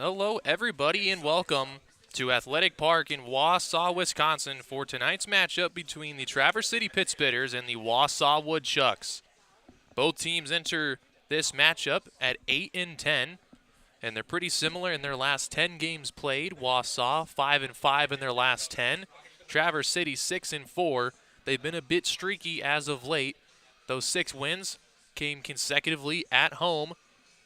Hello, everybody, and welcome to Athletic Park in Wausau, Wisconsin for tonight's matchup between the Traverse City Pittsbitters and the Wausau Woodchucks. Both teams enter this matchup at 8-10, and they're pretty similar in their last 10 games played. Wausau 5-5 in their last 10. Traverse City 6-4. They've been a bit streaky as of late. Those 6 wins came consecutively at home.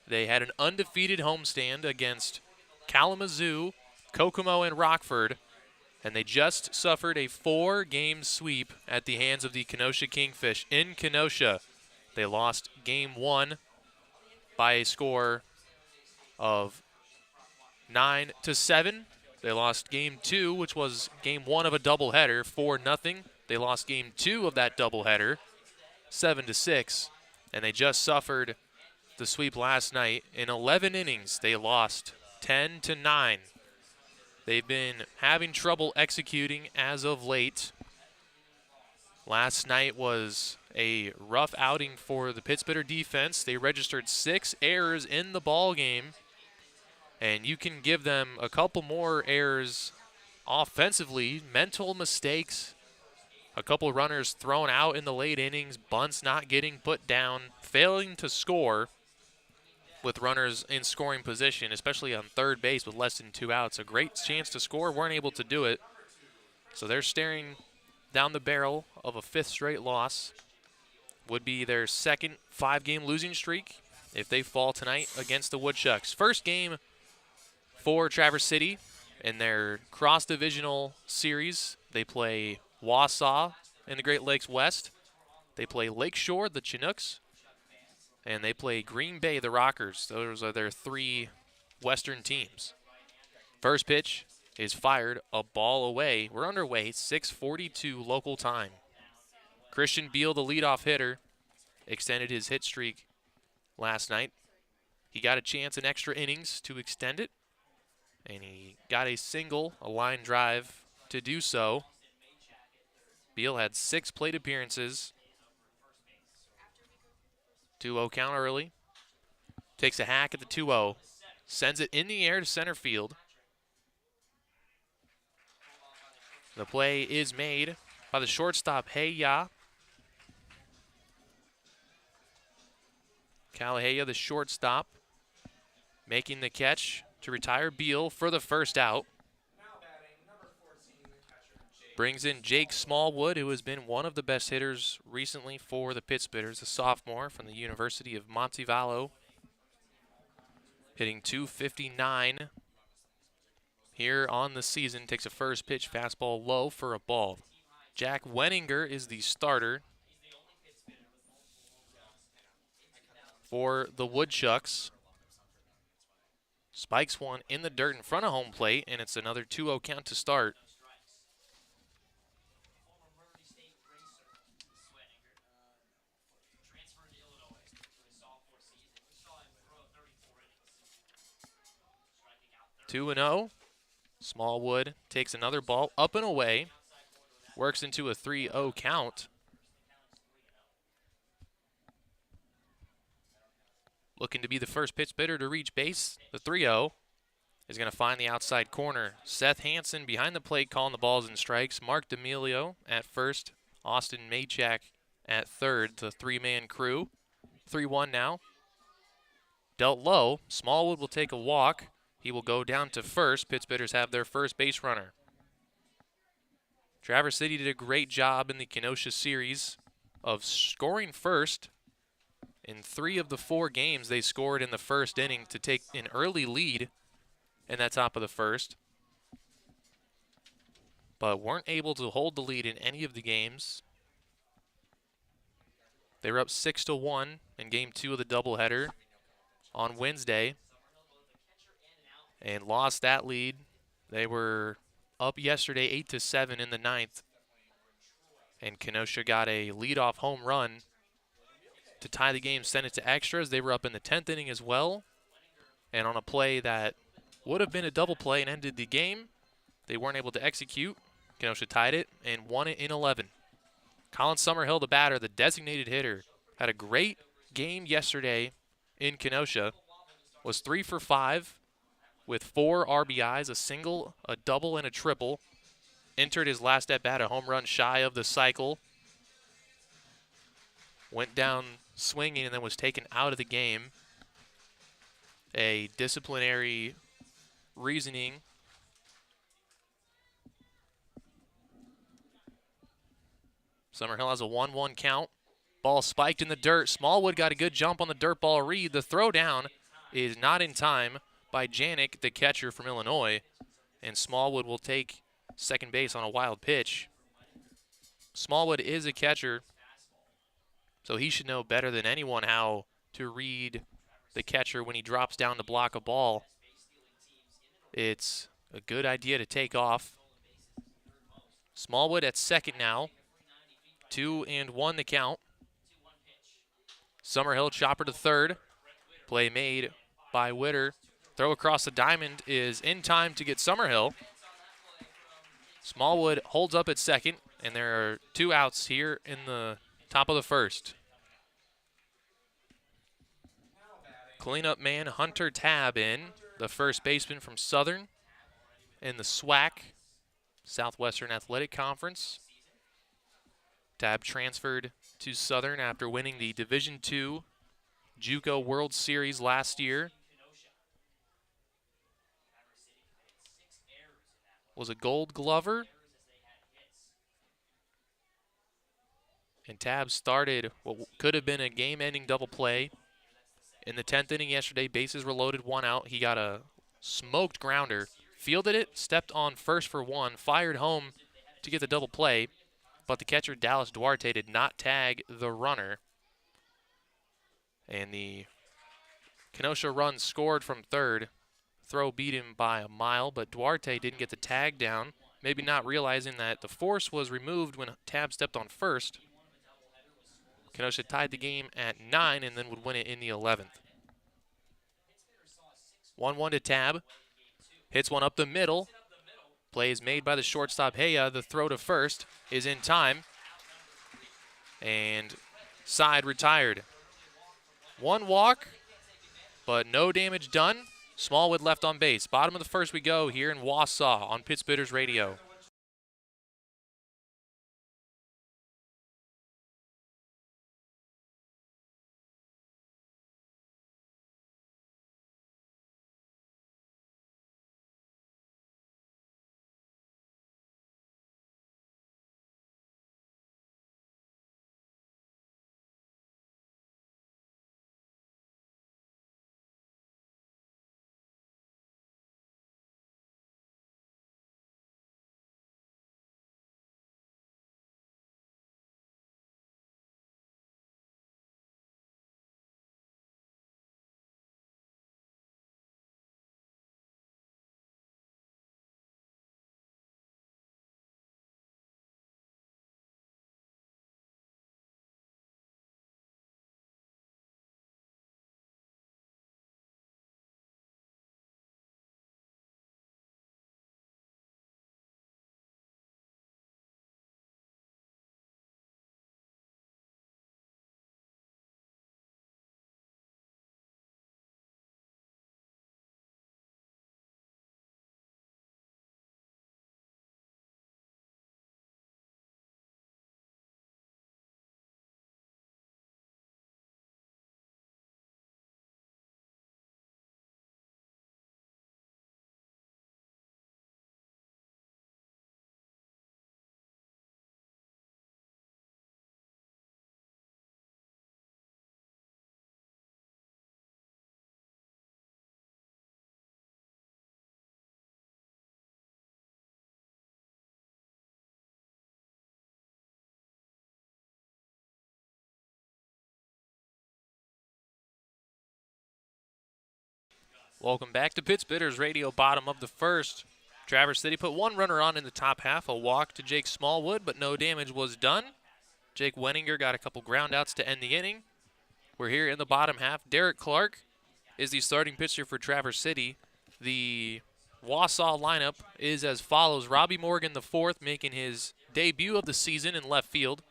They had an undefeated homestand against Kalamazoo, Kokomo, and Rockford, and they just suffered a 4-game sweep at the hands of the Kenosha Kingfish in Kenosha. They lost game 1 by a score of 9-7. They lost game 2, which was game 1 of a doubleheader, 4-0. They lost game 2 of that doubleheader, 7-6, and they just suffered the sweep last night. In 11 innings, they lost 10-9. They've been having trouble executing as of late. Last night was a rough outing for the Pittsbitter defense. They registered 6 errors in the ball game, and you can give them a couple more errors offensively, mental mistakes, a couple runners thrown out in the late innings, bunts not getting put down, failing to score with runners in scoring position, especially on third base with less than 2 outs. A great chance to score, weren't able to do it. So they're staring down the barrel of a 5th straight loss. Would be their second 5-game losing streak if they fall tonight against the Woodchucks. First game for Traverse City in their cross-divisional series. They play Wausau in the Great Lakes West. They play Lakeshore, the Chinooks, and they play Green Bay, the Rockers. Those are their 3 Western teams. First pitch is fired, a ball away. We're underway, 6:42 local time. Christian Beal, the leadoff hitter, extended his hit streak last night. He got a chance in extra innings to extend it, and he got a single, a line drive to do so. Beal had 6 plate appearances. 2-0 count early. Takes a hack at the 2-0. Sends it in the air to center field. The play is made by the shortstop, Heya. Calahaya, the shortstop, making the catch to retire Beal for the first out. Brings in Jake Smallwood, who has been one of the best hitters recently for the Pittsbitters, a sophomore from the University of Montevallo, hitting .259 here on the season. Takes a first pitch fastball low for a ball. Jack Wenninger is the starter for the Woodchucks. Spikes one in the dirt in front of home plate, and it's another 2-0 count to start. Two and 0. Smallwood takes another ball up and away. Works into a 3-0 count. Looking to be the first Pittsbitter to reach base. The 3-0 is going to find the outside corner. Seth Hansen behind the plate calling the balls and strikes. Mark D'Amelio at first. Austin Maychak at third. The 3-man crew. 3-1 now. Dealt low. Smallwood will take a walk. He will go down to first. Pittsbitters have their first base runner. Traverse City did a great job in the Kenosha series of scoring first. In 3 of the 4 games, they scored in the first inning to take an early lead in that top of the first, but weren't able to hold the lead in any of the games. They were up 6-1 in game 2 of the doubleheader on Wednesday and lost that lead. They were up yesterday 8-7 in the 9th, and Kenosha got a leadoff home run to tie the game, send it to extras. They were up in the 10th inning as well, and on a play that would have been a double play and ended the game, they weren't able to execute. Kenosha tied it and won it in 11. Colin Summerhill, the batter, the designated hitter, had a great game yesterday in Kenosha, was 3 for 5, with 4 RBIs, a single, a double, and a triple. Entered his last at-bat a home run shy of the cycle. Went down swinging and then was taken out of the game. A disciplinary reasoning. Summerhill has a 1-1 count. Ball spiked in the dirt. Smallwood got a good jump on the dirt ball read. The throw down is not in time by Janik, the catcher from Illinois. And Smallwood will take second base on a wild pitch. Smallwood is a catcher, so he should know better than anyone how to read the catcher when he drops down to block a ball. It's a good idea to take off. Smallwood at second now. 2-1 the count. Summerhill chopper to third. Play made by Witter. Throw across the diamond is in time to get Summerhill. Smallwood holds up at second, and there are 2 outs here in the top of the first. Cleanup man Hunter Tabb in, the first baseman from Southern in the SWAC, Southwestern Athletic Conference. Tabb transferred to Southern after winning the Division II JUCO World Series last year. Was a Gold Glover. And Tabb started what could have been a game-ending double play. In the 10th inning yesterday, bases were loaded, 1 out. He got a smoked grounder, fielded it, stepped on first for 1, fired home to get the double play. But the catcher, Dallas Duarte, did not tag the runner. And the Kenosha run scored from third. Throw beat him by a mile, but Duarte didn't get the tag down, maybe not realizing that the force was removed when Tabb stepped on first. Kenosha tied the game at 9 and then would win it in the 11th. 1-1 to Tabb. Hits one up the middle. Play is made by the shortstop, Heya. The throw to first is in time. And side retired. 1 walk, but no damage done. Smallwood left on base. Bottom of the first we go here in Wausau on Pittsbitters Radio. Welcome back to Pittsbitters Radio, bottom of the first. Traverse City put 1 runner on in the top half, a walk to Jake Smallwood, but no damage was done. Jake Wenninger got a couple ground outs to end the inning. We're here in the bottom half. Derek Clark is the starting pitcher for Traverse City. The Wausau lineup is as follows. Robbie Morgan, the fourth, making his debut of the season in left field.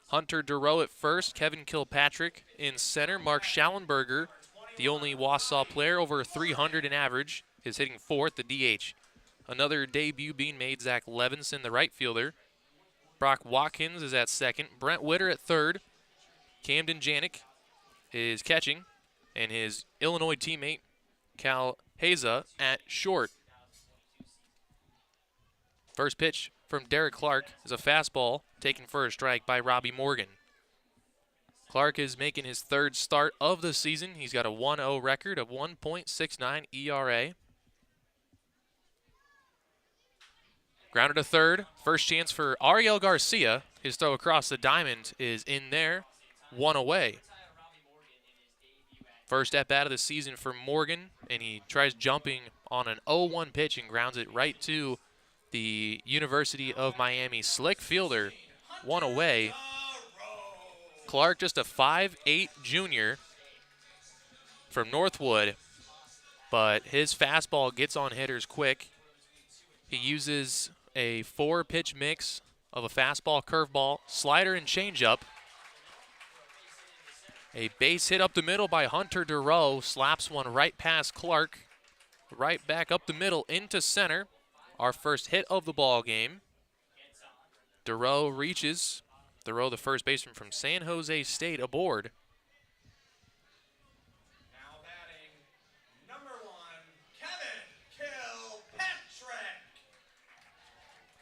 Hunter Durow at first, Kevin Kilpatrick in center, Mark Schallenberger, the only Wausau player over 300 in average, is hitting fourth, the DH. Another debut being made, Zach Levinson, the right fielder. Brock Watkins is at second. Brent Witter at third. Camden Janik is catching. And his Illinois teammate, Cal Haza, at short. First pitch from Derek Clark is a fastball taken for a strike by Robbie Morgan. Clark is making his third start of the season. He's got a 1-0 record of 1.69 ERA. Grounded to third. First chance for Ariel Garcia. His throw across the diamond is in there. One away. First at bat of the season for Morgan, and he tries jumping on an 0-1 pitch and grounds it right to the University of Miami slick fielder. One away. Clark, just a 5'8" junior from Northwood, but his fastball gets on hitters quick. He uses a 4-pitch mix of a fastball, curveball, slider, and changeup. A base hit up the middle by Hunter Durow, slaps one right past Clark, right back up the middle into center. Our first hit of the ball game. Durow reaches. Durow, the first baseman from San Jose State, aboard. Now batting, number 1, Kevin Kilpatrick.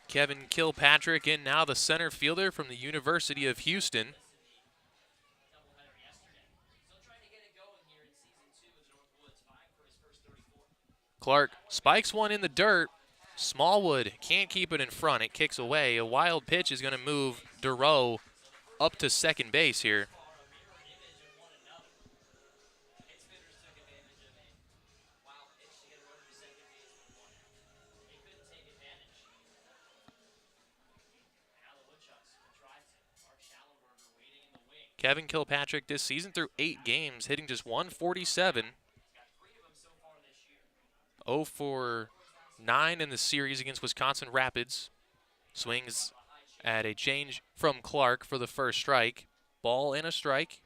Kevin Kilpatrick in now, the center fielder from the University of Houston. Clark spikes one in the dirt. Smallwood can't keep it in front. It kicks away. A wild pitch is going to move Durow up to second base here. Kevin Kilpatrick this season through 8 games, hitting just 147. 0 for 9 in the series against Wisconsin Rapids. Swings at a change from Clark for the first strike. Ball and a strike.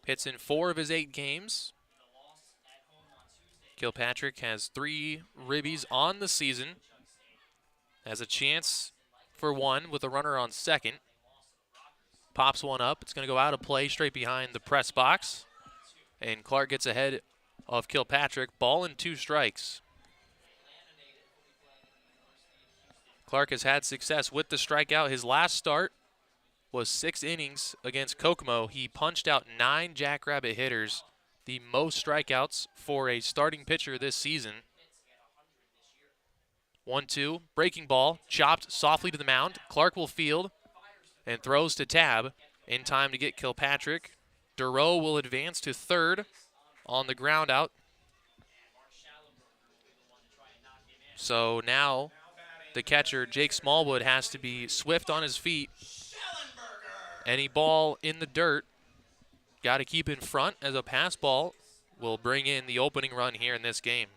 Hits in 4 of his 8 games. Kilpatrick has 3 ribbies on the season. Has a chance for one with a runner on second. Pops one up. It's going to go out of play straight behind the press box. And Clark gets ahead of Kilpatrick. Ball and 2 strikes. Clark has had success with the strikeout. His last start was 6 innings against Kokomo. He punched out 9 Jackrabbit hitters, the most strikeouts for a starting pitcher this season. 1-2, breaking ball, chopped softly to the mound. Clark will field and throws to Tab in time to get Kilpatrick. Durow will advance to third on the ground out. So now the catcher, Jake Smallwood, has to be swift on his feet. Any ball in the dirt, got to keep in front, as a pass ball will bring in the opening run here in this game.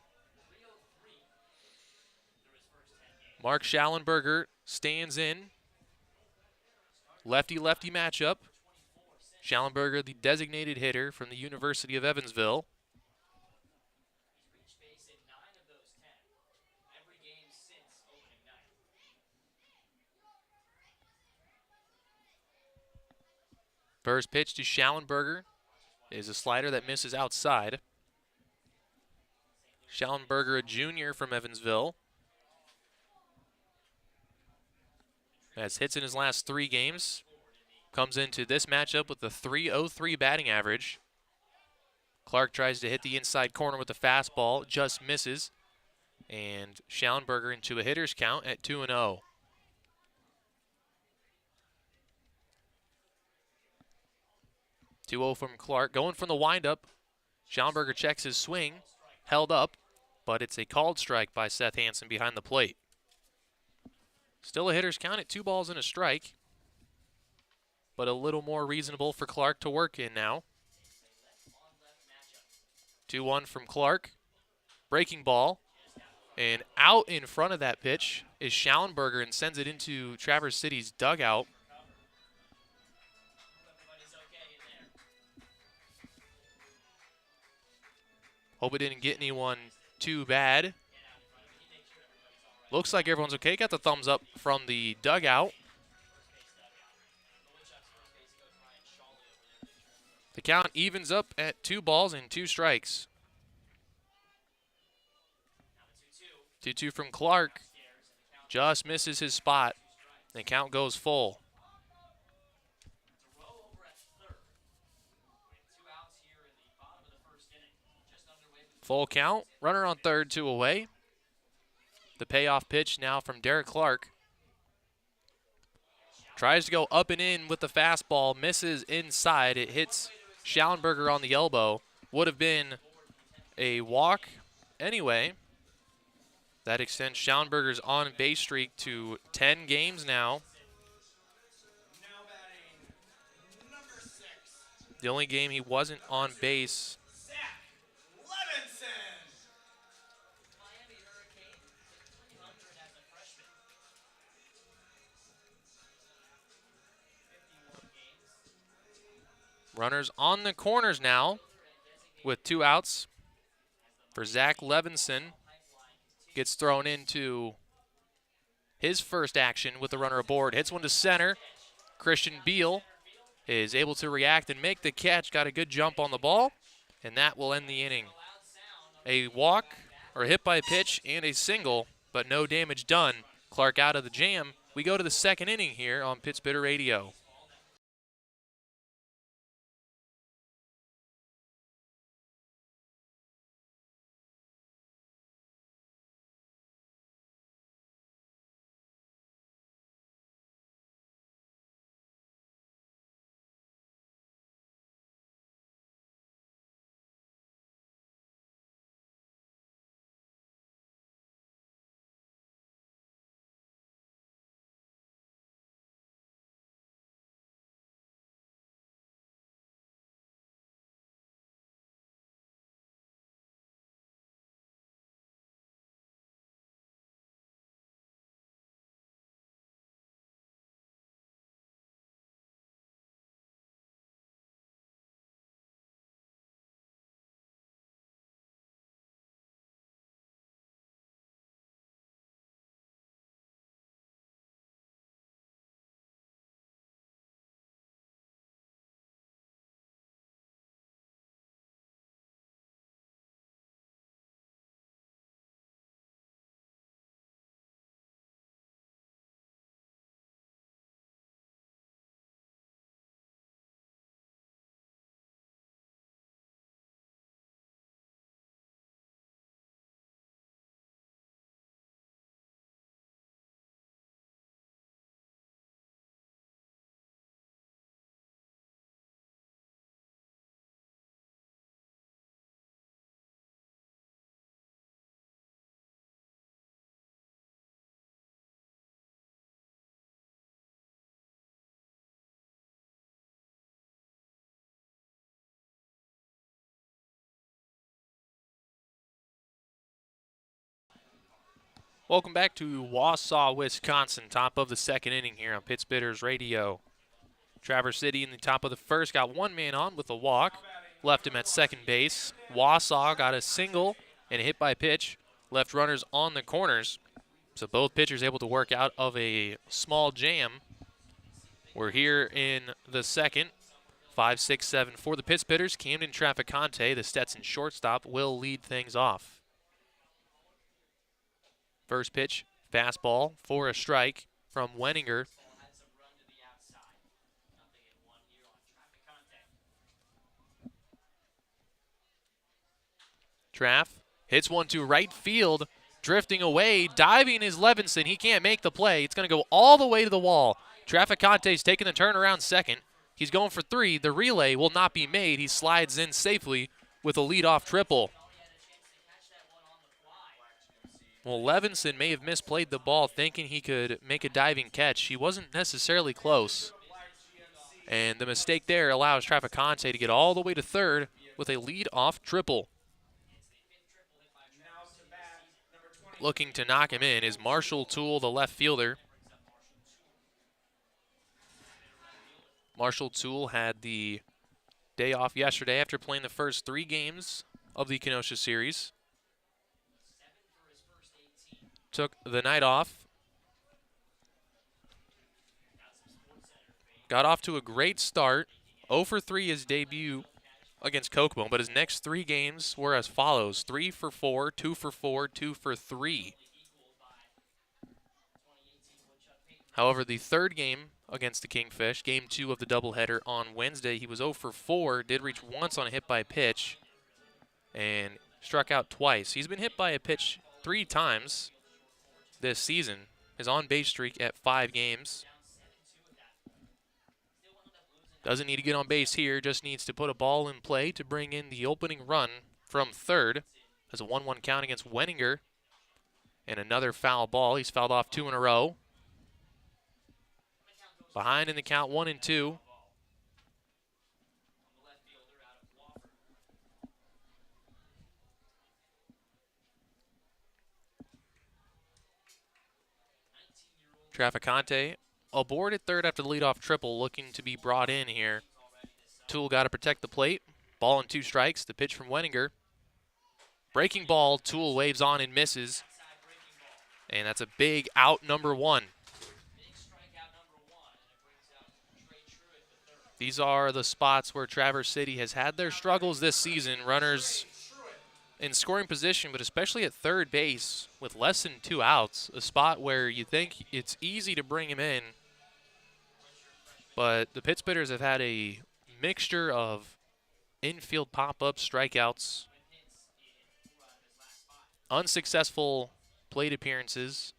Mark Schallenberger stands in. Lefty-lefty matchup. Schallenberger, the designated hitter from the University of Evansville. First pitch to Schallenberger is a slider that misses outside. Schallenberger, a junior from Evansville, has hits in his last 3 games. Comes into this matchup with a .303 batting average. Clark tries to hit the inside corner with the fastball, just misses. And Schallenberger into a hitter's count at 2-0. .2-0 from Clark. Going from the windup. Schallenberger checks his swing. Held up, but it's a called strike by Seth Hansen behind the plate. Still a hitter's count at 2 balls and a strike, but a little more reasonable for Clark to work in now. 2-1 from Clark. Breaking ball. And out in front of that pitch is Schallenberger and sends it into Traverse City's dugout. Hope it didn't get anyone too bad. Looks like everyone's okay. Got the thumbs up from the dugout. The count evens up at 2 balls and 2 strikes. 2-2 from Clark. Just misses his spot. The count goes full. Full count. Runner on third, 2 away. The payoff pitch now from Derek Clark. Tries to go up and in with the fastball. Misses inside. It hits Schallenberger on the elbow. Would have been a walk anyway. That extends Schallenberger's on-base streak to 10 games now. Now batting, number 6, The only game he wasn't on base Zach Levinson. Runners on the corners now with 2 outs for Zach Levinson. Gets thrown into his first action with the runner aboard. Hits one to center. Christian Beal is able to react and make the catch. Got a good jump on the ball, and that will end the inning. A walk or a hit by pitch and a single, but no damage done. Clark out of the jam. We go to the second inning here on Pittsburgh Radio. Welcome back to Wausau, Wisconsin. Top of the second inning here on Pittsburgh Radio. Traverse City in the top of the first got 1 man on with a walk. Left him at second base. Wausau got a single and a hit by pitch. Left runners on the corners. So both pitchers able to work out of a small jam. We're here in the second. 5, 6, 7 for the Pittsburghers. Camden Traficante, the Stetson shortstop, will lead things off. First pitch, fastball for a strike from Wenninger. Traff hits one to right field, drifting away, diving is Levinson. He can't make the play. It's going to go all the way to the wall. Traficante's taking the turn around second. He's going for 3. The relay will not be made. He slides in safely with a leadoff triple. Well, Levinson may have misplayed the ball thinking he could make a diving catch. He wasn't necessarily close. And the mistake there allows Traficante to get all the way to third with a lead-off triple. Looking to knock him in is Marshall Toole, the left fielder. Marshall Toole had the day off yesterday after playing the first 3 games of the Kenosha series. Took the night off. Got off to a great start. 0 for 3 his debut against Kokomo, but his next 3 games were as follows: 3 for 4, 2 for 4, 2 for 3. However, the third game against the Kingfish, game 2 of the doubleheader on Wednesday, he was 0 for 4, did reach once on a hit by pitch, and struck out twice. He's been hit by a pitch 3 times this season. His on-base streak at 5 games. Doesn't need to get on base here, just needs to put a ball in play to bring in the opening run from third. Has a 1-1 count against Wenninger. And another foul ball. He's fouled off 2 in a row. Behind in the count, 1-2. Traficante aboard at third after the leadoff triple, looking to be brought in here. Toole got to protect the plate. Ball and 2 strikes. The pitch from Wenninger. Breaking ball. Toole waves on and misses. And that's a big out, number 1. These are the spots where Traverse City has had their struggles this season. Runners in scoring position, but especially at third base with less than 2 outs. A spot where you think it's easy to bring him in. But the Pittsburghers have had a mixture of infield pop-ups, strikeouts, unsuccessful plate appearances.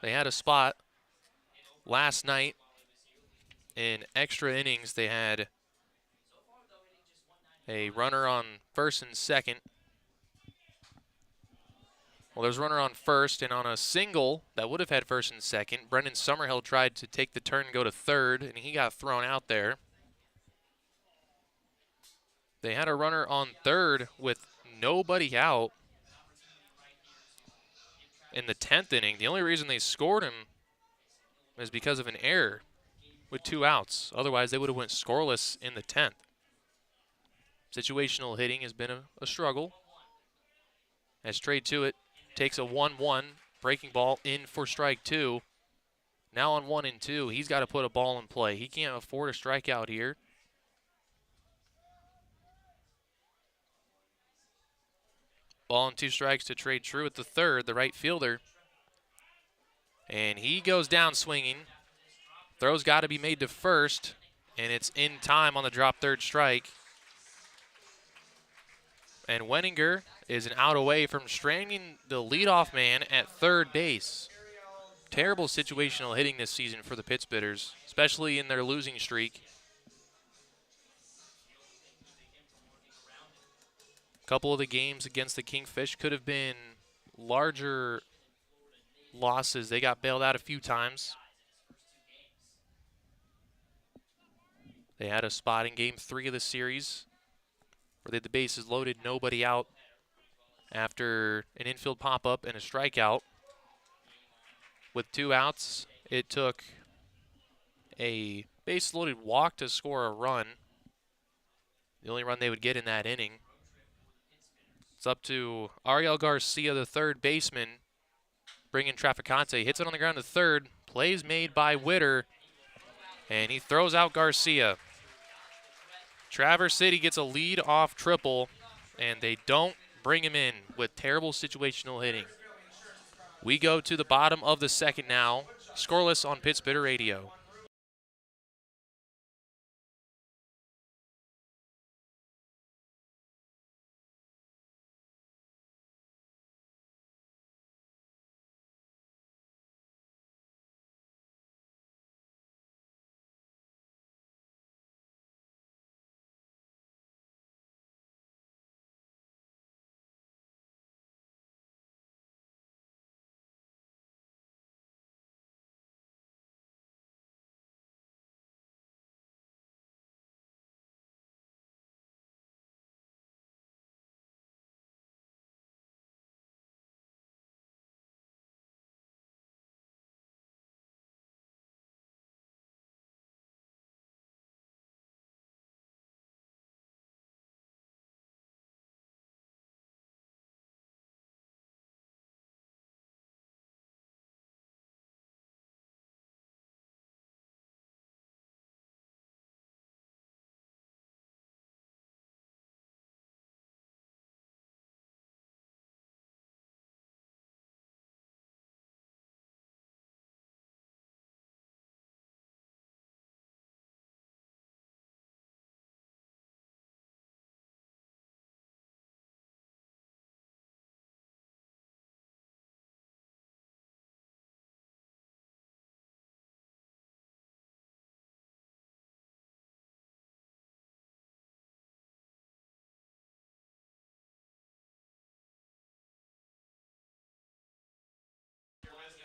They had a spot last night in extra innings. They had a runner on first and second. Well, there's a runner on first, and on a single that would have had first and second, Brendan Summerhill tried to take the turn and go to third, and he got thrown out there. They had a runner on third with nobody out in the 10th inning. The only reason they scored him is because of an error with 2 outs. Otherwise, they would have went scoreless in the 10th. Situational hitting has been a struggle. As straight to it, takes a 1-1, breaking ball in for strike 2. Now on 1-2, he's got to put a ball in play. He can't afford a strikeout here. Ball and 2 strikes to Trey True at the third, the right fielder. And he goes down swinging. Throw's got to be made to first, and it's in time on the drop third strike. And Wenninger is an out away from stranding the leadoff man at third base. Terrible situational hitting this season for the Pittsburghers, especially in their losing streak. A couple of the games against the Kingfish could have been larger losses. They got bailed out a few times. They had a spot in game 3 of the series where they had the bases loaded, nobody out after an infield pop-up and a strikeout. With 2 outs, it took a base-loaded walk to score a run. The only run they would get in that inning. It's up to Ariel Garcia, the third baseman, bringing Traficante. Hits it on the ground to third. Plays made by Witter, and he throws out Garcia. Traverse City gets a lead-off triple, and they don't bring him in with terrible situational hitting. We go to the bottom of the second now. Scoreless on Pittsburgh Radio.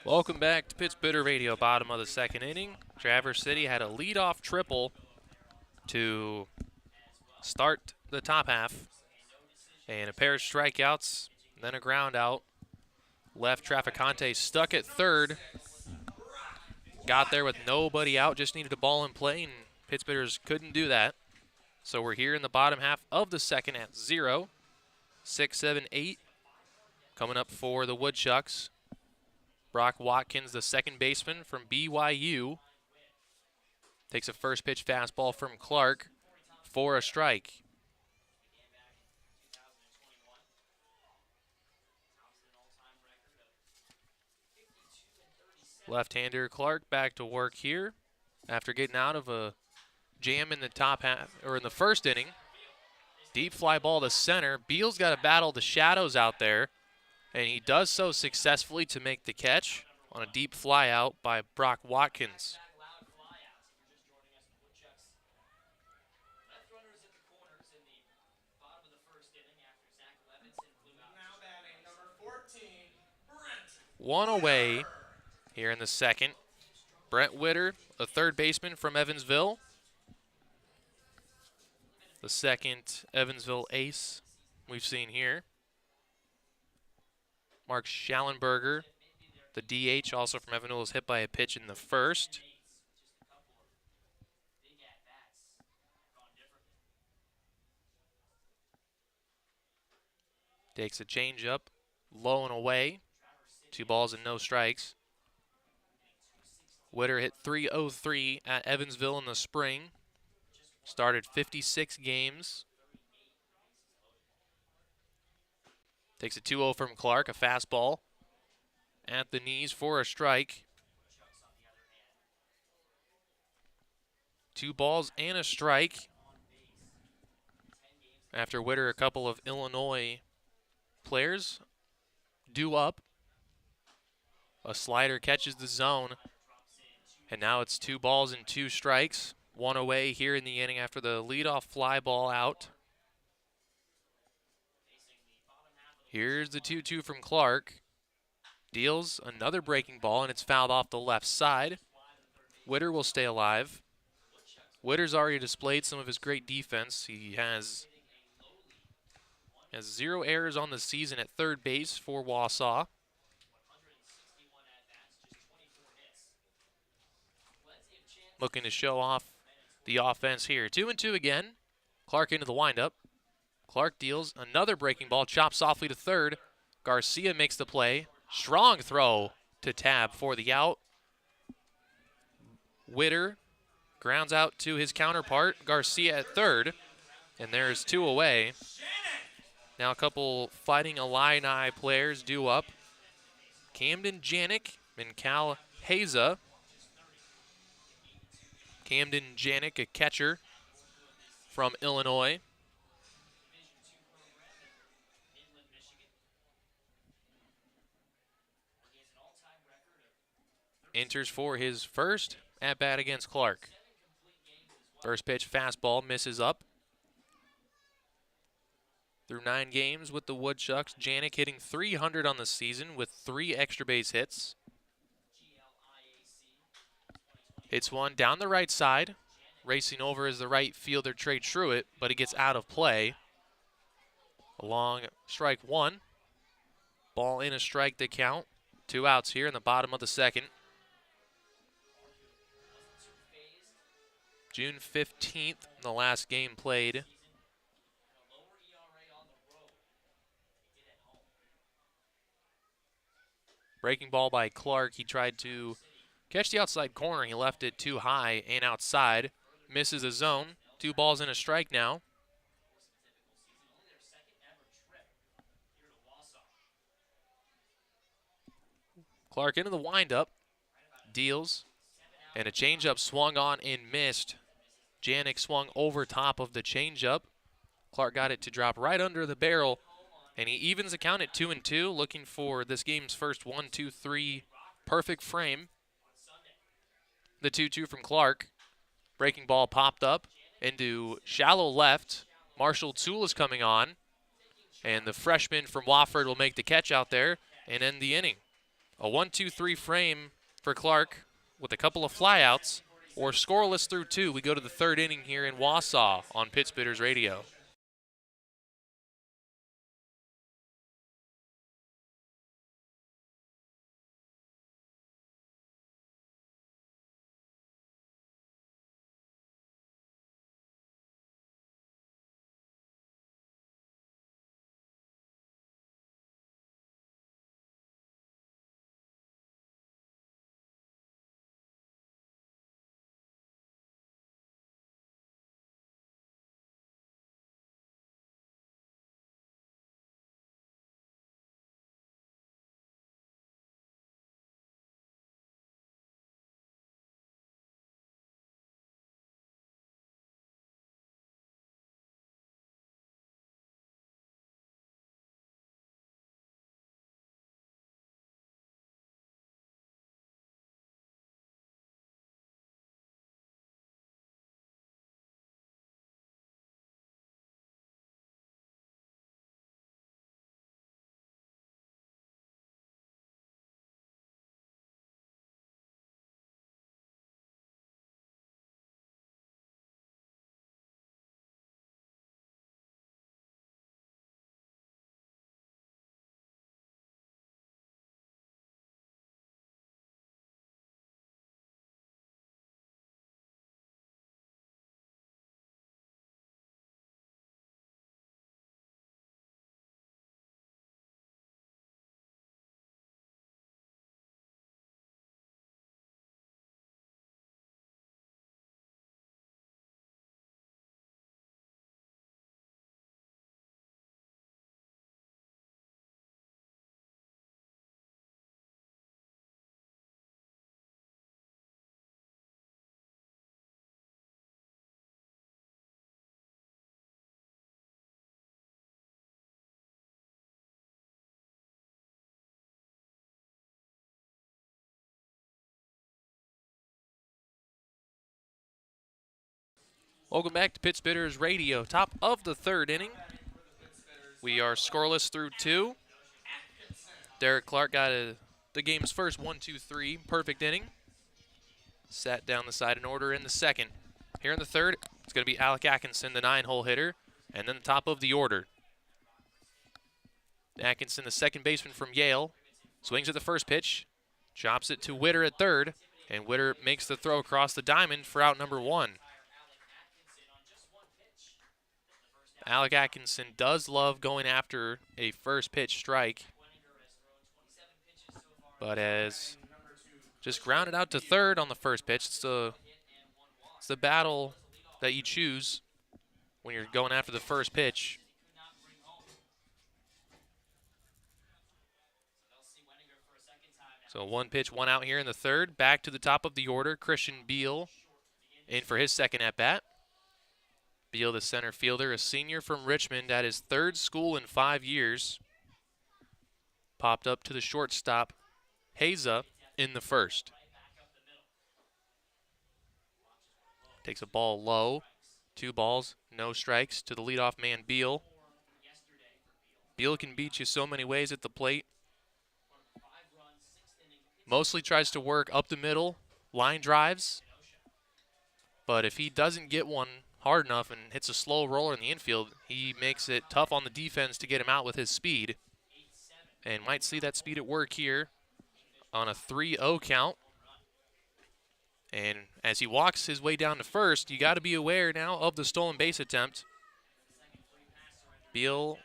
Welcome back to Pitts Bitter Radio, bottom of the second inning. Traverse City had a leadoff triple to start the top half, and a pair of strikeouts, then a ground out. Left Traficante stuck at third. Got there with nobody out, just needed a ball in play, and Pitts Bitters couldn't do that. So we're here in the bottom half of the second at 0. 6, 7, 8 coming up for the Woodchucks. Brock Watkins, the second baseman from BYU, takes a first pitch fastball from Clark for a strike. Left-hander Clark back to work here after getting out of a jam in the top half, or in the first inning. Deep fly ball to center. Beal's got to battle the shadows out there, and he does so successfully to make the catch on a deep fly out by Brock Watkins. Now batting number 14, Brent. One away here in the second. Brent Witter, a third baseman from Evansville. The second Evansville ace we've seen here. Mark Schallenberger, the DH, also from Evansville, was hit by a pitch in the first. Takes a changeup, low and away. 2 balls and no strikes. Witter hit .303 at Evansville in the spring. Started 56 games. Takes a 2-0 from Clark, a fastball at the knees for a strike. 2 balls and a strike. After Witter, a couple of Illinois players due up. A slider catches the zone, and now it's 2 balls and 2 strikes. 1 away here in the inning after the leadoff fly ball out. Here's the 2-2 from Clark. Deals another breaking ball, and it's fouled off the left side. Witter will stay alive. Witter's already displayed some of his great defense. He has 0 errors on the season at third base for Wausau. Looking to show off the offense here. 2-2 again. Clark into the windup. Clark deals another breaking ball, chops softly to third. Garcia makes the play. Strong throw to Tab for the out. Witter grounds out to his counterpart, Garcia at third, and there's 2 away. Now a couple Fighting Illini players due up. Camden Janik and Cal Haza. Camden Janik, a catcher from Illinois. Enters for his first at-bat against Clark. First pitch fastball misses up. Through 9 games with the Woodchucks, Janik hitting .300 on the season with 3 extra base hits. Hits one down the right side. Racing over is the right fielder, Trey Truitt, but he gets out of play. Along strike 1. Ball in, a strike to count. 2 outs here in the bottom of the second. June 15th, the last game played. Breaking ball by Clark. He tried to catch the outside corner. He left it too high and outside. Misses the zone. 2 balls and a strike now. Clark into the windup. Deals. And a changeup swung on and missed. Janik swung over top of the changeup. Clark got it to drop right under the barrel, and he evens the count at 2-2, looking for this game's first 1-2-3 perfect frame. The 2-2 from Clark. Breaking ball popped up into shallow left. Marshall Toole is coming on, and the freshman from Wofford will make the catch out there and end the inning. A 1-2-3 frame for Clark with a couple of flyouts, or scoreless through 2. We go to the third inning here in Wausau on Pittsbitters Radio. Welcome back to Pittsbitters Radio. Top of the third inning. We are scoreless through 2. Derek Clark got the game's first 1-2-3 perfect inning. Sat down the side in order in the second. Here in the third, it's going to be Alec Atkinson, the 9-hole hitter, and then the top of the order. Atkinson, the second baseman from Yale, swings at the first pitch, chops it to Witter at third, and Witter makes the throw across the diamond for out number 1. Alec Atkinson does love going after a first pitch strike, but has just grounded out to third on the first pitch. It's the battle that you choose when you're going after the first pitch. So 1 pitch, 1 out here in the third. Back to the top of the order, Christian Beal in for his second at-bat. Beal, the center fielder, a senior from Richmond at his third school in 5 years. Popped up to the shortstop, Haza, in the first. Takes a ball low. 2 balls, no strikes to the leadoff man, Beal. Beal can beat you so many ways at the plate. Mostly tries to work up the middle, line drives. But if he doesn't get one hard enough and hits a slow roller in the infield, he makes it tough on the defense to get him out with his speed. And might see that speed at work here on a 3-0 count. And as he walks his way down to first, you got to be aware now of the stolen base attempt. Beal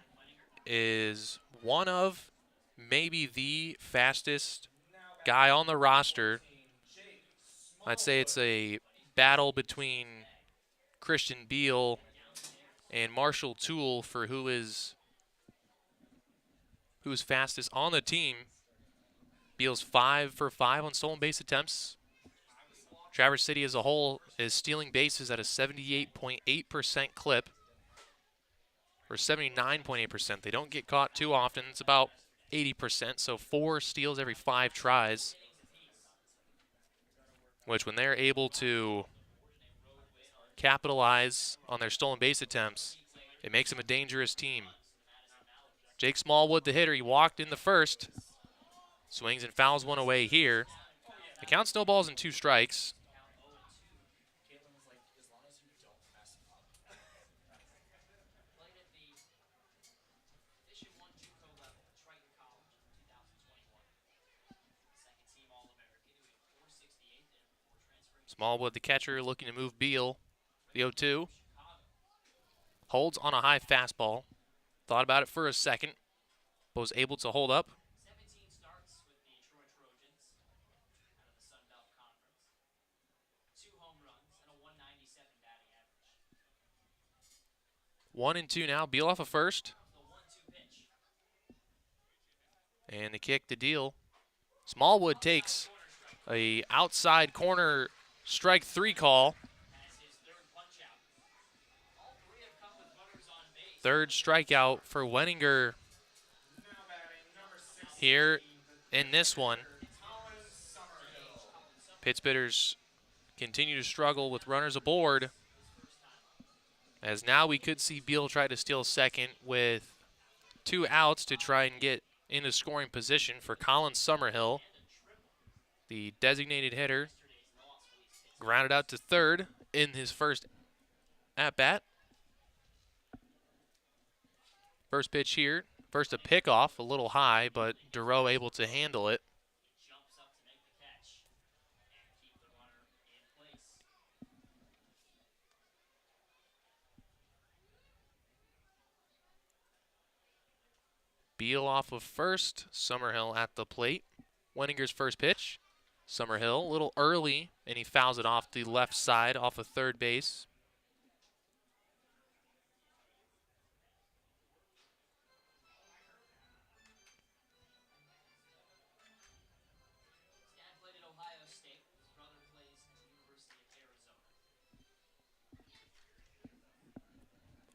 is one of maybe the fastest guy on the roster. I'd say it's a battle between Christian Beal and Marshall Toole for who is fastest on the team. Beal's 5 for 5 on stolen base attempts. Traverse City as a whole is stealing bases at a 78.8% clip, or 79.8%. They don't get caught too often. It's about 80%, so 4 steals every 5 tries, which when they're able to capitalize on their stolen base attempts, it makes them a dangerous team. Jake Smallwood, the hitter, he walked in the first. Swings and fouls one away here. The count still balls and 2 strikes. Smallwood, the catcher, looking to move Beal. The 0-2. Holds on a high fastball. Thought about it for a second, but was able to hold up. 1-2 now. Beal off of first. And the kick to deal. Smallwood takes a outside corner strike 3 call. Third strikeout for Wenninger here in this one. Pittsburghers continue to struggle with runners aboard, as now we could see Beal try to steal second with 2 outs to try and get into scoring position for Colin Summerhill. The designated hitter grounded out to third in his first at-bat. First pitch here. First a pickoff, a little high, but Dureau able to handle it. Beal off of first. Summerhill at the plate. Wenninger's first pitch. Summerhill a little early, and he fouls it off the left side off of third base.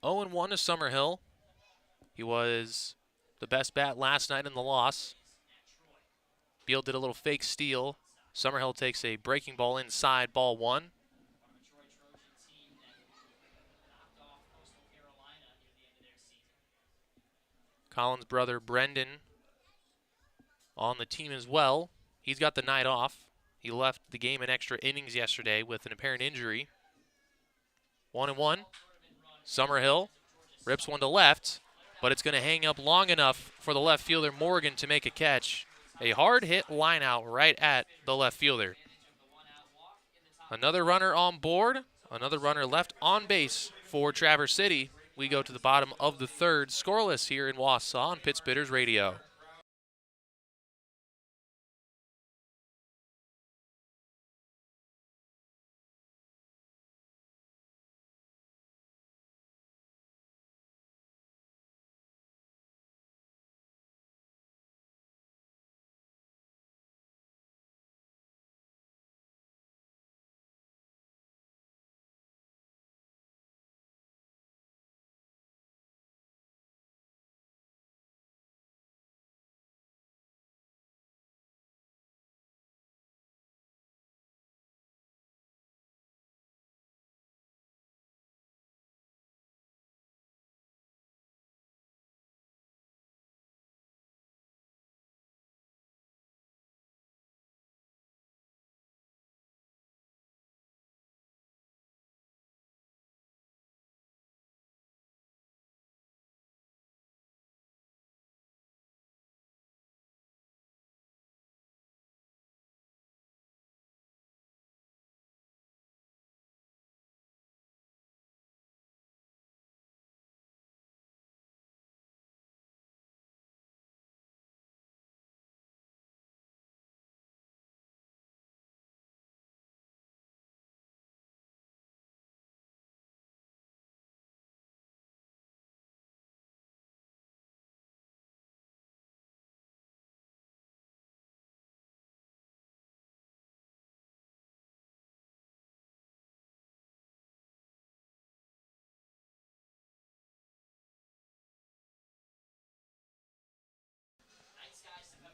Oh, 0-1 to Summerhill. He was the best bat last night in the loss. Beal did a little fake steal. Summerhill takes a breaking ball inside, ball 1. Colin's brother Brendan on the team as well. He's got the night off. He left the game in extra innings yesterday with an apparent injury. 1-1. Summerhill rips one to left, but it's going to hang up long enough for the left fielder Morgan to make a catch. A hard hit line out right at the left fielder. Another runner on board, another runner left on base for Traverse City. We go to the bottom of the third, scoreless here in Wausau on Pittsburghers Radio.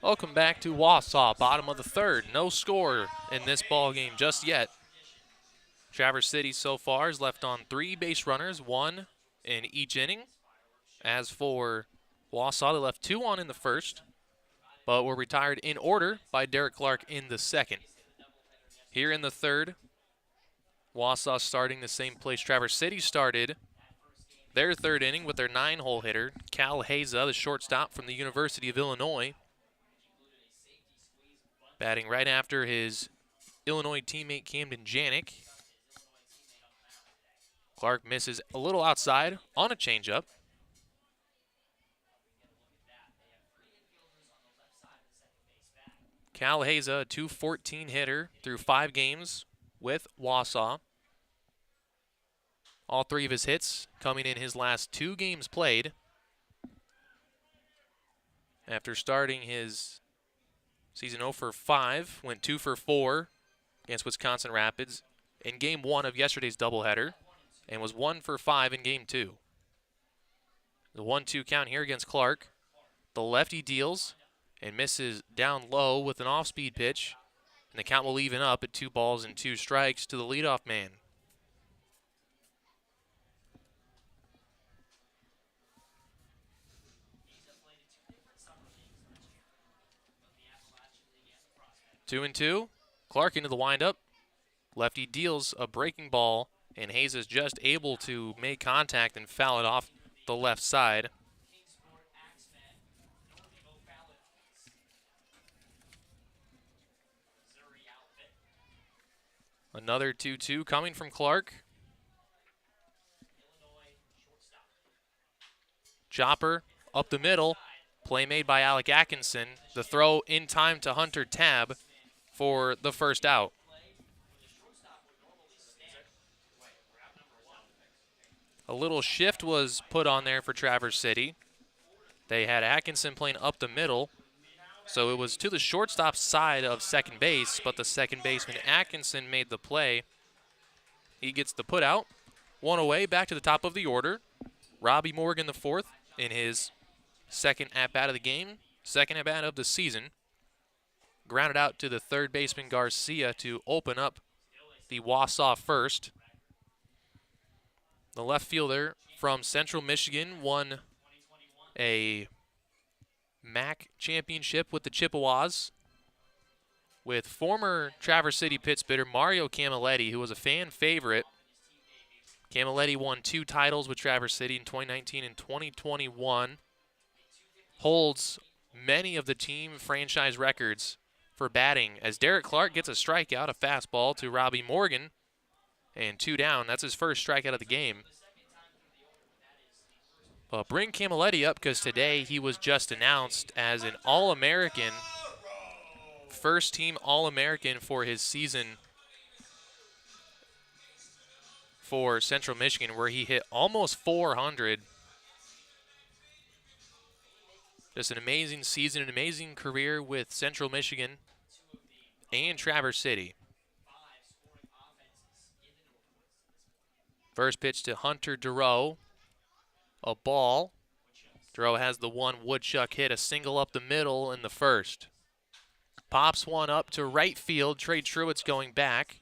Welcome back to Wausau, bottom of the third. No score in this ball game just yet. Traverse City so far has left on 3 base runners, 1 in each inning. As for Wausau, they left 2 on in the first. but were retired in order by Derek Clark in the second. Here in the third, Wausau starting the same place Traverse City started their third inning with their 9-hole hitter, Cal Haza, the shortstop from the University of Illinois, batting right after his Illinois teammate Camden Janik. Clark misses a little outside on a changeup. Cal Haza, a .214 hitter through 5 games with Wausau. All 3 of his hits coming in his last 2 games played. After starting his season 0 for 5, went 2 for 4 against Wisconsin Rapids in Game 1 of yesterday's doubleheader, and was 1 for 5 in Game 2. The 1-2 count here against Clark. The lefty deals and misses down low with an off-speed pitch, and the count will even up at 2 balls and 2 strikes to the leadoff man. Two and two. Clark into the windup. Lefty deals a breaking ball, and Hayes is just able to make contact and foul it off the left side. Another 2-2 coming from Clark. Chopper up the middle. Play made by Alec Atkinson. The throw in time to Hunter Tabb for the first out. A little shift was put on there for Traverse City. They had Atkinson playing up the middle, so it was to the shortstop side of second base, but the second baseman Atkinson made the play. He gets the put out. 1 away, back to the top of the order. Robbie Morgan, the fourth, in his second at-bat of the game, second at-bat of the season. Grounded out to the third baseman Garcia to open up the Wausau first. The left fielder from Central Michigan won a MAC championship with the Chippewas with former Traverse City Pitts bidder Mario Camilletti, who was a fan favorite. Camilletti won 2 titles with Traverse City in 2019 and 2021. Holds many of the team franchise records for batting as Derek Clark gets a strikeout, a fastball to Robbie Morgan, and 2 down. That's his first strikeout of the game. But bring Camilletti up because today he was just announced as an All-American, first-team All-American for his season for Central Michigan, where he hit almost 400. Just an amazing season, an amazing career with Central Michigan and Traverse City. First pitch to Hunter Durow. A ball. Durow has the one Woodchuck hit, a single up the middle in the first. Pops one up to right field. Trey Truitt's going back,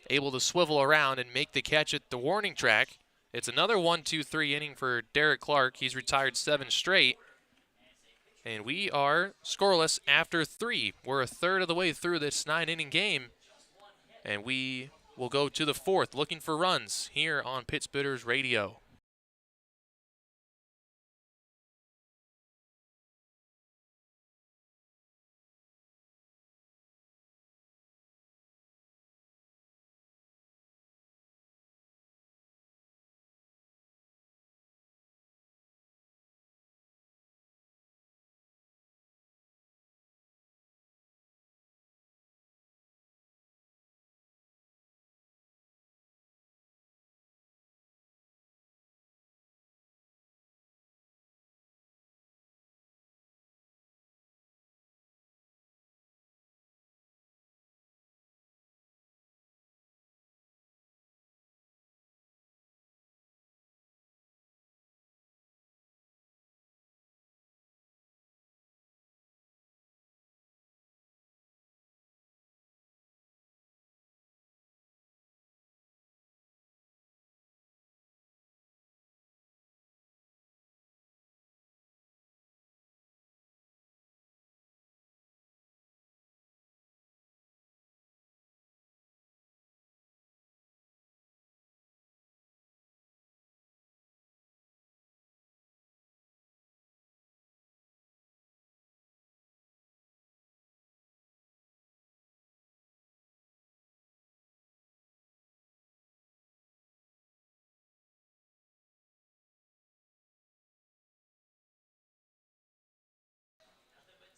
able to swivel around and make the catch at the warning track. It's another 1-2-3 inning for Derek Clark. He's retired 7 straight. And we are scoreless after 3. We're a third of the way through this 9-inning game. And we will go to the 4th, looking for runs here on Pittsburgh's Radio.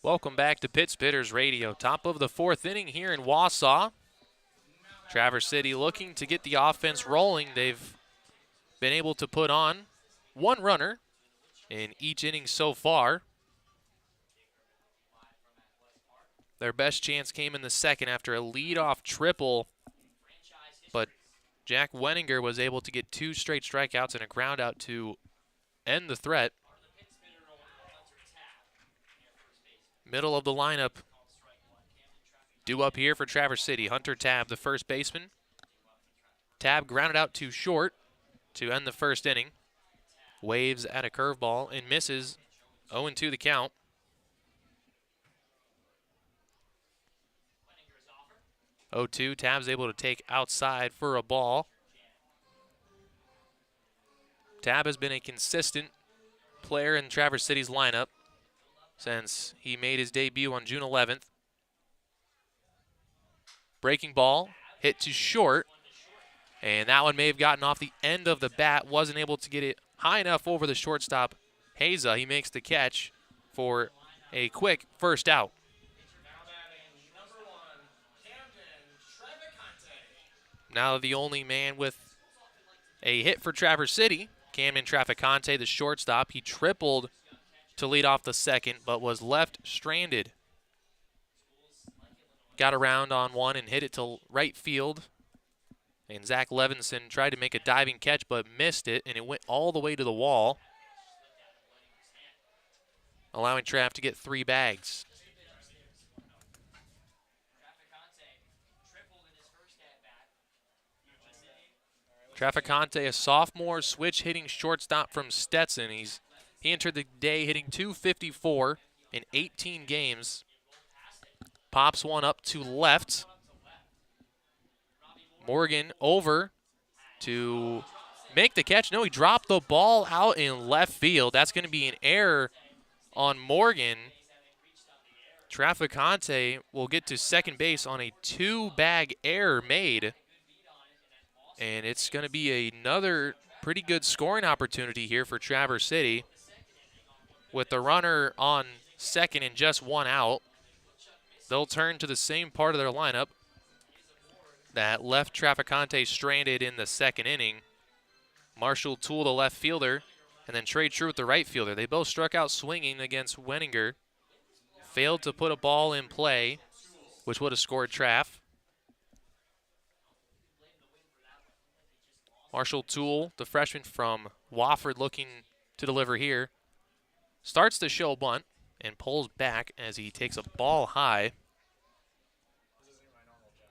Welcome back to Pit Spitters Radio. Top of the fourth inning here in Wausau. Traverse City looking to get the offense rolling. They've been able to put on one runner in each inning so far. Their best chance came in the second after a leadoff triple, but Jack Wenninger was able to get 2 straight strikeouts and a ground out to end the threat. Middle of the lineup due up here for Traverse City. Hunter Tabb, the first baseman. Tabb grounded out too short to end the first inning. Waves at a curveball and misses. 0-2 the count. Oh, 2. Tabb's able to take outside for a ball. Tabb has been a consistent player in Traverse City's lineup since he made his debut on June 11th. Breaking ball, hit to short, and that one may have gotten off the end of the bat. Wasn't able to get it high enough over the shortstop, Haza. He makes the catch for a quick first out. Now batting number 1, Camden Traficante. Now the only man with a hit for Traverse City, Camden Traficante, the shortstop. He tripled to lead off the second, but was left stranded. Got around on one and hit it to right field. And Zach Levinson tried to make a diving catch, but missed it, and it went all the way to the wall, allowing Trav to get 3 bags. Traficante, a sophomore, switch hitting shortstop from Stetson. He entered the day hitting .254 in 18 games. Pops one up to left. Morgan over to make the catch. No, he dropped the ball out in left field. That's going to be an error on Morgan. Traficante will get to second base on a 2-bag error made. And it's going to be another pretty good scoring opportunity here for Traverse City. With the runner on second and just 1 out, they'll turn to the same part of their lineup that left Traficante stranded in the second inning. Marshall Toole, the left fielder, and then Trey Truitt, the right fielder. They both struck out swinging against Wenninger. Failed to put a ball in play, which would have scored Traff. Marshall Toole, the freshman from Wofford, looking to deliver here. Starts the show bunt and pulls back as he takes a ball high.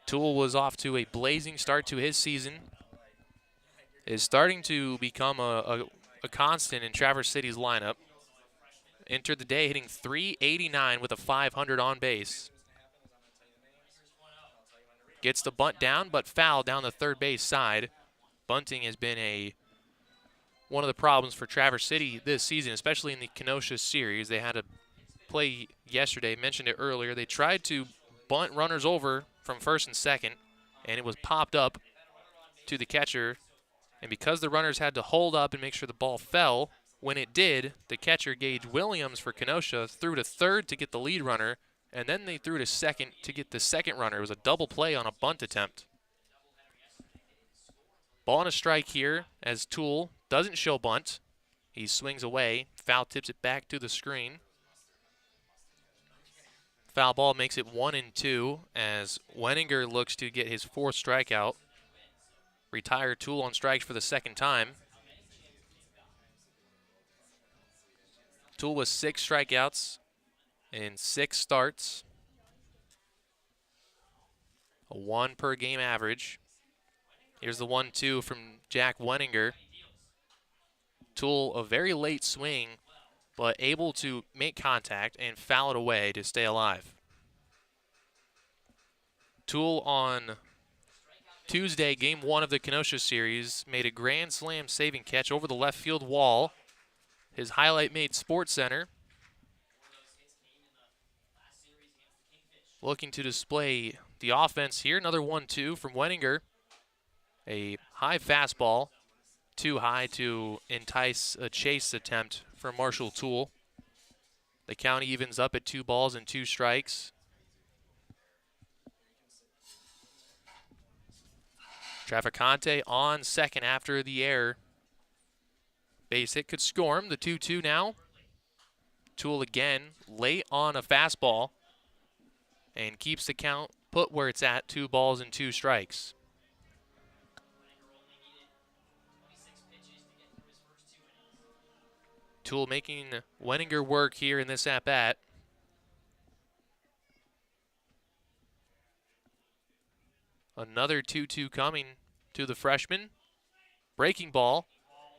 Toole was off to a blazing start to his season. Is starting to become a constant in Traverse City's lineup. Entered the day hitting .389 with a .500 on base. Gets the bunt down, but foul down the third base side. Bunting has been one of the problems for Traverse City this season, especially in the Kenosha series. They had a play yesterday, mentioned it earlier. They tried to bunt runners over from first and second, and it was popped up to the catcher. And because the runners had to hold up and make sure the ball fell, when it did, the catcher, Gage Williams for Kenosha, threw to third to get the lead runner, and then they threw to second to get the second runner. It was a double play on a bunt attempt. Ball and a strike here as Toole doesn't show bunt. He swings away. Foul tips it back to the screen. Foul ball makes it 1-2 as Wenninger looks to get his 4th strikeout. Retire Toole on strikes for the second time. Toole with 6 strikeouts in 6 starts. A 1 per game average. Here's the 1-2 from Jack Wenninger. Toole, a very late swing, but able to make contact and foul it away to stay alive. Toole on Tuesday, game 1 of the Kenosha series, made a grand slam saving catch over the left field wall. His highlight made Sports Center. Looking to display the offense here. Another 1-2 from Wenninger. A high fastball, too high to entice a chase attempt from Marshall Toole. The count evens up at 2 balls and 2 strikes. Traficante on second after the error. Base hit could score him. The 2-2 now. Toole again late on a fastball and keeps the count put where it's at, 2 balls and 2 strikes. Toole making Wenninger work here in this at-bat. Another 2-2 coming to the freshman. Breaking ball,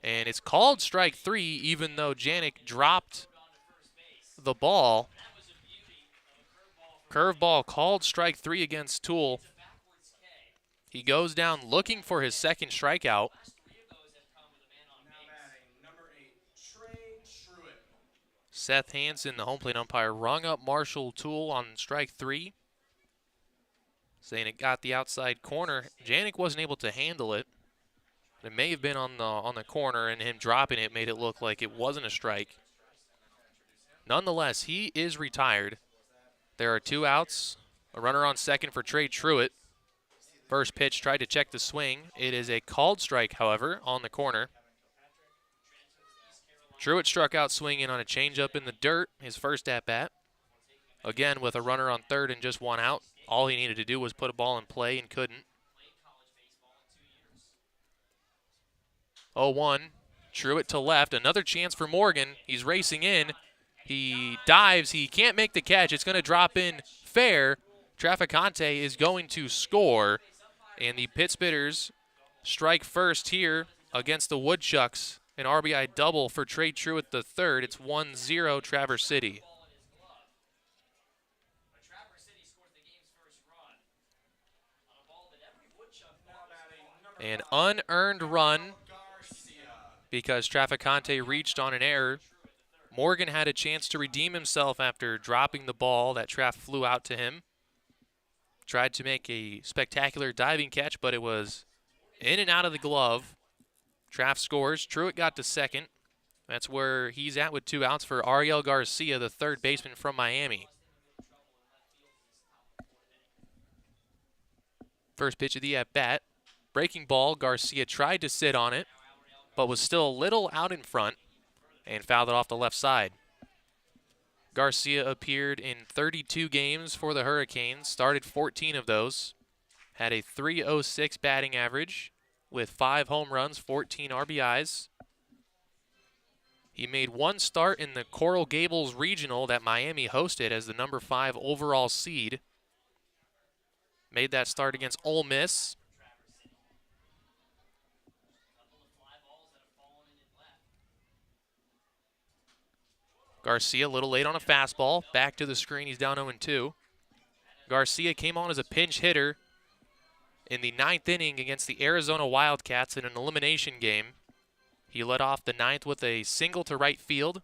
and it's called strike 3, even though Janik dropped the ball. Curveball called strike 3 against Toole. He goes down looking for his second strikeout. Seth Hansen, the home plate umpire, rung up Marshall Toole on strike 3, saying it got the outside corner. Janik wasn't able to handle it. It may have been on the corner, and him dropping it made it look like it wasn't a strike. Nonetheless, he is retired. There are 2 outs, a runner on second for Trey Truitt. First pitch tried to check the swing. It is a called strike, however, on the corner. Truitt struck out swinging on a changeup in the dirt, his first at-bat. Again, with a runner on third and just 1 out, all he needed to do was put a ball in play and couldn't. 0-1, Truitt to left, another chance for Morgan. He's racing in. He dives, he can't make the catch. It's going to drop in fair. Traficante is going to score, and the Pittsburghers strike first here against the Woodchucks. An RBI double for Trey Truitt the third. It's 1-0 Traverse City. An unearned run because Traficante reached on an error. Morgan had a chance to redeem himself after dropping the ball. That Traff flew out to him. Tried to make a spectacular diving catch, but it was in and out of the glove. Traff scores. Truitt got to second. That's where he's at with 2 outs for Ariel Garcia, the third baseman from Miami. First pitch of the at-bat. Breaking ball. Garcia tried to sit on it, but was still a little out in front and fouled it off the left side. Garcia appeared in 32 games for the Hurricanes, started 14 of those, had a .306 batting average with 5 home runs, 14 RBIs. He made 1 start in the Coral Gables Regional that Miami hosted as the number 5 overall seed. Made that start against Ole Miss. Garcia a little late on a fastball. Back to the screen. He's down 0-2. Garcia came on as a pinch hitter in the 9th inning against the Arizona Wildcats in an elimination game. He led off the 9th with a single to right field.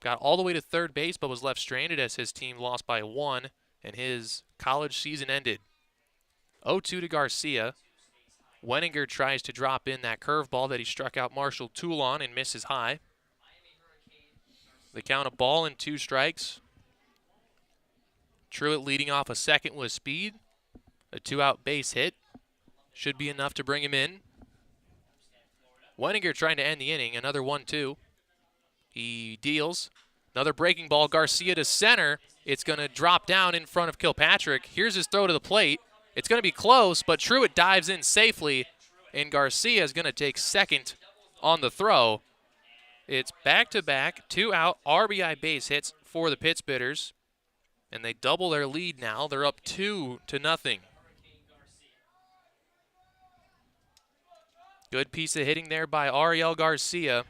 Got all the way to third base, but was left stranded as his team lost by 1, and his college season ended. 0-2 to Garcia. Wenninger tries to drop in that curveball that he struck out Marshall Toole on and misses high. The count of ball and 2 strikes. Truitt leading off a second with speed. A 2-out base hit should be enough to bring him in. Wenninger trying to end the inning. Another 1-2. He deals. Another breaking ball. Garcia to center. It's going to drop down in front of Kilpatrick. Here's his throw to the plate. It's going to be close, but Truitt dives in safely, and Garcia is going to take second on the throw. It's back-to-back 2-out RBI base hits for the Pittsburghers, and they double their lead now. They're up 2-0. Good piece of hitting there by Ariel Garcia.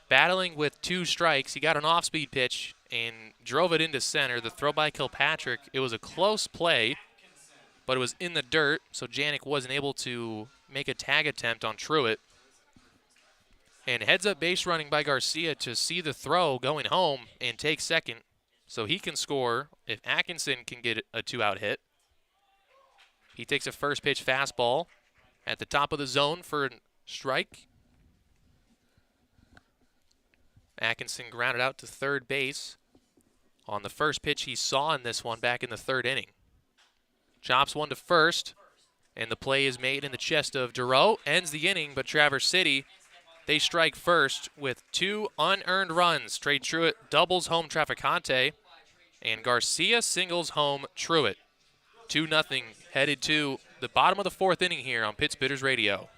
Battling with 2 strikes. He got an off-speed pitch and drove it into center. The throw by Kilpatrick, it was a close play, but it was in the dirt, so Janik wasn't able to make a tag attempt on Truitt. And heads-up base running by Garcia to see the throw going home and take second, so he can score if Atkinson can get a 2-out hit. He takes a first pitch fastball at the top of the zone for a strike. Atkinson grounded out to third base on the first pitch he saw in this one back in the third inning. Chops one to first, and the play is made in the chest of Duro. Ends the inning, but Traverse City, they strike first with 2 unearned runs. Trey Truitt doubles home Traficante, and Garcia singles home Truitt. 2-0, headed to the bottom of the 4th inning here on Pitts Bitters Radio.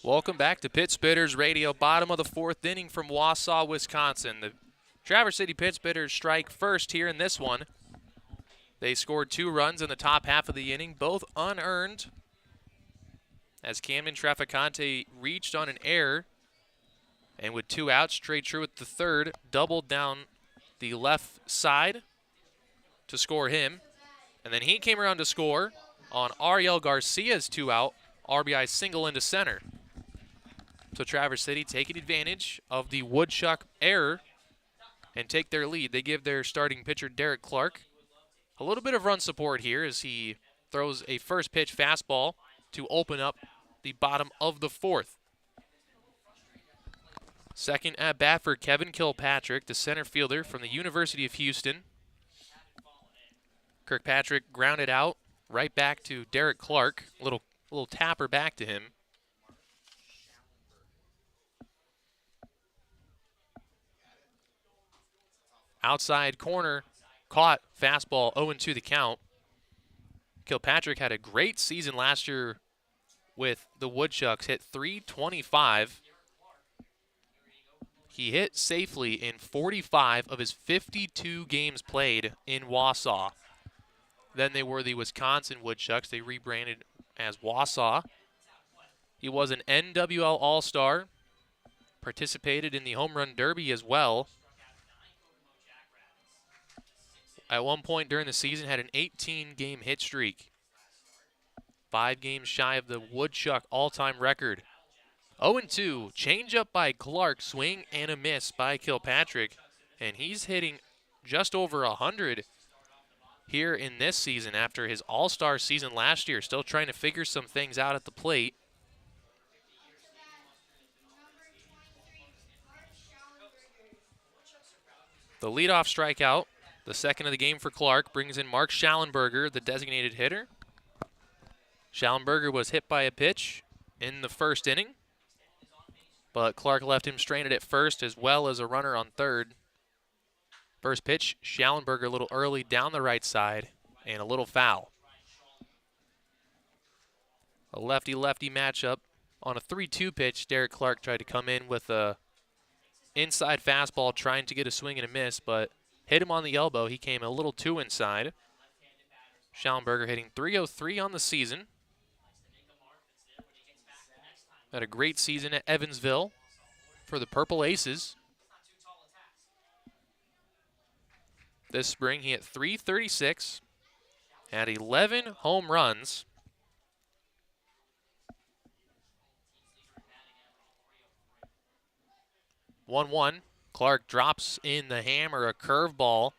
Welcome back to Pitts Bitters Radio, bottom of the 4th inning from Wausau, Wisconsin. The Traverse City Pitts Bitters strike first here in this one. They scored 2 runs in the top half of the inning, both unearned, as Camden Traficante reached on an error, and with 2 outs, Trey Truitt the third doubled down the left side to score him, and then he came around to score on Ariel Garcia's 2-out RBI single into center. So Traverse City taking advantage of the Woodchuck error and take their lead. They give their starting pitcher, Derek Clark, a little bit of run support here as he throws a first pitch fastball to open up the bottom of the 4th. Second at bat for Kevin Kilpatrick, the center fielder from the University of Houston. Kirkpatrick grounded out right back to Derek Clark. Little tapper back to him. Outside corner, caught fastball, 0-2 the count. Kilpatrick had a great season last year with the Woodchucks, hit .325. He hit safely in 45 of his 52 games played in Wausau. Then they were the Wisconsin Woodchucks. They rebranded as Wausau. He was an NWL All-Star, participated in the Home Run Derby as well. At one point during the season, had an 18-game hit streak. 5 games shy of the Woodchuck all-time record. 0-2, changeup by Clark, swing and a miss by Kilpatrick. And he's hitting just over 100 here in this season after his all-star season last year. Still trying to figure some things out at the plate. The leadoff strikeout, the second of the game for Clark, brings in Mark Schallenberger, the designated hitter. Schallenberger was hit by a pitch in the first inning, but Clark left him stranded at first as well as a runner on third. First pitch, Schallenberger a little early down the right side and a little foul. A lefty-lefty matchup. On a 3-2 pitch, Derek Clark tried to come in with a inside fastball trying to get a swing and a miss, but hit him on the elbow. He came a little too inside. Schallenberger hitting .303 on the season. Had a great season at Evansville for the Purple Aces. This spring, he hit .336, had 11 home runs. One. Clark drops in the hammer, a curveball,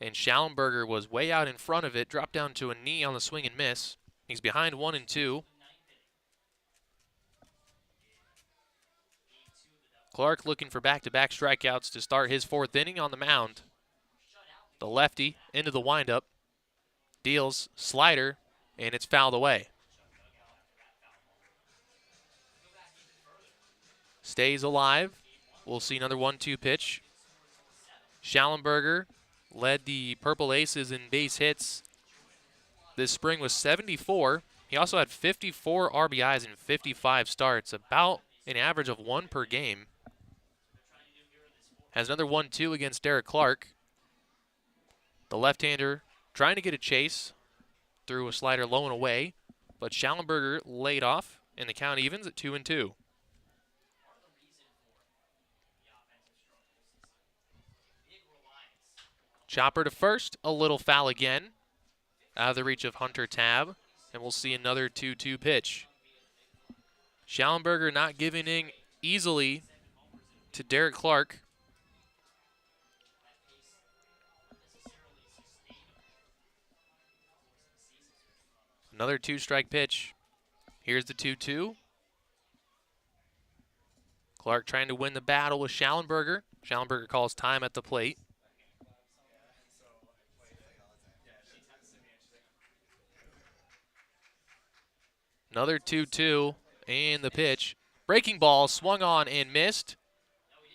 and Schallenberger was way out in front of it, dropped down to a knee on the swing and miss. He's behind 1-2. Clark looking for back-to-back strikeouts to start his fourth inning on the mound. The lefty into the windup, deals slider, and it's fouled away. Stays alive. We'll see another 1-2 pitch. Schallenberger led the Purple Aces in base hits this spring with 74. He also had 54 RBIs in 55 starts, about an average of 1 per game. Has another 1-2 against Derek Clark. The left-hander trying to get a chase, threw a slider low and away, but Schallenberger laid off, and the count evens at 2-2. Chopper to first, a little foul again, out of the reach of Hunter Tabb, and we'll see another 2-2 pitch. Schallenberger not giving in easily to Derek Clark. Another 2-strike pitch. Here's the 2-2. Clark trying to win the battle with Schallenberger. Schallenberger calls time at the plate. Another 2-2, and the pitch. Breaking ball, swung on and missed.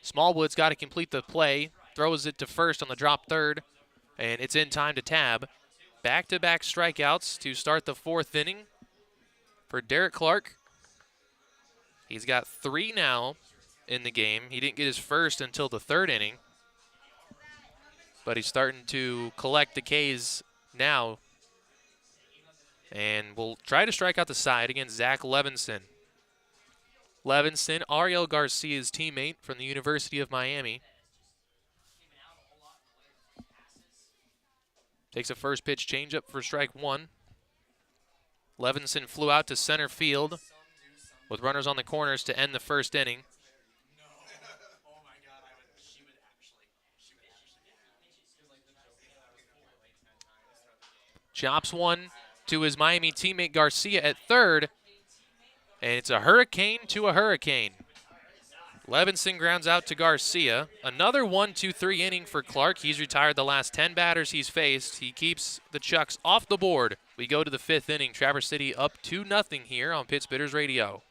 Smallwood's got to complete the play. Throws it to first on the drop third, and it's in time to Tabb. Back-to-back strikeouts to start the fourth inning for Derek Clark. He's got 3 now in the game. He didn't get his first until the third inning, but he's starting to collect the Ks now. And we'll try to strike out the side against Zach Levinson. Levinson, Ariel Garcia's teammate from the University of Miami. Takes a first pitch changeup for strike 1. Levinson flew out to center field with runners on the corners to end the first inning. Chops one to his Miami teammate Garcia at third, and it's a hurricane to a hurricane. Levinson grounds out to Garcia. Another 1-2-3 inning for Clark. He's retired the last 10 batters he's faced. He keeps the Chucks off the board. We go to the 5th inning. Traverse City up 2-0 here on Pitts Bitters Radio.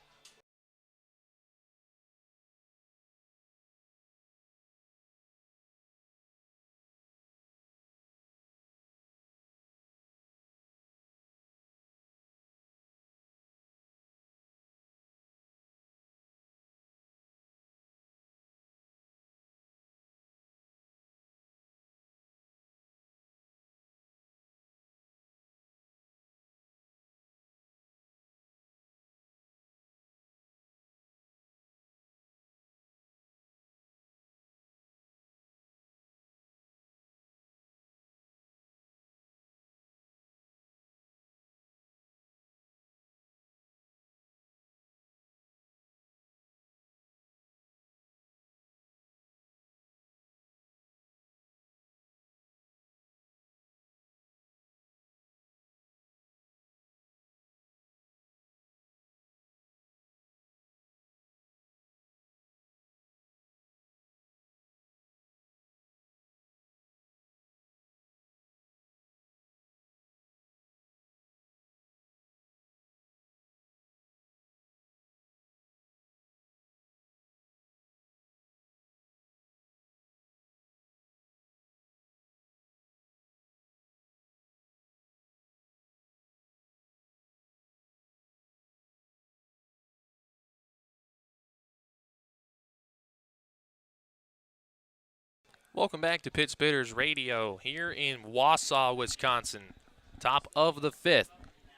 Welcome back to Pitts Bitters Radio here in Wausau, Wisconsin. Top of the 5th.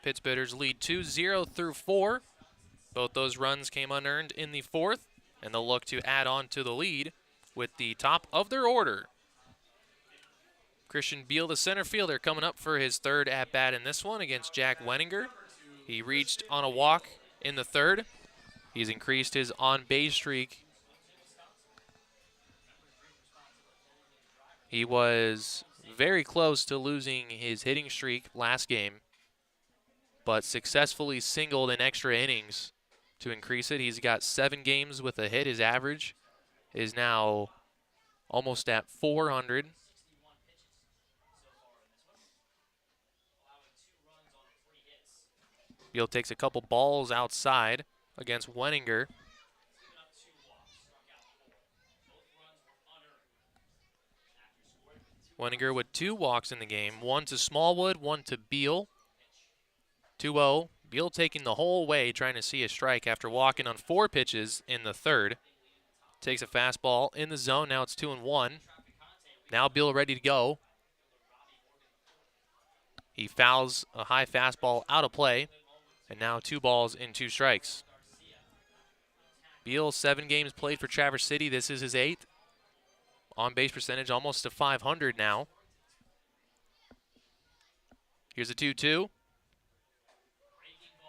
Pitts Bitters lead 2-0 through 4. Both those runs came unearned in the fourth, and they'll look to add on to the lead with the top of their order. Christian Beal, the center fielder, coming up for his third at-bat in this one against Jack Wenninger. He reached on a walk in the third. He's increased his on-base streak. He was very close to losing his hitting streak last game, but successfully singled in extra innings to increase it. He's got 7 games with a hit. His average is now almost at 400. Beal takes a couple balls outside against Wenninger. Wenninger with 2 walks in the game, 1 to Smallwood, 1 to Beal. 2-0. Beal taking the whole way, trying to see a strike after walking on 4 pitches in the third. Takes a fastball in the zone. Now it's 2-1. Now Beal ready to go. He fouls a high fastball out of play. And now 2 balls and 2 strikes. Beal, 7 games played for Traverse City. This is his 8th. On-base percentage almost to 500 now. Here's a 2-2.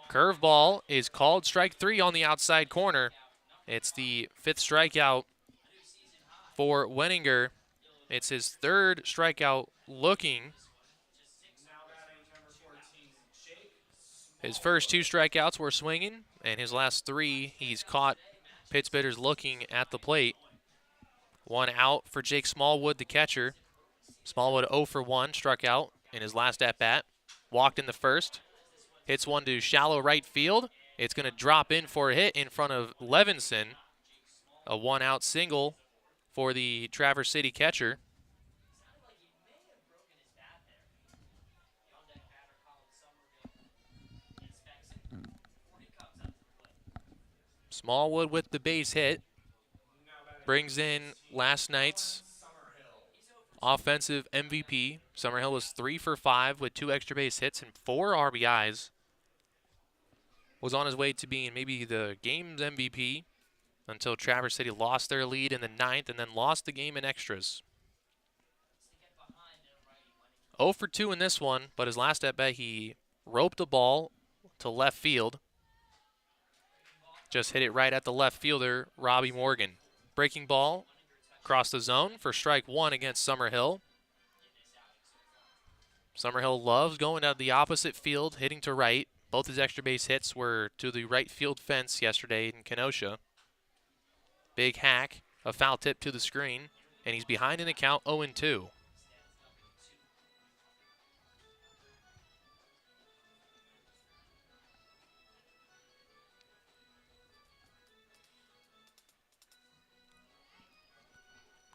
Curveball is called strike 3 on the outside corner. It's the 5th strikeout for Wenninger. It's his 3rd strikeout looking. His first 2 strikeouts were swinging, and his last 3, he's caught pitch hitters looking at the plate. 1 out for Jake Smallwood, the catcher. Smallwood 0 for 1, struck out in his last at-bat. Walked in the first. Hits one to shallow right field. It's going to drop in for a hit in front of Levinson. A 1-out single for the Traverse City catcher. Smallwood with the base hit. Brings in last night's offensive MVP. Summerhill was 3 for 5 with 2 extra base hits and 4 RBIs. Was on his way to being maybe the game's MVP until Traverse City lost their lead in the 9th and then lost the game in extras. 0 for 2 in this one, but his last at-bat he roped a ball to left field. Just hit it right at the left fielder, Robbie Morgan. Breaking ball across the zone for strike 1 against Summerhill. Summerhill loves going out the opposite field, hitting to right. Both his extra base hits were to the right field fence yesterday in Kenosha. Big hack, a foul tip to the screen, and he's behind in the count 0-2.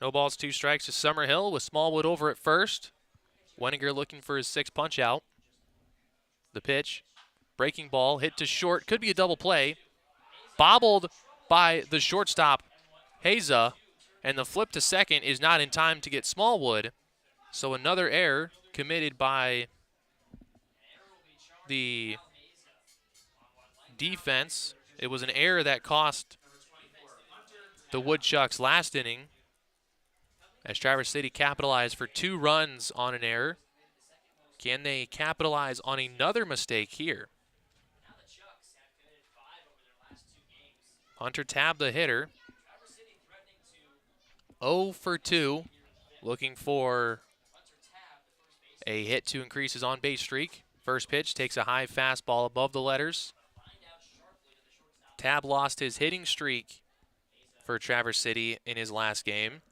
No balls, 2 strikes to Summerhill with Smallwood over at first. Wenninger looking for his 6th punch out. The pitch, breaking ball, hit to short, could be a double play. Bobbled by the shortstop, Haza, and the flip to second is not in time to get Smallwood. So another error committed by the defense. It was an error that cost the Woodchucks last inning, as Traverse City capitalized for 2 runs on an error. Can they capitalize on another mistake here? Hunter Tabb, the hitter, 0 for 2, looking for a hit to increase his on-base streak. First pitch takes a high fastball above the letters. Tabb lost his hitting streak for Traverse City in his last game.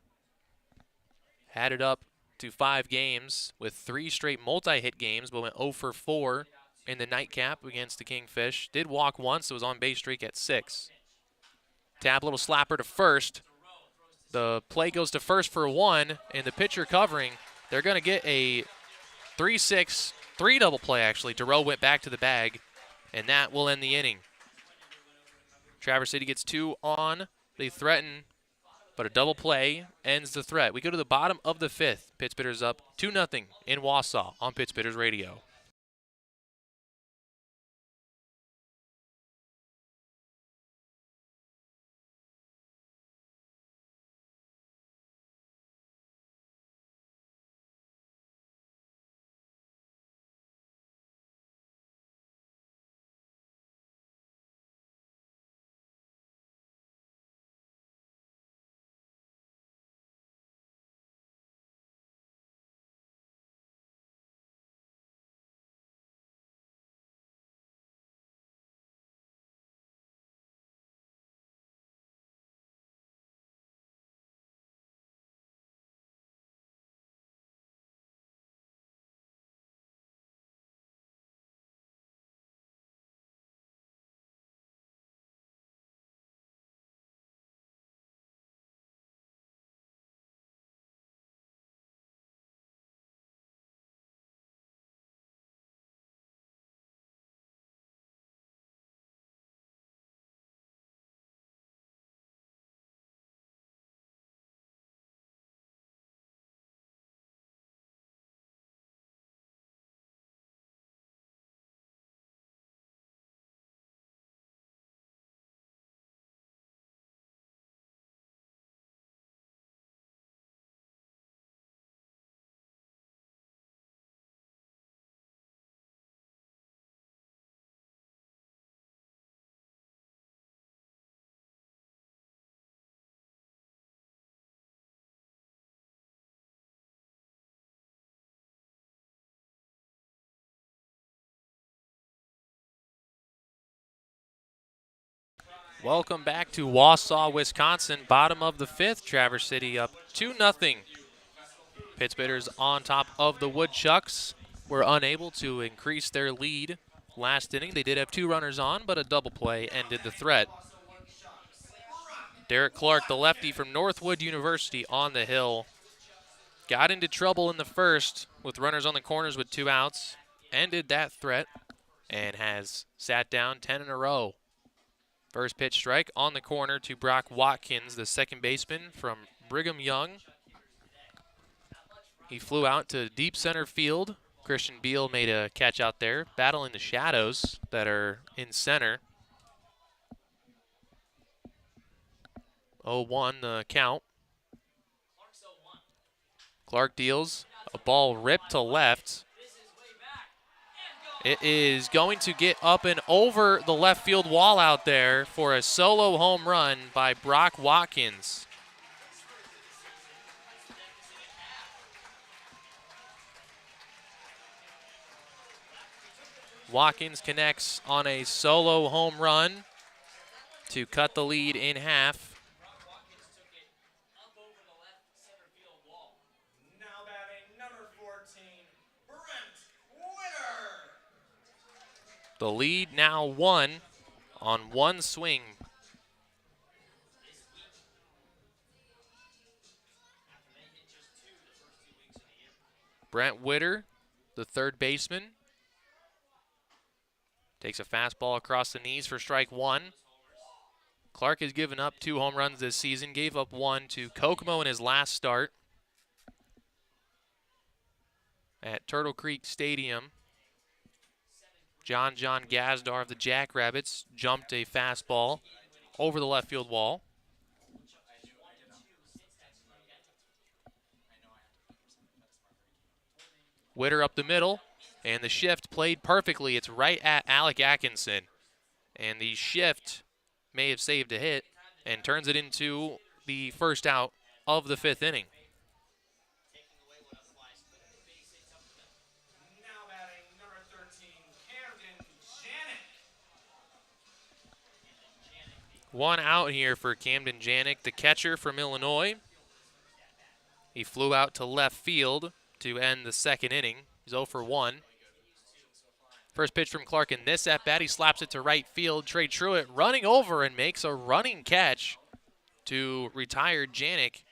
Had it up to 5 games with 3 straight multi-hit games, but went 0 for 4 in the nightcap against the Kingfish. Did walk once, so was on base streak at 6. Tabb, little slapper to first. The play goes to first for 1, and the pitcher covering. They're going to get a 3-6, 3 double play actually. Durow went back to the bag, and that will end the inning. Traverse City gets 2 on. They threaten, but a double play ends the threat. We go to the bottom of the 5th. Pitts Bitters up 2-0 in Wausau on Pitts Bitters Radio. Welcome back to Wausau, Wisconsin. Bottom of the fifth. Traverse City up 2-0. Pittsburghers on top of the Woodchucks were unable to increase their lead last inning. They did have 2 runners on, but a double play ended the threat. Derek Clark, the lefty from Northwood University on the hill, got into trouble in the first with runners on the corners with 2 outs, ended that threat, and has sat down 10 in a row. First pitch strike on the corner to Brock Watkins, the second baseman from Brigham Young. He flew out to deep center field. Christian Beal made a catch out there, battling the shadows that are in center. 0-1 the count. Clark deals a ball ripped to left. It is going to get up and over the left field wall out there for a solo home run by Brock Watkins. Watkins connects on a solo home run to cut the lead in half. Now batting number 14, Brent Witter. The lead now 1 on 1 swing. Brent Witter, the third baseman, takes a fastball across the knees for strike 1. Clark has given up 2 home runs this season, gave up 1 to Kokomo in his last start at Turtle Creek Stadium. John Gazdar of the Jackrabbits jumped a fastball over the left field wall. Witter up the middle, and the shift played perfectly. It's right at Alec Atkinson, and the shift may have saved a hit and turns it into the first out of the 5th inning. Now batting number 13, Camden Janik. 1 out here for Camden Janik, the catcher from Illinois. He flew out to left field to end the 2nd inning. He's 0 for 1. First pitch from Clark in this at-bat. He slaps it to right field. Trey Truitt running over and makes a running catch to retire Janik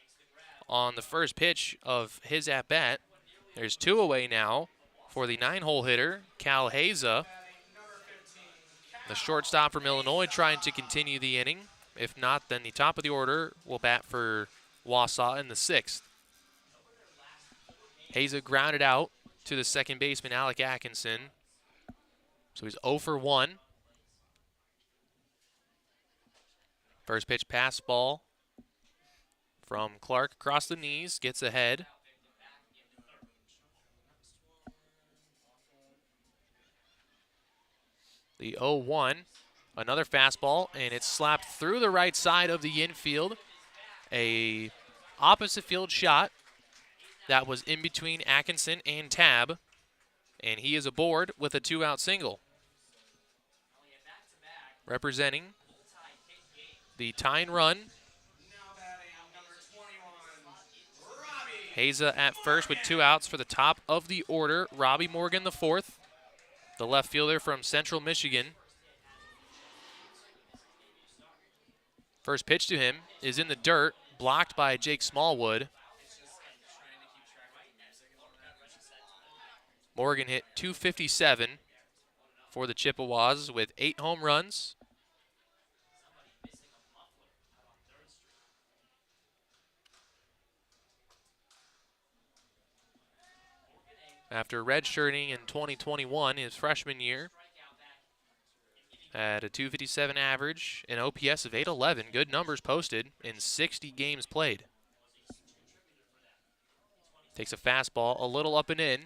on the first pitch of his at-bat. There's 2 away now for the 9-hole hitter, Cal Haza. The shortstop from Illinois trying to continue the inning. If not, then the top of the order will bat for Wausau in the 6th. Haza grounded out to the second baseman, Alec Atkinson. So he's 0 for 1. First pitch pass ball from Clark across the knees, gets ahead. The 0-1, another fastball, and it's slapped through the right side of the infield. A opposite field shot that was in between Atkinson and Tab, and he is aboard with a 2-out single. Representing the tying run. Now batting number 21, Robbie. Haza at first with 2 outs for the top of the order. Robbie Morgan the 4th, the left fielder from Central Michigan. First pitch to him is in the dirt, blocked by Jake Smallwood. Morgan hit .257 for the Chippewas with 8 home runs. After redshirting in 2021, his freshman year, at a .257 average, an OPS of .811. Good numbers posted in 60 games played. Takes a fastball a little up and in.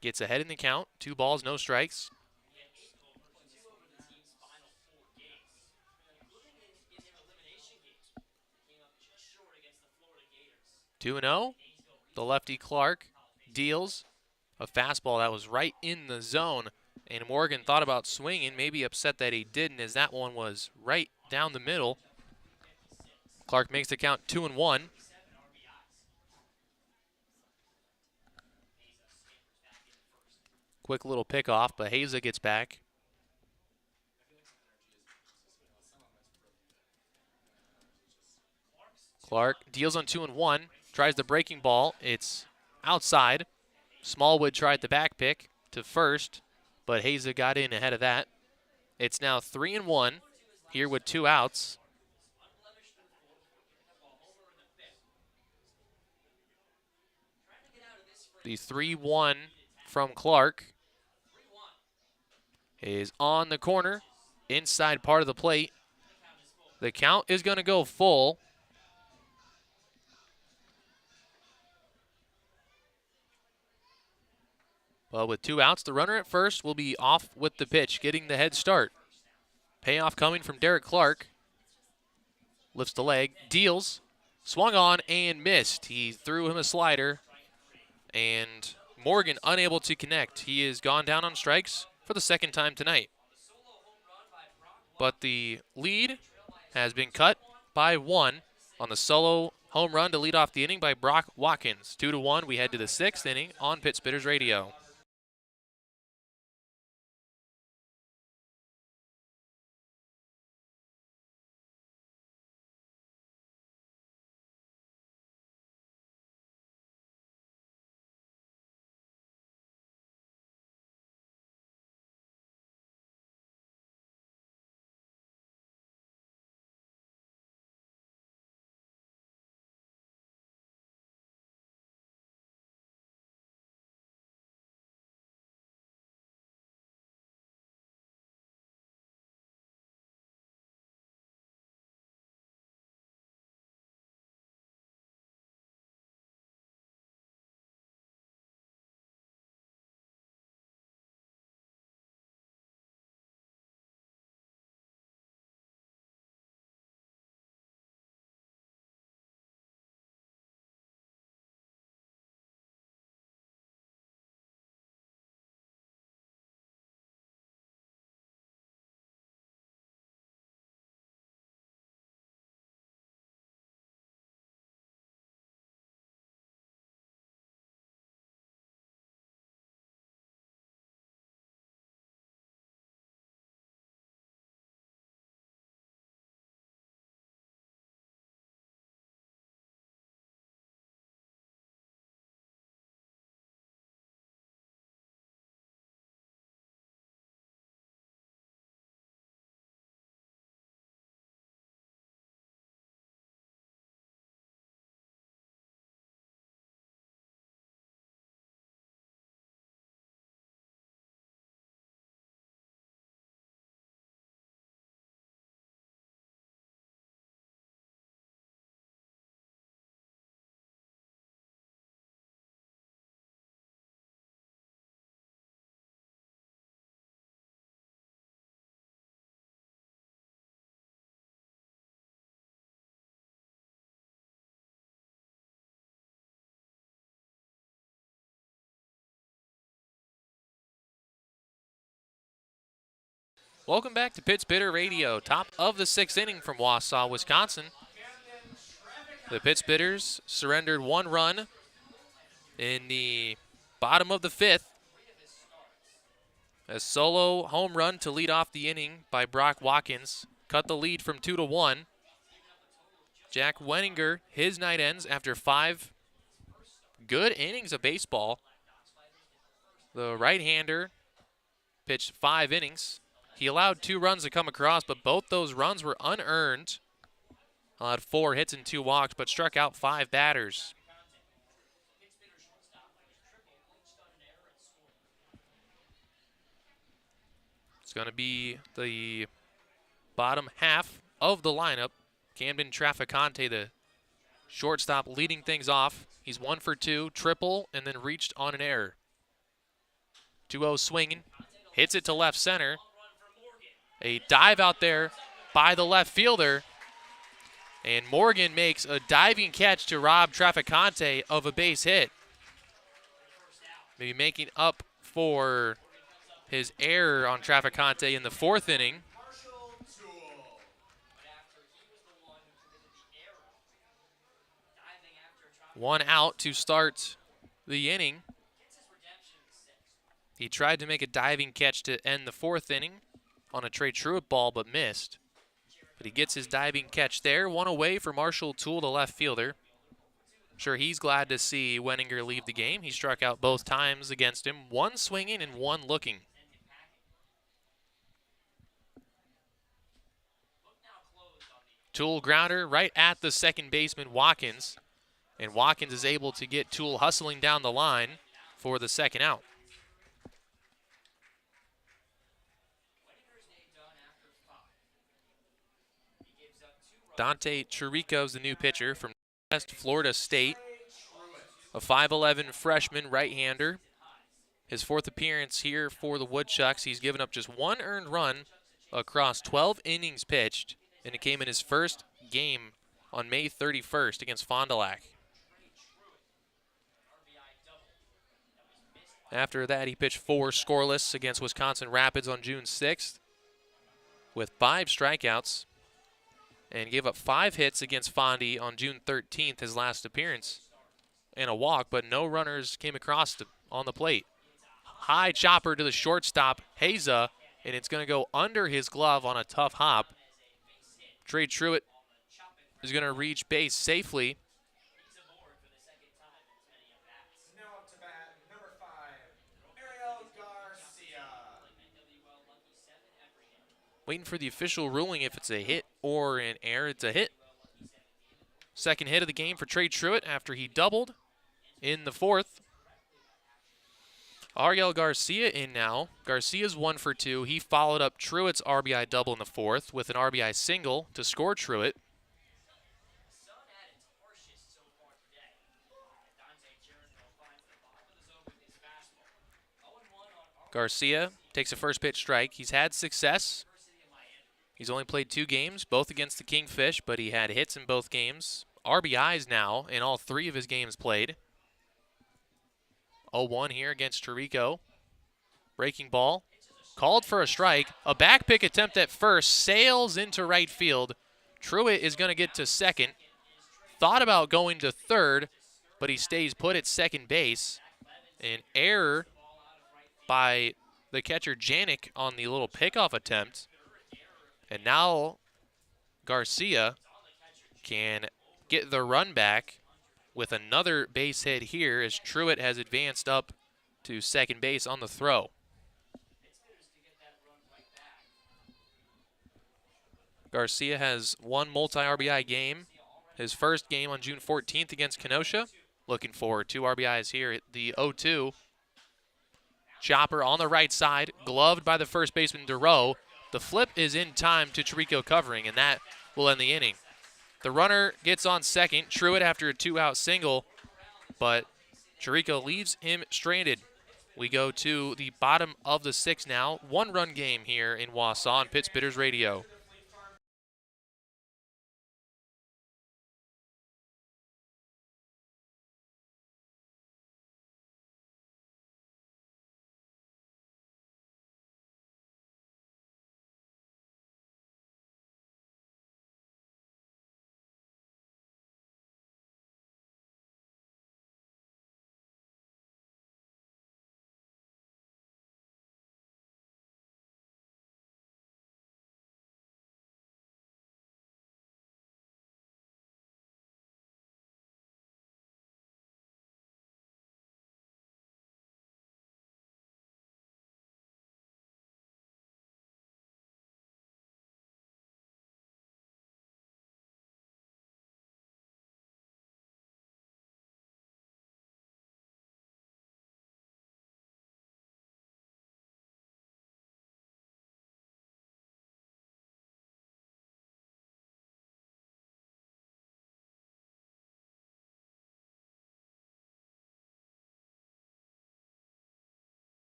Gets ahead in the count. 2 balls, no strikes. 2-0. The lefty Clark deals a fastball that was right in the zone, and Morgan thought about swinging, maybe upset that he didn't, as that one was right down the middle. Clark makes the count 2-1. Quick little pickoff, but Haza gets back. Clark deals on 2-1, tries the breaking ball. It's outside. Smallwood tried the back pick to first, but Haza got in ahead of that. It's now 3-1 here with 2 outs. The 3-1 from Clark is on the corner, inside part of the plate. The count is going to go full. Well, with 2 outs, the runner at first will be off with the pitch, getting the head start. Payoff coming from Derek Clark. Lifts the leg, deals, swung on and missed. He threw him a slider, and Morgan unable to connect. He has gone down on strikes for the second time tonight. But the lead has been cut by 1 on the solo home run to lead off the inning by Brock Watkins. 2-1, we head to the 6th inning on Pit Spitters Radio. Welcome back to Pit Spitter Radio, top of the 6th inning from Wausau, Wisconsin. The Pit Spitters surrendered 1 run in the bottom of the 5th. A solo home run to lead off the inning by Brock Watkins cut the lead from 2-1. Jack Wenninger, his night ends after 5 good innings of baseball. The right-hander pitched 5 innings. He allowed 2 runs to come across, but both those runs were unearned. Allowed 4 hits and 2 walks, but struck out 5 batters. It's going to be the bottom half of the lineup. Camden Traficante, the shortstop, leading things off. He's 1 for 2, triple, and then reached on an error. 2-0 swinging, hits it to left center. A dive out there by the left fielder. And Morgan makes a diving catch to rob Traficante of a base hit. Maybe making up for his error on Traficante in the 4th inning. One out to start the inning. He tried to make a diving catch to end the fourth inning on a Trey Truitt ball, but missed. But he gets his diving catch there. One away for Marshall Toole, the left fielder. Sure, he's glad to see Wenninger leave the game. He struck out both times against him, one swinging and one looking. Toole grounder right at the second baseman, Watkins. And Watkins is able to get Toole hustling down the line for the second out. Dante Chirico's the new pitcher from West Florida State. A 5'11 freshman right-hander. His fourth appearance here for the Woodchucks. He's given up just one earned run across 12 innings pitched, and it came in his first game on May 31st against Fond du Lac. After that, he pitched 4 scoreless against Wisconsin Rapids on June 6th with 5 strikeouts and gave up 5 hits against Fondy on June 13th, his last appearance, and a walk, but no runners came across on the plate. High chopper to the shortstop, Haza, and it's going to go under his glove on a tough hop. Trey Truitt is going to reach base safely. Now up to bat, number 5, Ariel Garcia. Waiting for the official ruling if it's a hit or an error. It's a hit. Second hit of the game for Trey Truitt after he doubled in the fourth. Ariel Garcia in now. Garcia's 1 for 2. He followed up Truitt's RBI double in the fourth with an RBI single to score Truitt. Garcia takes a first pitch strike. He's had success. He's only played 2 games, both against the Kingfish, but he had hits in both games. RBIs now in all 3 of his games played. 0-1 here against Chirico. Breaking ball. Called for a strike. A back pick attempt at first. Sails into right field. Truitt is going to get to second. Thought about going to third, but he stays put at second base. An error by the catcher Janik on the little pickoff attempt. And now Garcia can get the run back with another base hit here as Truitt has advanced up to second base on the throw. Garcia has 1 multi-RBI game. His first game on June 14th against Kenosha. Looking for 2 RBIs here at the 0-2. Chopper on the right side, gloved by the first baseman DeRoe. The flip is in time to Chirico covering, and that will end the inning. The runner gets on second, Truitt after a 2-out single, but Chirico leaves him stranded. We go to the bottom of the 6th now. 1-run game here in Wausau on Pitts Bitters Radio.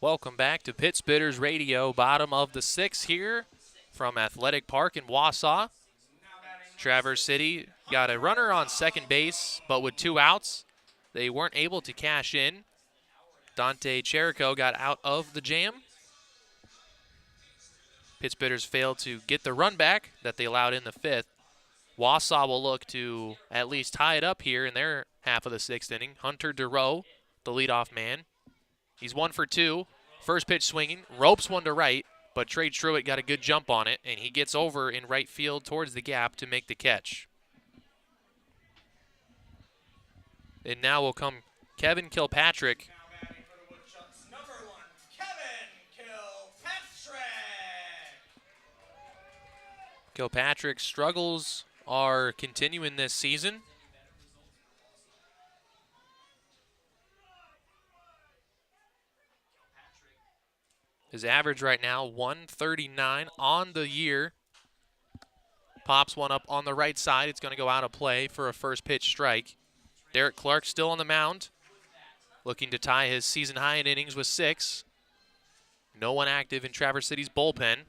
Welcome back to Pit Spitters Radio, bottom of the sixth here from Athletic Park in Wausau. Traverse City got a runner on second base, but with 2 outs, they weren't able to cash in. Dante Cherico got out of the jam. Pit Spitters failed to get the run back that they allowed in the 5th. Wausau will look to at least tie it up here in their half of the 6th inning. Hunter DeRoe, the leadoff man. He's 1 for 2. First pitch swinging, ropes one to right, but Trey Truitt got a good jump on it, and he gets over in right field towards the gap to make the catch. And now will come Kevin Kilpatrick. Now batting for the Woodchucks, number 1, Kevin Kilpatrick. Kilpatrick's struggles are continuing this season. His average right now, 139 on the year. Pops one up on the right side. It's going to go out of play for a first pitch strike. Derek Clark still on the mound, looking to tie his season high in innings with 6. No one active in Traverse City's bullpen.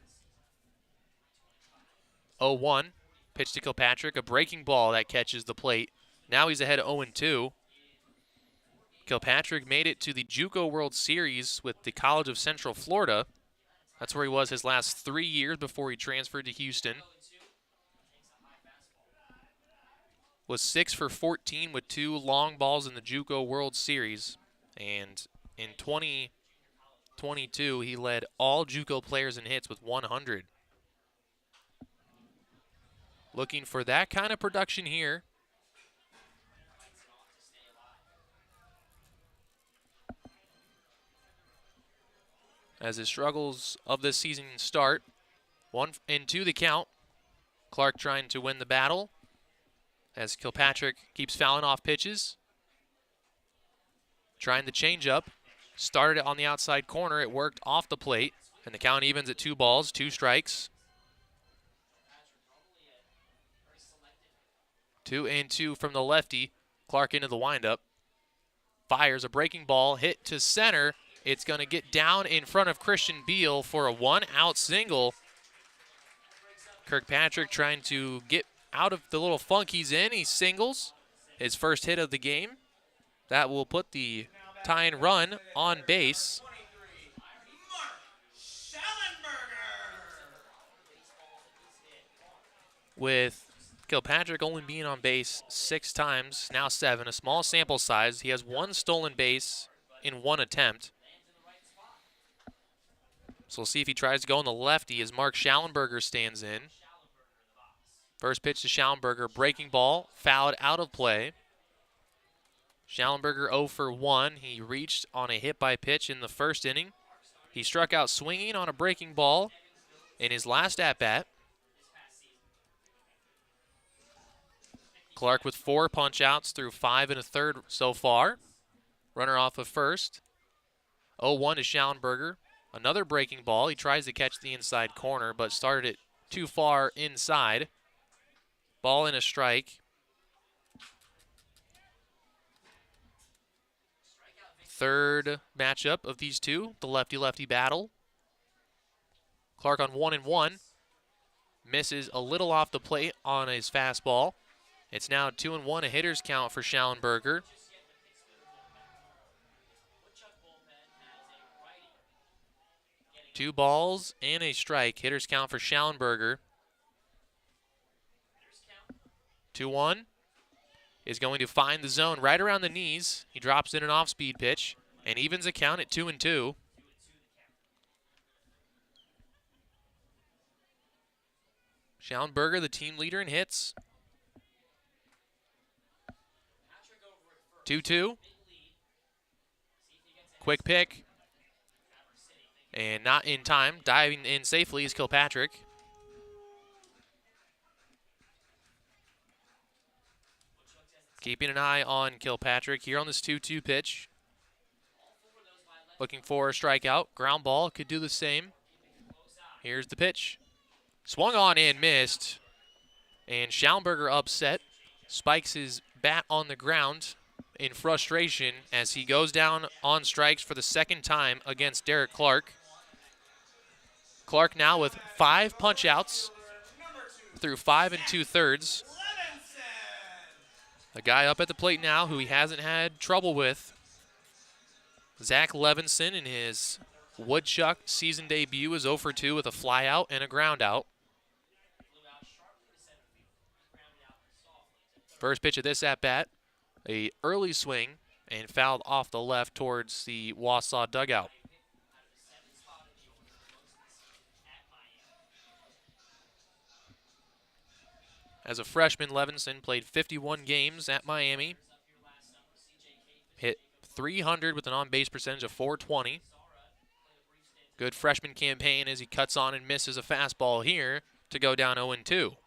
0-1. Pitch to Kilpatrick, a breaking ball that catches the plate. Now he's ahead 0-2. Kilpatrick made it to the JUCO World Series with the College of Central Florida. That's where he was his last 3 years before he transferred to Houston. Was 6 for 14 with 2 long balls in the JUCO World Series. And in 2022, he led all JUCO players in hits with 100. Looking for that kind of production here. As his struggles of this season start. 1-2 the count. Clark trying to win the battle as Kilpatrick keeps fouling off pitches. Trying the changeup. Started it on the outside corner. It worked off the plate. And the count evens at 2 balls, 2 strikes. 2-2 from the lefty. Clark into the windup. Fires a breaking ball, hit to center. It's going to get down in front of Christian Beal for a 1-out single. Kirkpatrick trying to get out of the little funk he's in. He singles his first hit of the game. That will put the tying run on base. 23, Mark Schallenberger. With Kilpatrick only being on base 6 times, now 7, a small sample size. He has 1 stolen base in 1 attempt. So we'll see if he tries to go on the lefty as Mark Schallenberger stands in. First pitch to Schallenberger, breaking ball, fouled out of play. Schallenberger 0 for 1. He reached on a hit by pitch in the first inning. He struck out swinging on a breaking ball in his last at-bat. Clark with 4 punch-outs through 5 1/3 so far. Runner off of first. 0-1 to Schallenberger. Another breaking ball. He tries to catch the inside corner, but started it too far inside. Ball and a strike. Third matchup of these two, the lefty-lefty battle. Clark on 1-1. Misses a little off the plate on his fastball. It's now 2-1, a hitter's count for Schallenberger. Two balls and a strike. Hitter's count for Schallenberger. 2-1 is going to find the zone right around the knees. He drops in an off-speed pitch and evens a count at 2-2. Schallenberger, the team leader in hits. 2-2. Quick pick. And not in time. Diving in safely is Kilpatrick. Keeping an eye on Kilpatrick here on this 2-2 pitch. Looking for a strikeout. Ground ball could do the same. Here's the pitch. Swung on and missed. And Schallenberger upset. Spikes his bat on the ground. in frustration as he goes down on strikes for the second time against Derek Clark. Clark now with 5 punch-outs through 5 2/3. A guy up at the plate now who he hasn't had trouble with. Zach Levinson in his Woodchuck season debut is 0 for 2 with a flyout and a ground out. First pitch of this at-bat, a early swing and fouled off the left towards the Wausau dugout. As a freshman, Levinson played 51 games at Miami. Hit .300 with an on-base percentage of .420. Good freshman campaign as he cuts on and misses a fastball here to go down 0-2.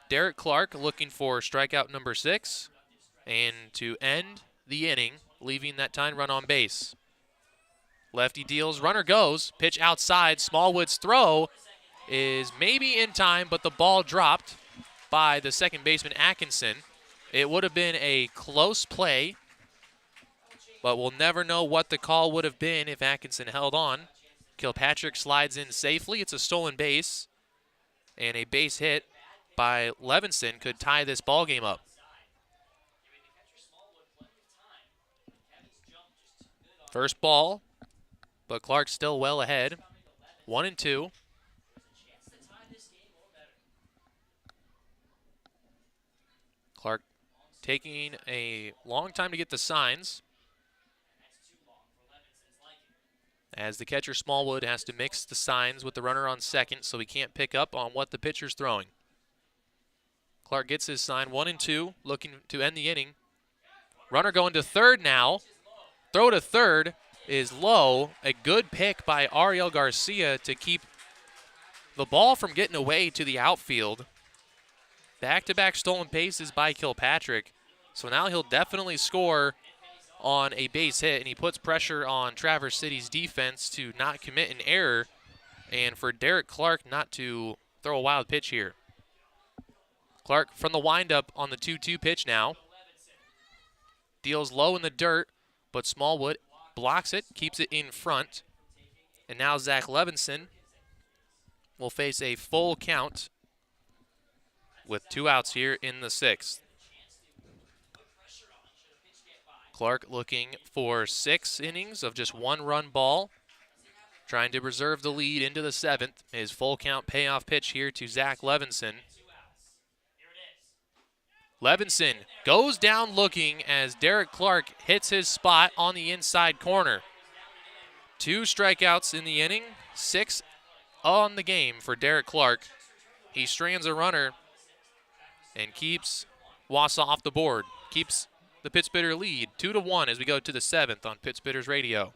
Derek Clark looking for strikeout number 6 and to end the inning, leaving that tying run on base. Lefty deals, runner goes, pitch outside. Smallwood's throw is maybe in time, but the ball dropped by the second baseman Atkinson. It would have been a close play, but we'll never know what the call would have been if Atkinson held on. Kilpatrick slides in safely. It's a stolen base, and a base hit by Levinson could tie this ball game up. First ball, but Clark's still well ahead. 1-2. Clark taking a long time to get the signs, as the catcher Smallwood has to mix the signs with the runner on second, so he can't pick up on what the pitcher's throwing. Clark gets his sign, 1-2, looking to end the inning. Runner going to third now. Throw to third is low. A good pick by Ariel Garcia to keep the ball from getting away to the outfield. Back-to-back stolen bases by Kilpatrick. So now he'll definitely score on a base hit, and he puts pressure on Traverse City's defense to not commit an error and for Derek Clark not to throw a wild pitch here. Clark from the windup on the 2-2 pitch now. Deals low in the dirt, but Smallwood blocks it, keeps it in front. And now Zach Levinson will face a full count with 2 outs here in the 6th. Clark looking for 6 innings of just 1-run ball, trying to preserve the lead into the 7th. His full count payoff pitch here to Zach Levinson. Levinson goes down looking as Derek Clark hits his spot on the inside corner. 2 strikeouts in the inning, 6 on the game for Derek Clark. He strands a runner and keeps Wausau off the board. Keeps the Pittsburgher lead 2-1 as we go to the 7th on Pittsburghers Radio.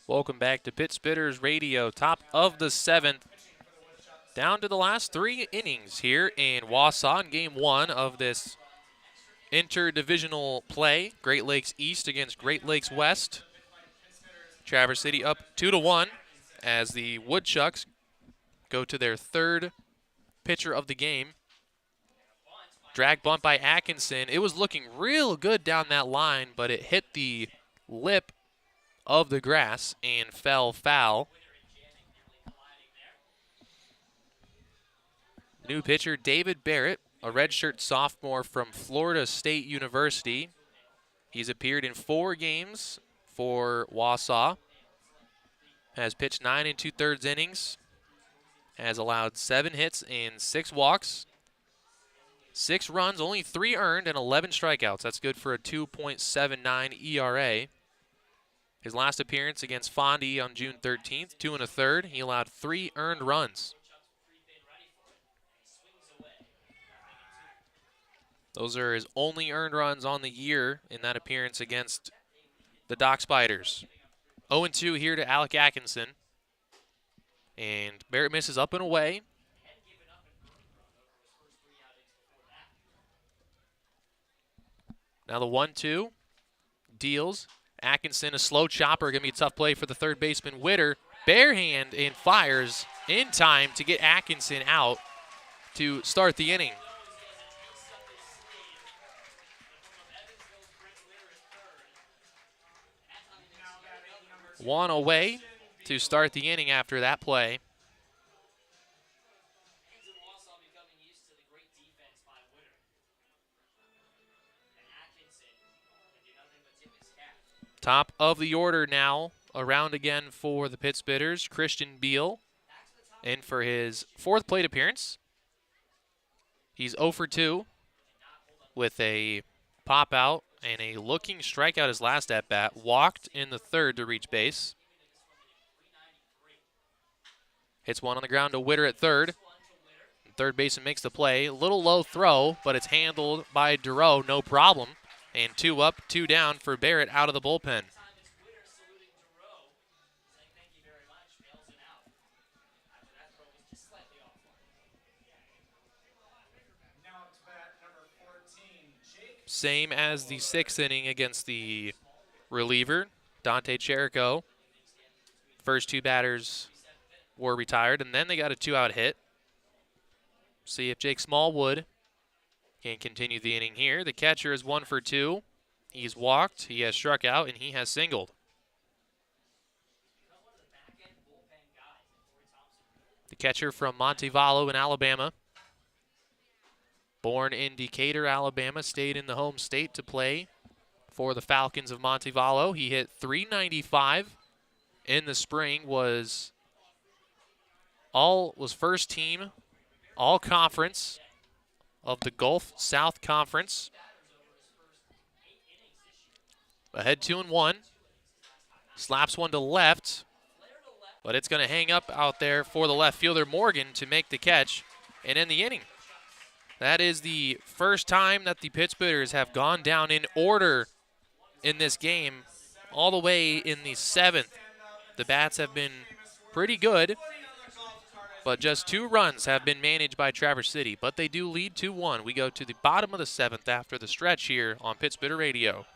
Welcome back to Pit Spitters Radio. Top of the 7th. Down to the last 3 innings here in Wausau in Game 1 of this interdivisional play. Great Lakes East against Great Lakes West. Traverse City up 2-1 as the Woodchucks go to their 3rd pitcher of the game. Drag bunt by Atkinson. It was looking real good down that line, but it hit the lip of the grass and fell foul. New pitcher David Barrett, a redshirt sophomore from Florida State University. He's appeared in 4 games for Wausau. Has pitched 9 2/3 innings. Has allowed 7 hits and 6 walks. 6 runs, only 3 earned, and 11 strikeouts. That's good for a 2.79 ERA. His last appearance against Fondy on June 13th, 2 1/3. He allowed 3 earned runs. Those are his only earned runs on the year in that appearance against the Dock Spiders. 0-2 here to Alec Atkinson. And Barrett misses up and away. Now the 1-2 deals. Atkinson, a slow chopper, going to be a tough play for the third baseman, Witter. Bare hand and fires in time to get Atkinson out to start the inning. 1 away to start the inning after that play. Top of the order now, around again for the Pit Spitters. Christian Beal in for his 4th plate appearance. He's 0 for 2 with a pop out and a looking strikeout his last at bat. Walked in the 3rd to reach base. Hits one on the ground to Witter at 3rd. Third baseman makes the play. A little low throw, but it's handled by Duro, no problem. And 2 up, 2 down for Barrett out of the bullpen. Same as the 6th inning against the reliever, Dante Cherico. First 2 batters were retired, and then they got a 2-out hit. See if Jake Smallwood can continue the inning here. The catcher is 1 for 2. He's walked, he has struck out, and he has singled. The catcher from Montevallo in Alabama. Born in Decatur, Alabama, stayed in the home state to play for the Falcons of Montevallo. He hit .395 in the spring, was first team all conference of the Gulf South Conference. Ahead 2-1. Slaps one to left, but it's going to hang up out there for the left fielder Morgan to make the catch and end the inning. That is the first time that the Pit Spitters have gone down in order in this game, all the way in the 7th. The bats have been pretty good, but just 2 runs have been managed by Traverse City, but they do lead 2-1. We go to the bottom of the 7th after the stretch here on Pit Spitter Radio.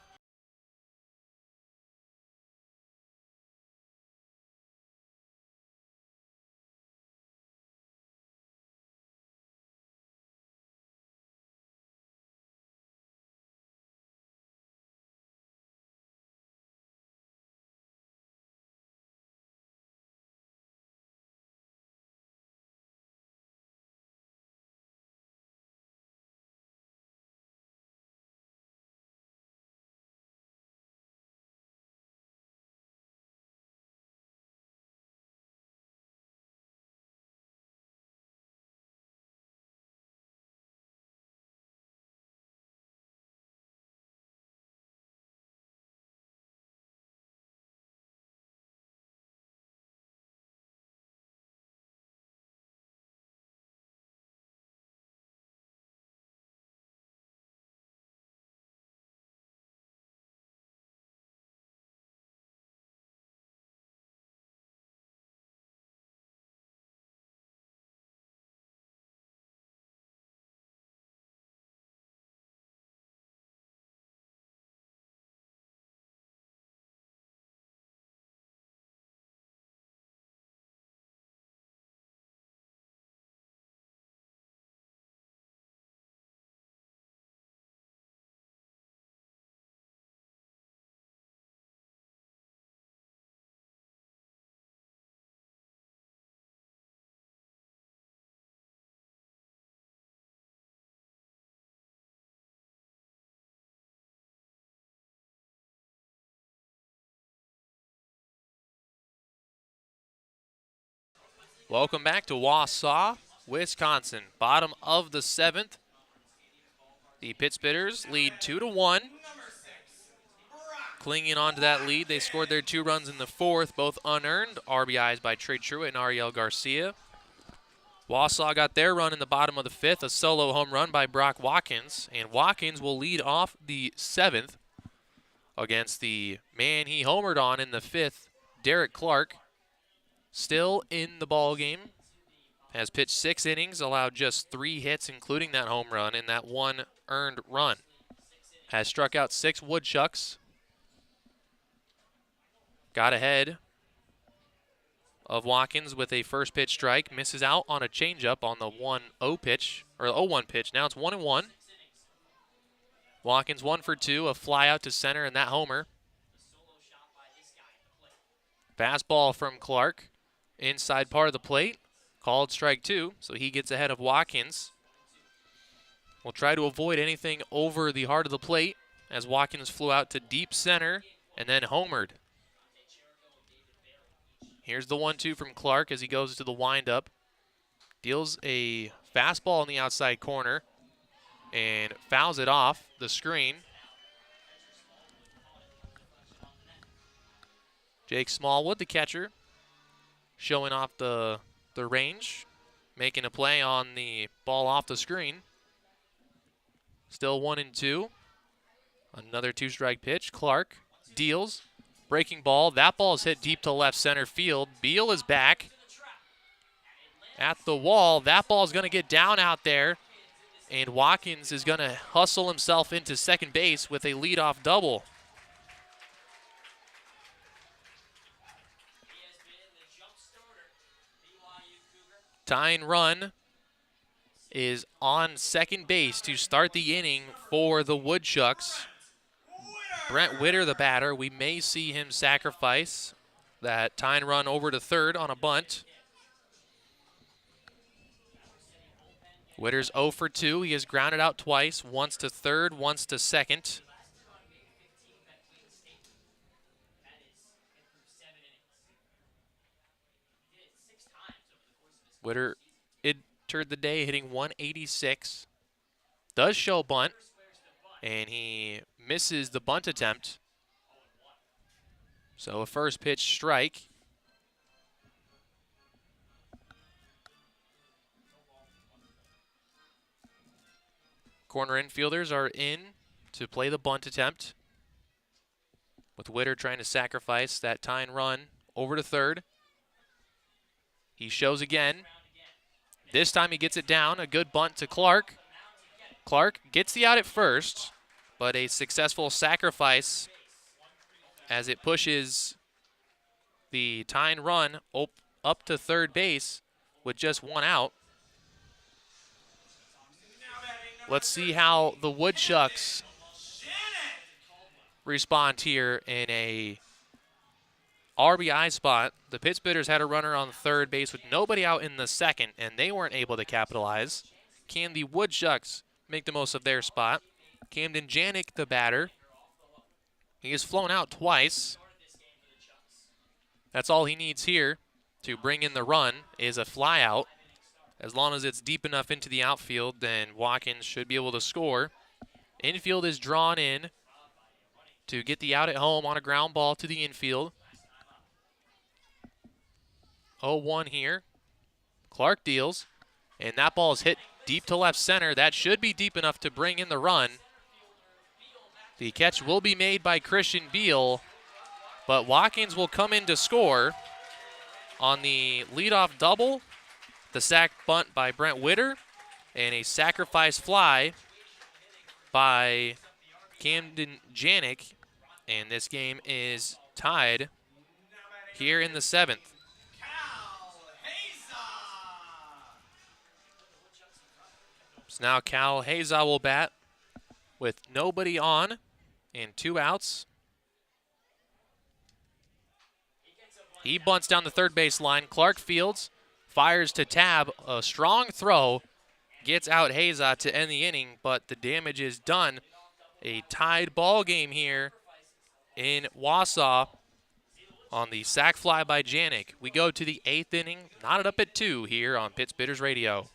Welcome back to Wausau, Wisconsin. Bottom of the 7th. The Pittsburghers lead 2-1. Clinging on to that lead, they scored their 2 runs in the 4th, both unearned. RBIs by Trey Truitt and Ariel Garcia. Wausau got their run in the bottom of the 5th, a solo home run by Brock Watkins. And Watkins will lead off the 7th against the man he homered on in the 5th, Derek Clark. Still in the ball game. Has pitched 6 innings, allowed just 3 hits, including that home run and that 1 earned run. Has struck out 6 Woodchucks. Got ahead of Watkins with a first pitch strike. Misses out on a changeup on the 1-0 pitch, or 0-1 pitch. Now it's 1-1. Watkins 1 for 2, a fly out to center and that homer. Fastball from Clark. Inside part of the plate. Called strike 2, so he gets ahead of Watkins. We'll try to avoid anything over the heart of the plate as Watkins flew out to deep center and then homered. Here's the 1-2 from Clark as he goes to the windup. Deals a fastball in the outside corner and fouls it off the screen. Jake Smallwood, the catcher, showing off the range, making a play on the ball off the screen. Still 1-2. Another 2-strike pitch. Clark deals. Breaking ball. That ball is hit deep to left center field. Beal is back at the wall. That ball is going to get down out there. And Watkins is going to hustle himself into second base with a leadoff double. Tying run is on second base to start the inning for the Woodchucks. Brent Witter, the batter. We may see him sacrifice that tying run over to third on a bunt. Witter's 0 for 2. He has grounded out twice, once to third, once to second. Witter entered the day hitting 186. Does show bunt, and he misses the bunt attempt. So a first pitch strike. Corner infielders are in to play the bunt attempt, with Witter trying to sacrifice that tying run over to third. He shows again. This time he gets it down. A good bunt to Clark. Clark gets the out at first, but a successful sacrifice as it pushes the tying run up to third base with just 1 out. Let's see how the Woodchucks respond here in a RBI spot. The Pittsburghers had a runner on third base with nobody out in the second, and they weren't able to capitalize. Can the Woodchucks make the most of their spot? Camden Janik, the batter. He has flown out twice. That's all he needs here to bring in the run is a fly out. As long as it's deep enough into the outfield, then Watkins should be able to score. Infield is drawn in to get the out at home on a ground ball to the infield. 0-1 here. Clark deals, and that ball is hit deep to left center. That should be deep enough to bring in the run. The catch will be made by Christian Beal, but Watkins will come in to score on the leadoff double, the sac bunt by Brent Witter, and a sacrifice fly by Camden Janik, and this game is tied here in the 7th. So now Cal Haza will bat with nobody on and 2 outs. He bunts down the third base line. Clark fields, fires to Tab, a strong throw, gets out Haza to end the inning, but the damage is done. A tied ball game here in Wausau. on the sac fly by Janik. We go to the 8th inning, knotted up at 2 here on Pitts Bitters Radio.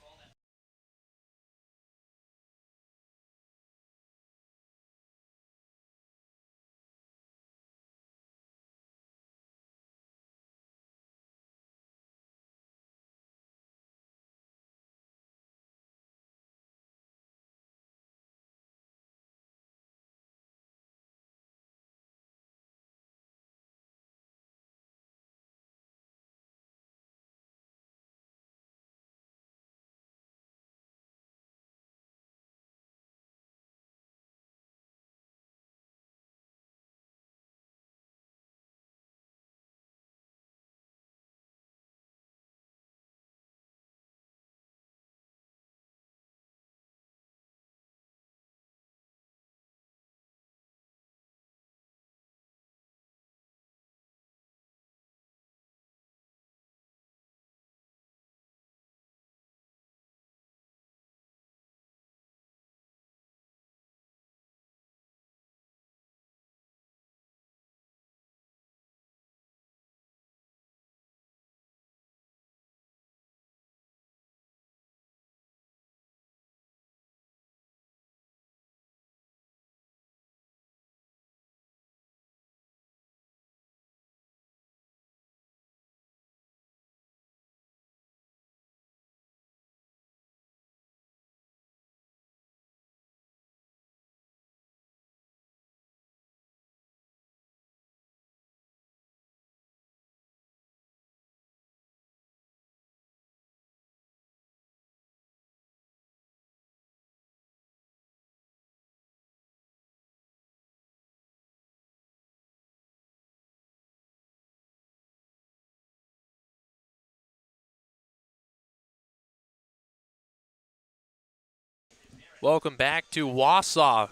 Welcome back to Wausau.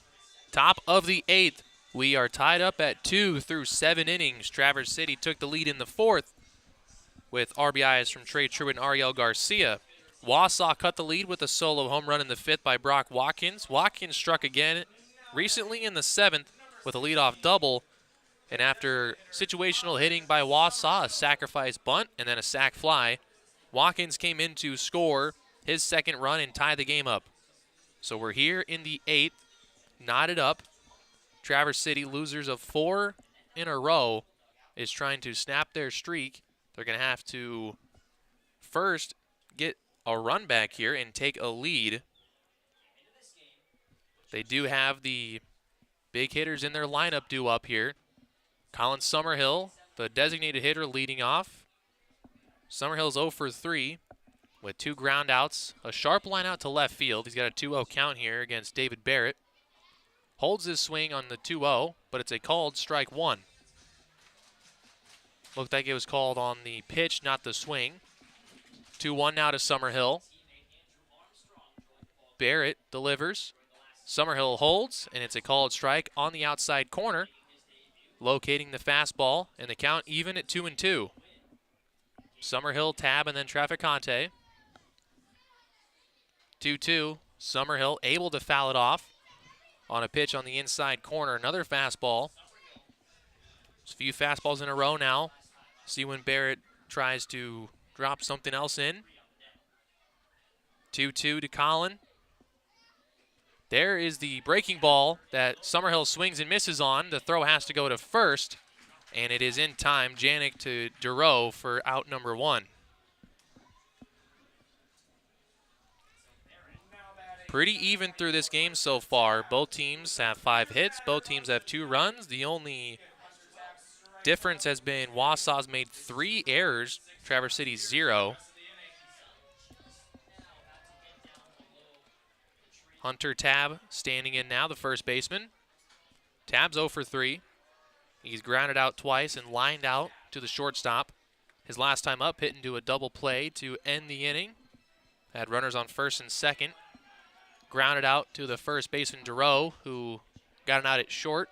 Top of the 8th. We are tied up at 2 through 7 innings. Traverse City took the lead in the 4th with RBIs from Trey Truitt and Ariel Garcia. Wausau cut the lead with a solo home run in the 5th by Brock Watkins. Watkins struck again recently in the 7th with a leadoff double. And after situational hitting by Wausau, a sacrifice bunt and then a sac fly, Watkins came in to score his second run and tie the game up. So we're here in the 8th, knotted up. Traverse City, losers of 4 in a row, is trying to snap their streak. They're going to have to first get a run back here and take a lead. They do have the big hitters in their lineup due up here. Colin Summerhill, the designated hitter, leading off. Summerhill's 0 for 3 with 2 ground outs. A sharp line out to left field. He's got a 2-0 count here against David Barrett. Holds his swing on the 2-0, but it's a called strike 1. Looked like it was called on the pitch, not the swing. 2-1 now to Summerhill. Barrett delivers. Summerhill holds, and it's a called strike on the outside corner, locating the fastball, and the count even at 2-2. Summerhill, Tab, and then Traficante. 2-2. Summerhill able to foul it off on a pitch on the inside corner. Another fastball. There's a few fastballs in a row now. See when Barrett tries to drop something else in. 2-2 to Colin. There is the breaking ball that Summerhill swings and misses on. The throw has to go to first, and it is in time. Janik to Duro for out number 1. Pretty even through this game so far. Both teams have 5 hits. Both teams have 2 runs. The only difference has been Wausau's made 3 errors. Traverse City 0. Hunter Tab standing in now, the first baseman. Tab's 0 for 3. He's grounded out twice and lined out to the shortstop. His last time up, hit into a double play to end the inning. Had runners on first and second. Grounded out to the first baseman, Duro, who got an out at short.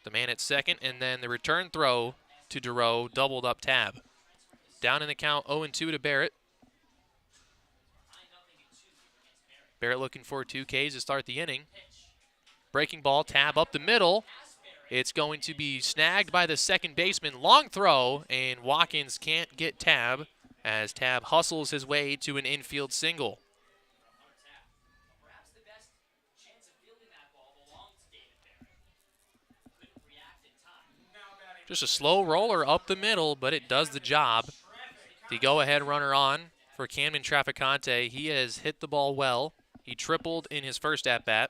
The man at second, and then the return throw to Duro doubled up Tab. Down in the count, 0-2 to Barrett. Barrett looking for 2 Ks to start the inning. Breaking ball, Tab up the middle. It's going to be snagged by the second baseman. Long throw, and Watkins can't get Tab as Tab hustles his way to an infield single. Just a slow roller up the middle, but it does the job. The go-ahead runner on for Camden Traficante. He has hit the ball well. He tripled in his first at-bat.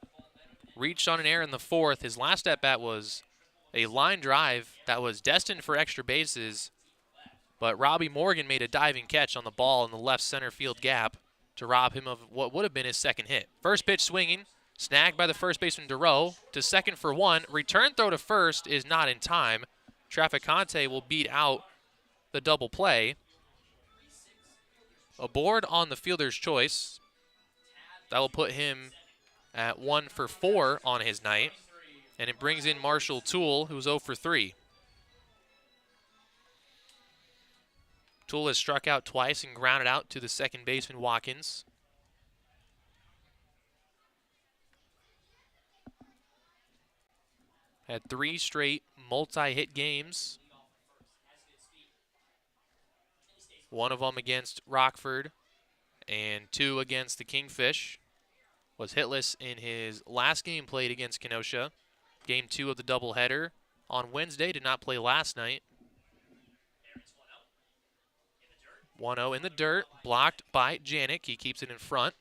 Reached on an error in the fourth. His last at-bat was a line drive that was destined for extra bases, but Robbie Morgan made a diving catch on the ball in the left center field gap to rob him of what would have been his second hit. First pitch swinging, snagged by the first baseman DeRoe to second for one. Return throw to first is not in time. Traficante will beat out the double play. Aboard on the fielder's choice. That will put him at 1 for 4 on his night. And it brings in Marshall Toole, who's 0 for 3. Toole has struck out twice and grounded out to the second baseman Watkins. Had 3 straight multi-hit games. One of them against Rockford and 2 against the Kingfish. Was hitless in his last game played against Kenosha. Game 2 of the doubleheader on Wednesday. Did not play last night. 1-0 in the dirt, blocked by Janik. He keeps it in front.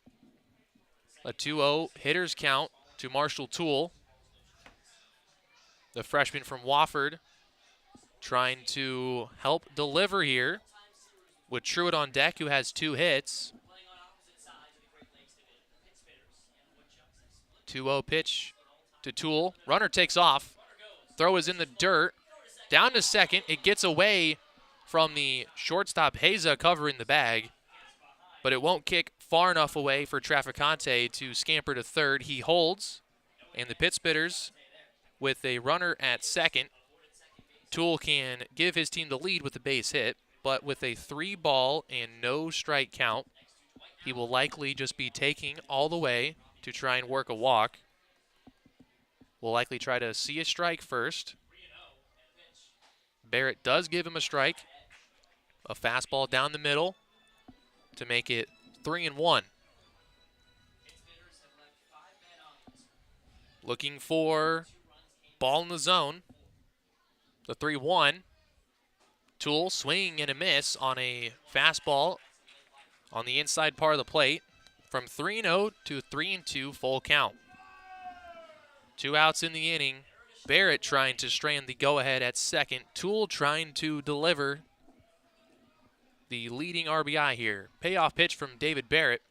A 2-0 hitter's count to Marshall Toole. The freshman from Wofford trying to help deliver here with Truitt on deck, who has 2 hits. 2-0 pitch to Toole. Runner takes off. Throw is in the dirt. Down to second. It gets away from the shortstop Heza covering the bag, but it won't kick far enough away for Traficante to scamper to third. He holds, and the pit spitters with a runner at second. Toole can give his team the lead with the base hit, but with a 3-ball and no strike count, he will likely just be taking all the way to try and work a walk. Will likely try to see a strike first. Barrett does give him a strike. A fastball down the middle to make it 3-1. Looking for ball in the zone. The 3-1. Toole swinging and a miss on a fastball on the inside part of the plate. From 3-0 to 3-2 full count. 2 outs in the inning. Barrett trying to strand the go-ahead at second. Toole trying to deliver the leading RBI here. Payoff pitch from David Barrett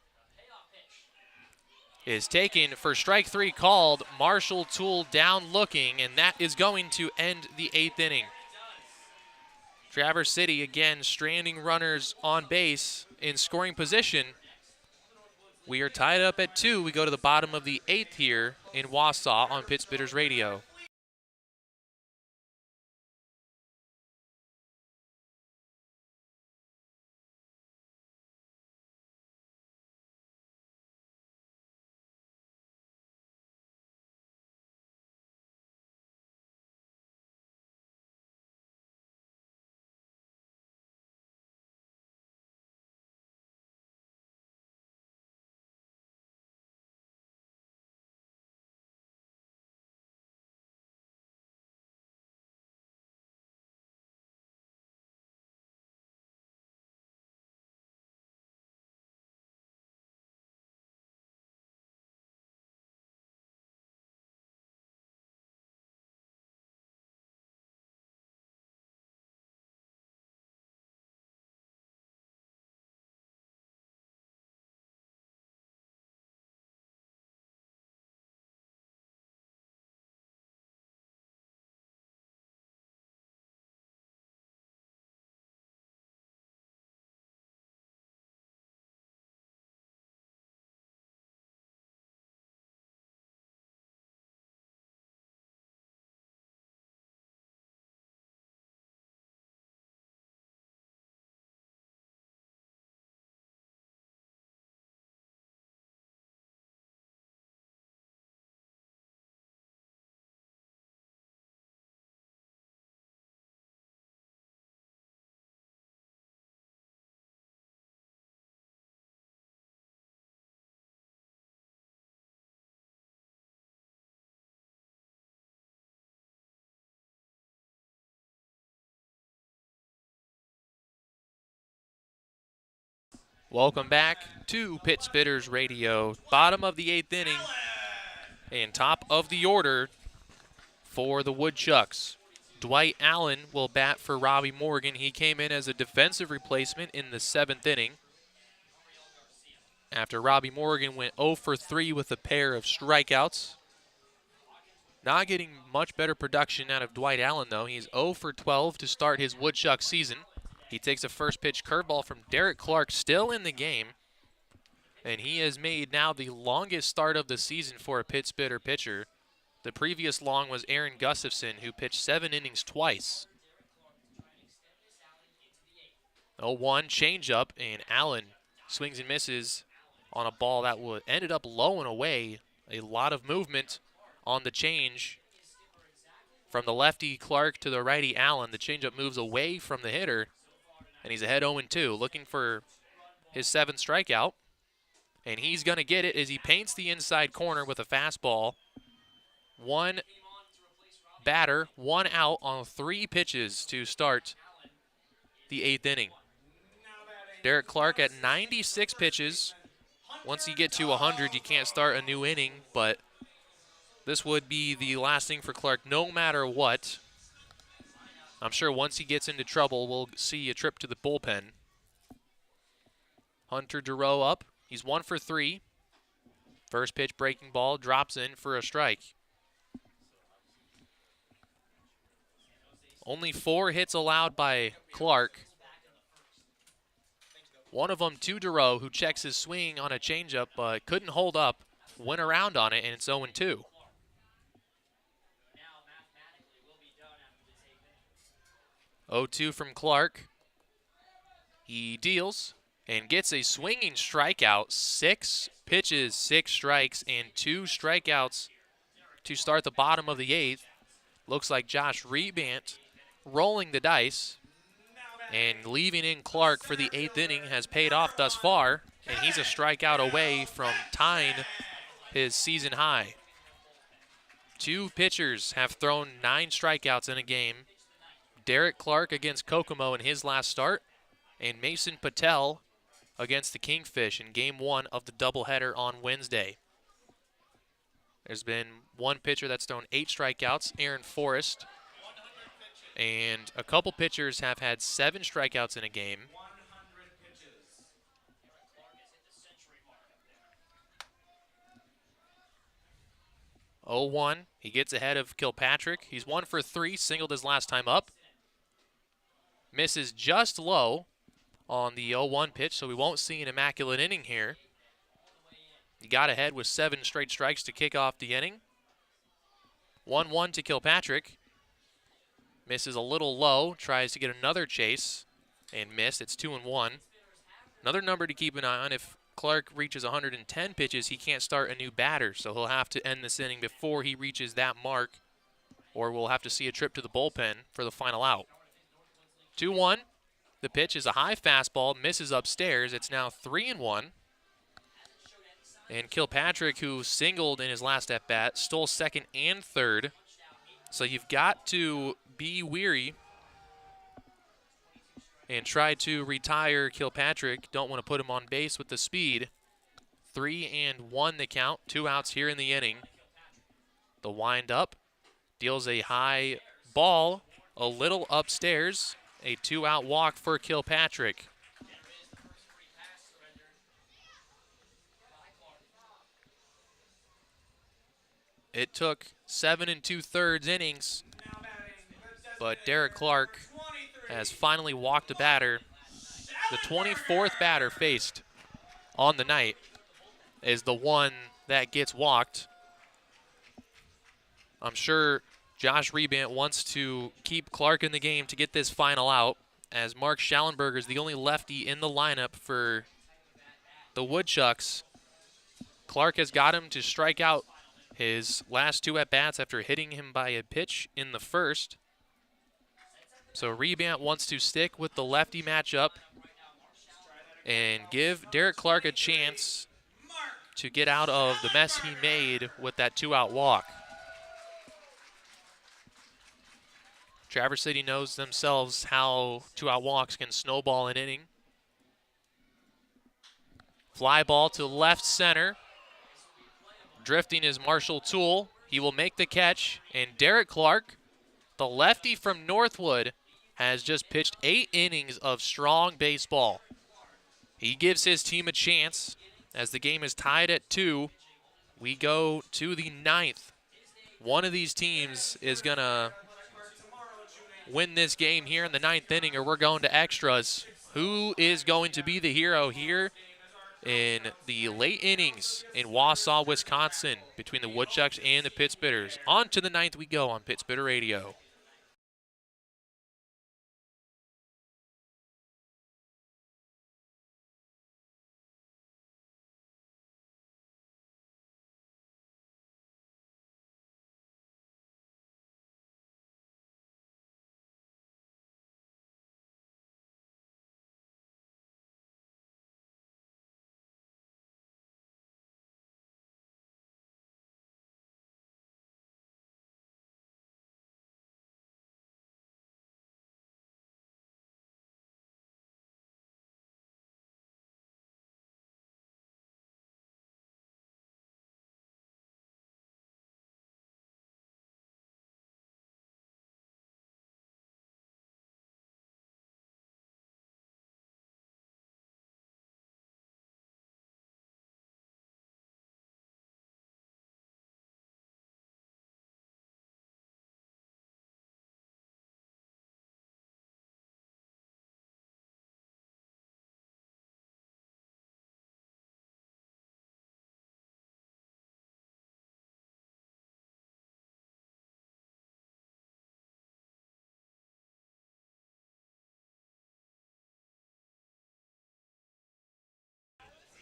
is taken for strike 3 called. Marshall Toole down looking, and that is going to end the 8th inning. Traverse City again stranding runners on base in scoring position. We are tied up at 2. We go to the bottom of the 8th here in Wausau on Pit Spitters Radio. Welcome back to Pit Spitters Radio. Bottom of the 8th inning and top of the order for the Woodchucks. Dwight Allen will bat for Robbie Morgan. He came in as a defensive replacement in the 7th inning after Robbie Morgan went 0 for 3 with a pair of strikeouts. Not getting much better production out of Dwight Allen, though. He's 0 for 12 to start his Woodchuck season. He takes a first pitch curveball from Derek Clark, still in the game. And he has made now the longest start of the season for a pit spitter pitcher. The previous long was Aaron Gustafson, who pitched 7 innings twice. 0-1 changeup, and Allen swings and misses on a ball that ended up low and away. A lot of movement on the change from the lefty Clark to the righty Allen. The changeup moves away from the hitter, and he's ahead 0-2, looking for his 7th strikeout. And he's going to get it as he paints the inside corner with a fastball. One batter, 1 out on 3 pitches to start the 8th inning. Derek Clark at 96 pitches. Once you get to 100, you can't start a new inning, but this would be the last thing for Clark no matter what. I'm sure once he gets into trouble, we'll see a trip to the bullpen. Hunter Duro up. He's 1 for 3. First pitch breaking ball drops in for a strike. Only 4 hits allowed by Clark. One of them to Duro, who checks his swing on a changeup but couldn't hold up, went around on it, and it's 0-2. 0-2 from Clark. He deals and gets a swinging strikeout. 6 pitches, 6 strikes, and 2 strikeouts to start the bottom of the 8th. Looks like Josh Rebant rolling the dice, and leaving in Clark for the 8th inning has paid off thus far, and he's a strikeout away from tying his season high. 2 pitchers have thrown 9 strikeouts in a game. Derek Clark against Kokomo in his last start, and Mason Patel against the Kingfish in Game 1 of the doubleheader on Wednesday. There's been 1 pitcher that's thrown 8 strikeouts, Aaron Forrest, and a couple pitchers have had 7 strikeouts in a game. 0-1, he gets ahead of Kilpatrick. He's 1 for 3, singled his last time up. Misses just low on the 0-1 pitch, so we won't see an immaculate inning here. He got ahead with 7 straight strikes to kick off the inning. 1-1 to Kilpatrick. Misses a little low, tries to get another chase, and missed. It's 2-1. Another number to keep an eye on, if Clark reaches 110 pitches, he can't start a new batter, so he'll have to end this inning before he reaches that mark, or we'll have to see a trip to the bullpen for the final out. 2-1. The pitch is a high fastball, misses upstairs. It's now 3-1. And Kilpatrick, who singled in his last at-bat, stole second and third. So you've got to be weary and try to retire Kilpatrick. Don't want to put him on base with the speed. 3-1 the count, 2 outs here in the inning. The wind-up deals a high ball, a little upstairs. A 2-out walk for Kilpatrick. It took 7 2/3 innings, but Derek Clark has finally walked a batter. The 24th batter faced on the night is the one that gets walked. I'm sure Josh Rebant wants to keep Clark in the game to get this final out, as Mark Schallenberger is the only lefty in the lineup for the Woodchucks. Clark has got him to strike out his last 2 at-bats after hitting him by a pitch in the first. So Rebant wants to stick with the lefty matchup and give Derek Clark a chance to get out of the mess he made with that 2-out walk. Traverse City knows themselves how 2-out walks can snowball an inning. Fly ball to left center. Drifting is Marshall Toole. He will make the catch. And Derek Clark, the lefty from Northwood, has just pitched 8 innings of strong baseball. He gives his team a chance as the game is tied at 2. We go to the 9th. One of these teams is going to win this game here in the 9th inning, or we're going to extras. Who is going to be the hero here in the late innings in Wausau, Wisconsin, between the Woodchucks and the Pittsbitters? On to the 9th we go on Pittsbitter Radio.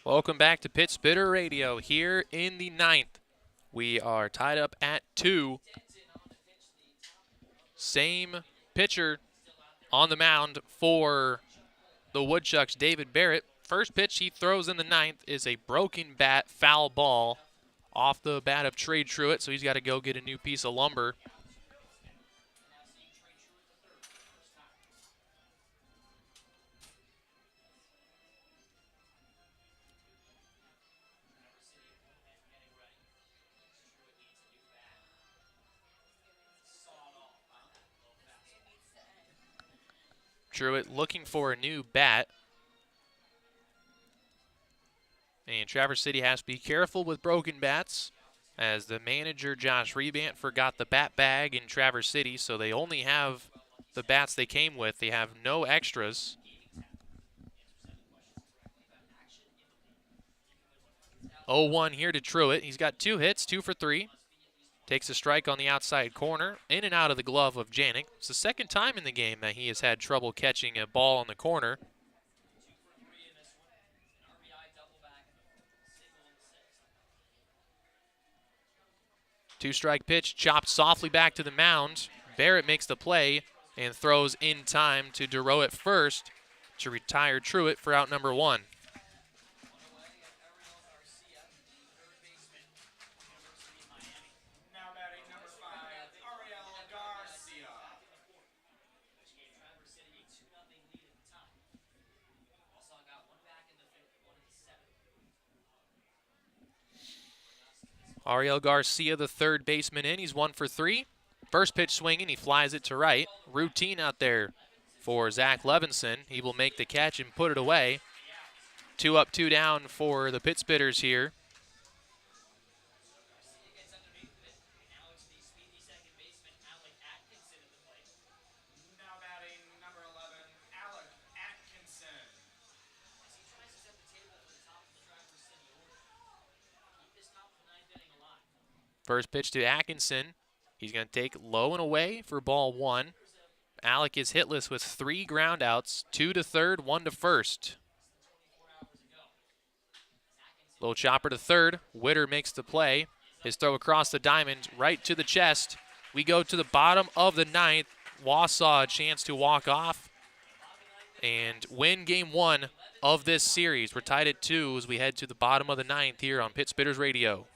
Welcome back to Pittsbitter Radio here in the 9th. We are tied up at 2. Same pitcher on the mound for the Woodchucks, David Barrett. First pitch he throws in the 9th is a broken bat, foul ball off the bat of Trey Truitt, so he's got to go get a new piece of lumber. Truitt looking for a new bat. And Traverse City has to be careful with broken bats, as the manager, Josh Rebant, forgot the bat bag in Traverse City, so they only have the bats they came with. They have no extras. 0-1 here to Truitt. He's got 2 hits, 2 for 3. Takes a strike on the outside corner, in and out of the glove of Janik. It's the second time in the game that he has had trouble catching a ball on the corner. Two-strike pitch, chopped softly back to the mound. Barrett makes the play and throws in time to Duro at first to retire Truitt for out number 1. Ariel Garcia, the third baseman in. He's 1 for 3. First pitch swinging, he flies it to right. Routine out there for Zach Levinson. He will make the catch and put it away. 2 up, 2 down for the Pittsbitters here. First pitch to Atkinson. He's going to take low and away for ball 1. Alec is hitless with 3 groundouts, 2 to third, 1 to first. Low chopper to third. Witter makes the play. His throw across the diamond, right to the chest. We go to the bottom of the 9th. Wausau a chance to walk off and win game 1 of this series. We're tied at 2 as we head to the bottom of the 9th here on Pittsbitters Radio.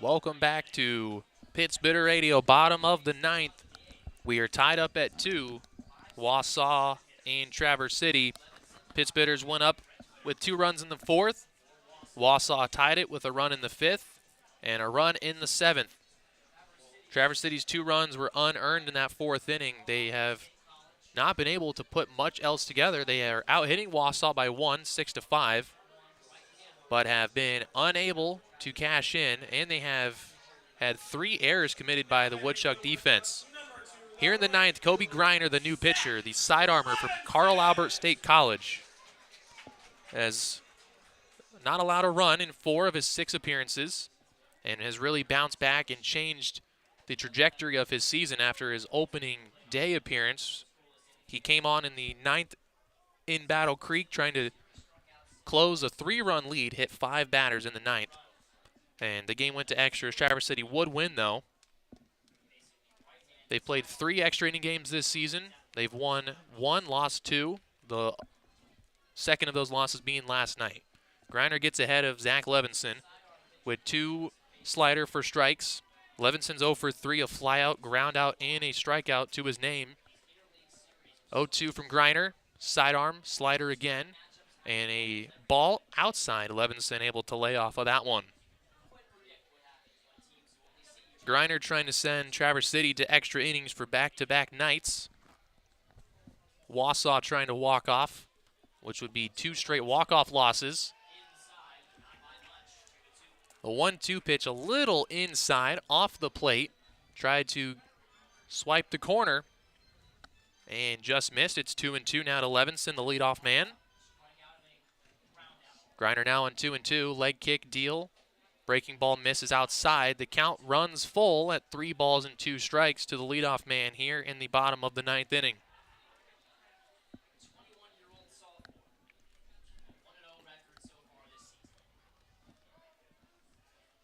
Welcome back to Pitts Bitter Radio, bottom of the ninth. We are tied up at 2. Wausau and Traverse City. Pitts Bitters went up with 2 runs in the 4th. Wausau tied it with a run in the 5th and a run in the 7th. Traverse City's 2 runs were unearned in that 4th inning. They have not been able to put much else together. They are out hitting Wausau by 1, 6-5, but have been unable to cash in, and they have had 3 errors committed by the Woodchuck defense. Here in the 9th, Kobe Greiner, the new pitcher, the side armor from Carl Albert State College, has not allowed a run in 4 of his 6 appearances and has really bounced back and changed the trajectory of his season after his opening day appearance. He came on in the 9th in Battle Creek trying to close a 3-run lead, hit 5 batters in the 9th. And the game went to extras. Traverse City would win, though. They've played 3 extra inning games this season. They've won 1, lost 2. The second of those losses being last night. Greiner gets ahead of Zach Levinson with 2 slider for strikes. Levinson's 0 for 3, a flyout, ground out, and a strikeout to his name. 0-2 from Greiner, sidearm, slider again, and a ball outside. Levinson able to lay off of that one. Greiner trying to send Traverse City to extra innings for back-to-back nights. Wausau trying to walk off, which would be 2 straight walk-off losses. A 1-2 pitch a little inside, off the plate. Tried to swipe the corner and just missed. It's 2-2 now to Levinson, the leadoff man. Greiner now on 2-2. Leg kick deal. Breaking ball misses outside. The count runs full at 3 balls and 2 strikes to the leadoff man here in the bottom of the 9th inning.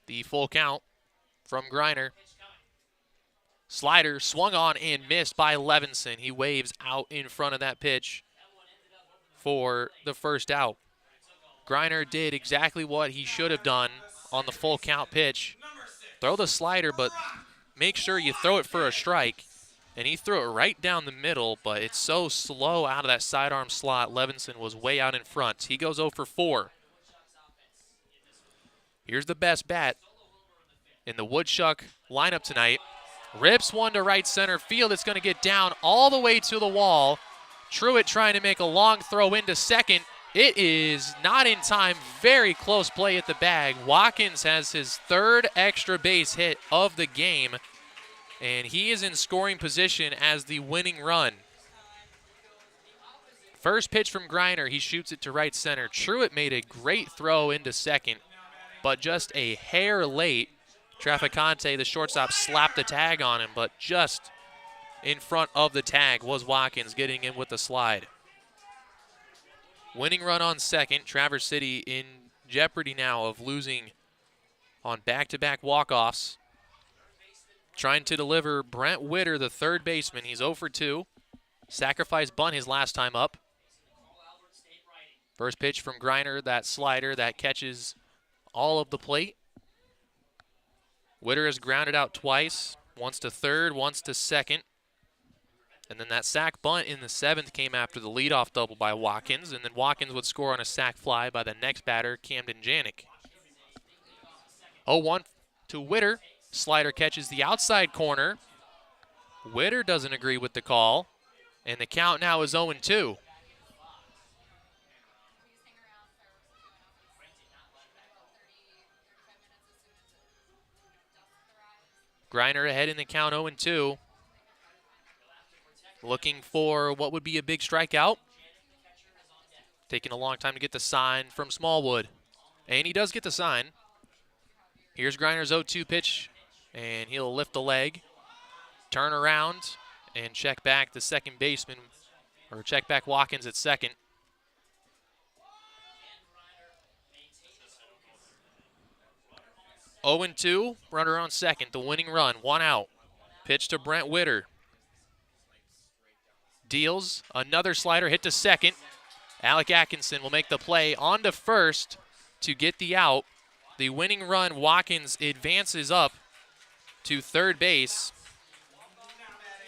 The full count from Greiner. Slider swung on and missed by Levinson. He waves out in front of that pitch for the first out. Greiner did exactly what he should have done on the full count pitch. Throw the slider, but make sure you throw it for a strike. And he threw it right down the middle, but it's so slow out of that sidearm slot. Levinson was way out in front. He goes 0 for 4. Here's the best bat in the Woodchuck lineup tonight. Rips one to right center field. It's going to get down all the way to the wall. Truitt trying to make a long throw into second. It is not in time. Very close play at the bag. Watkins has his 3rd extra base hit of the game, and he is in scoring position as the winning run. First pitch from Greiner. He shoots it to right center. Truitt made a great throw into second, but just a hair late. Traficante, the shortstop, slapped the tag on him, but just in front of the tag was Watkins getting in with the slide. Winning run on second. Traverse City in jeopardy now of losing on back-to-back walk-offs. Trying to deliver Brent Witter, the 3rd baseman. He's 0 for 2. Sacrifice bunt his last time up. First pitch from Greiner, that slider that catches all of the plate. Witter has grounded out twice, once to 3rd, once to 2nd. And then that sac bunt in the 7th came after the leadoff double by Watkins, and then Watkins would score on a sac fly by the next batter, Camden Janik. 0-1 to Witter. Slider catches the outside corner. Witter doesn't agree with the call, and the count now is 0-2. Greiner ahead in the count 0-2. Looking for what would be a big strikeout. Taking a long time to get the sign from Smallwood. And he does get the sign. Here's Greiner's 0-2 pitch, and he'll lift the leg, turn around, and check back the second baseman, or check back Watkins at second. Oh and 2, runner on second, the winning run, 1 out. Pitch to Brent Witter. Deals, another slider hit to second. Alec Atkinson will make the play on to first to get the out. the winning run, Watkins advances up to third base.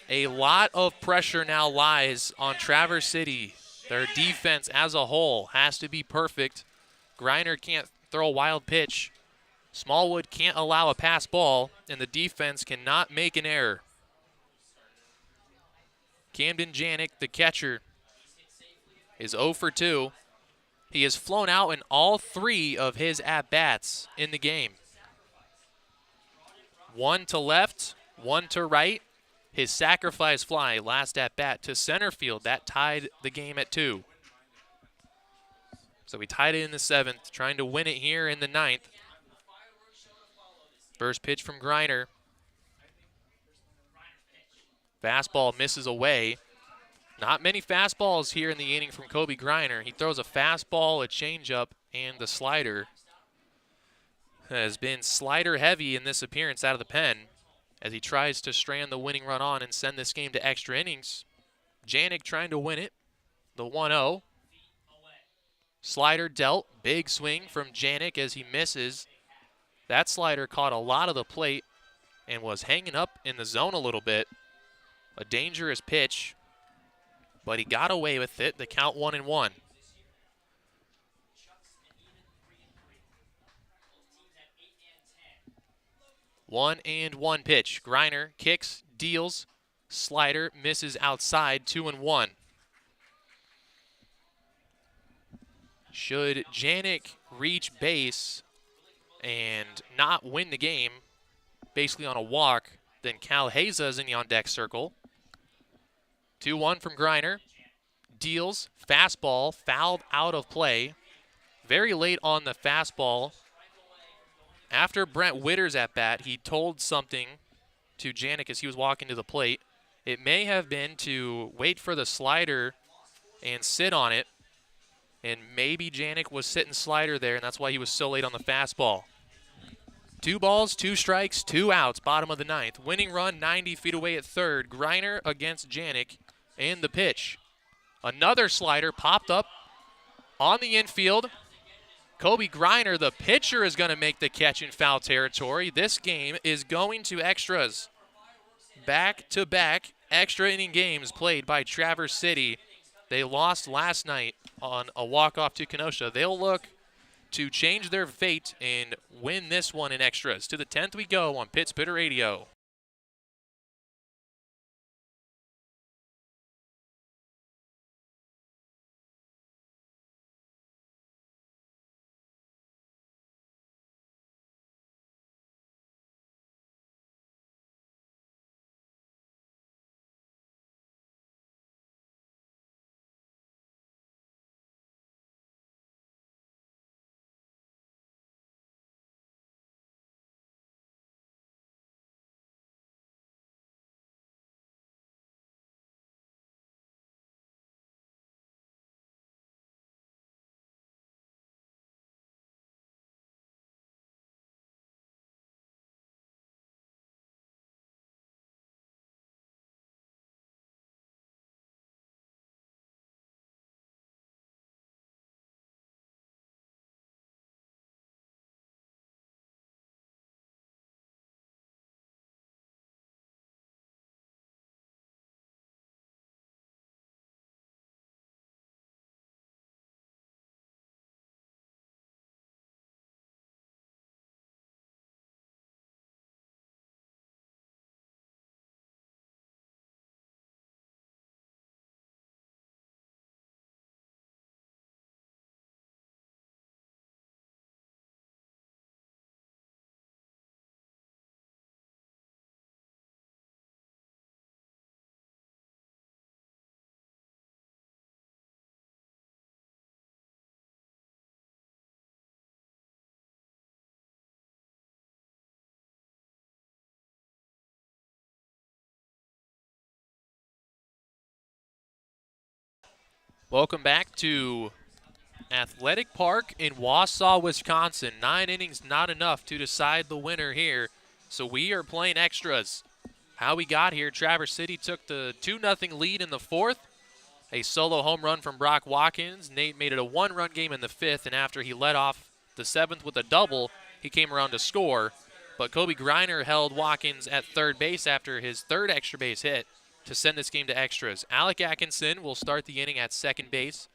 A lot of pressure now lies on Traverse City. Their defense as a whole has to be perfect. Griner can't throw a wild pitch. Smallwood can't allow a pass ball, and the defense cannot make an error. Camden Janik, the catcher, is 0 for 2. He has flown out in all 3 of his at-bats in the game. 1 to left, 1 to right. His sacrifice fly last at-bat to center field. That tied the game at 2. So we tied it in the 7th, trying to win it here in the 9th. First pitch from Griner. Fastball misses away. Not many fastballs here in the inning from Kobe Griner. He throws a fastball, a changeup, and the slider. Has been slider heavy in this appearance out of the pen as he tries to strand the winning run on and send this game to extra innings. Janik trying to win it. The 1-0. Slider dealt. Big swing from Janik as he misses. That slider caught a lot of the plate and was hanging up in the zone a little bit. A dangerous pitch, but he got away with it. The count 1-1. One and one pitch. Griner kicks, deals, slider misses outside. 2-1. Should Janik reach base and not win the game, basically on a walk, then Cal Heza is in the on-deck circle. 2-1 from Griner. Deals, fastball, fouled out of play. Very late on the fastball. After Brent Witter's at bat, he told something to Janik as he was walking to the plate. It may have been to wait for the slider and sit on it. And maybe Janik was sitting slider there, and that's why he was so late on the fastball. 2 balls, 2 strikes, 2 outs, bottom of the 9th. Winning run 90 feet away at third. Griner against Janik, and the pitch. Another slider popped up on the infield. Kobe Griner, the pitcher, is going to make the catch in foul territory. This game is going to extras. Back-to-back extra inning games played by Traverse City. They lost last night on a walk-off to Kenosha. They'll look to change their fate and win this one in extras. To the 10th we go on Pitt Spitter Radio. Welcome back to Athletic Park in Wausau, Wisconsin. 9 innings, not enough to decide the winner here. So we are playing extras. How we got here, Traverse City took the 2-0 lead in the 4th. A solo home run from Brock Watkins. Nate made it a 1-run game in the 5th, and after he led off the 7th with a double, he he came around to score. But Kobe Griner held Watkins at third base after his third extra base hit to send this game to extras. Alec Atkinson will start the inning at second base.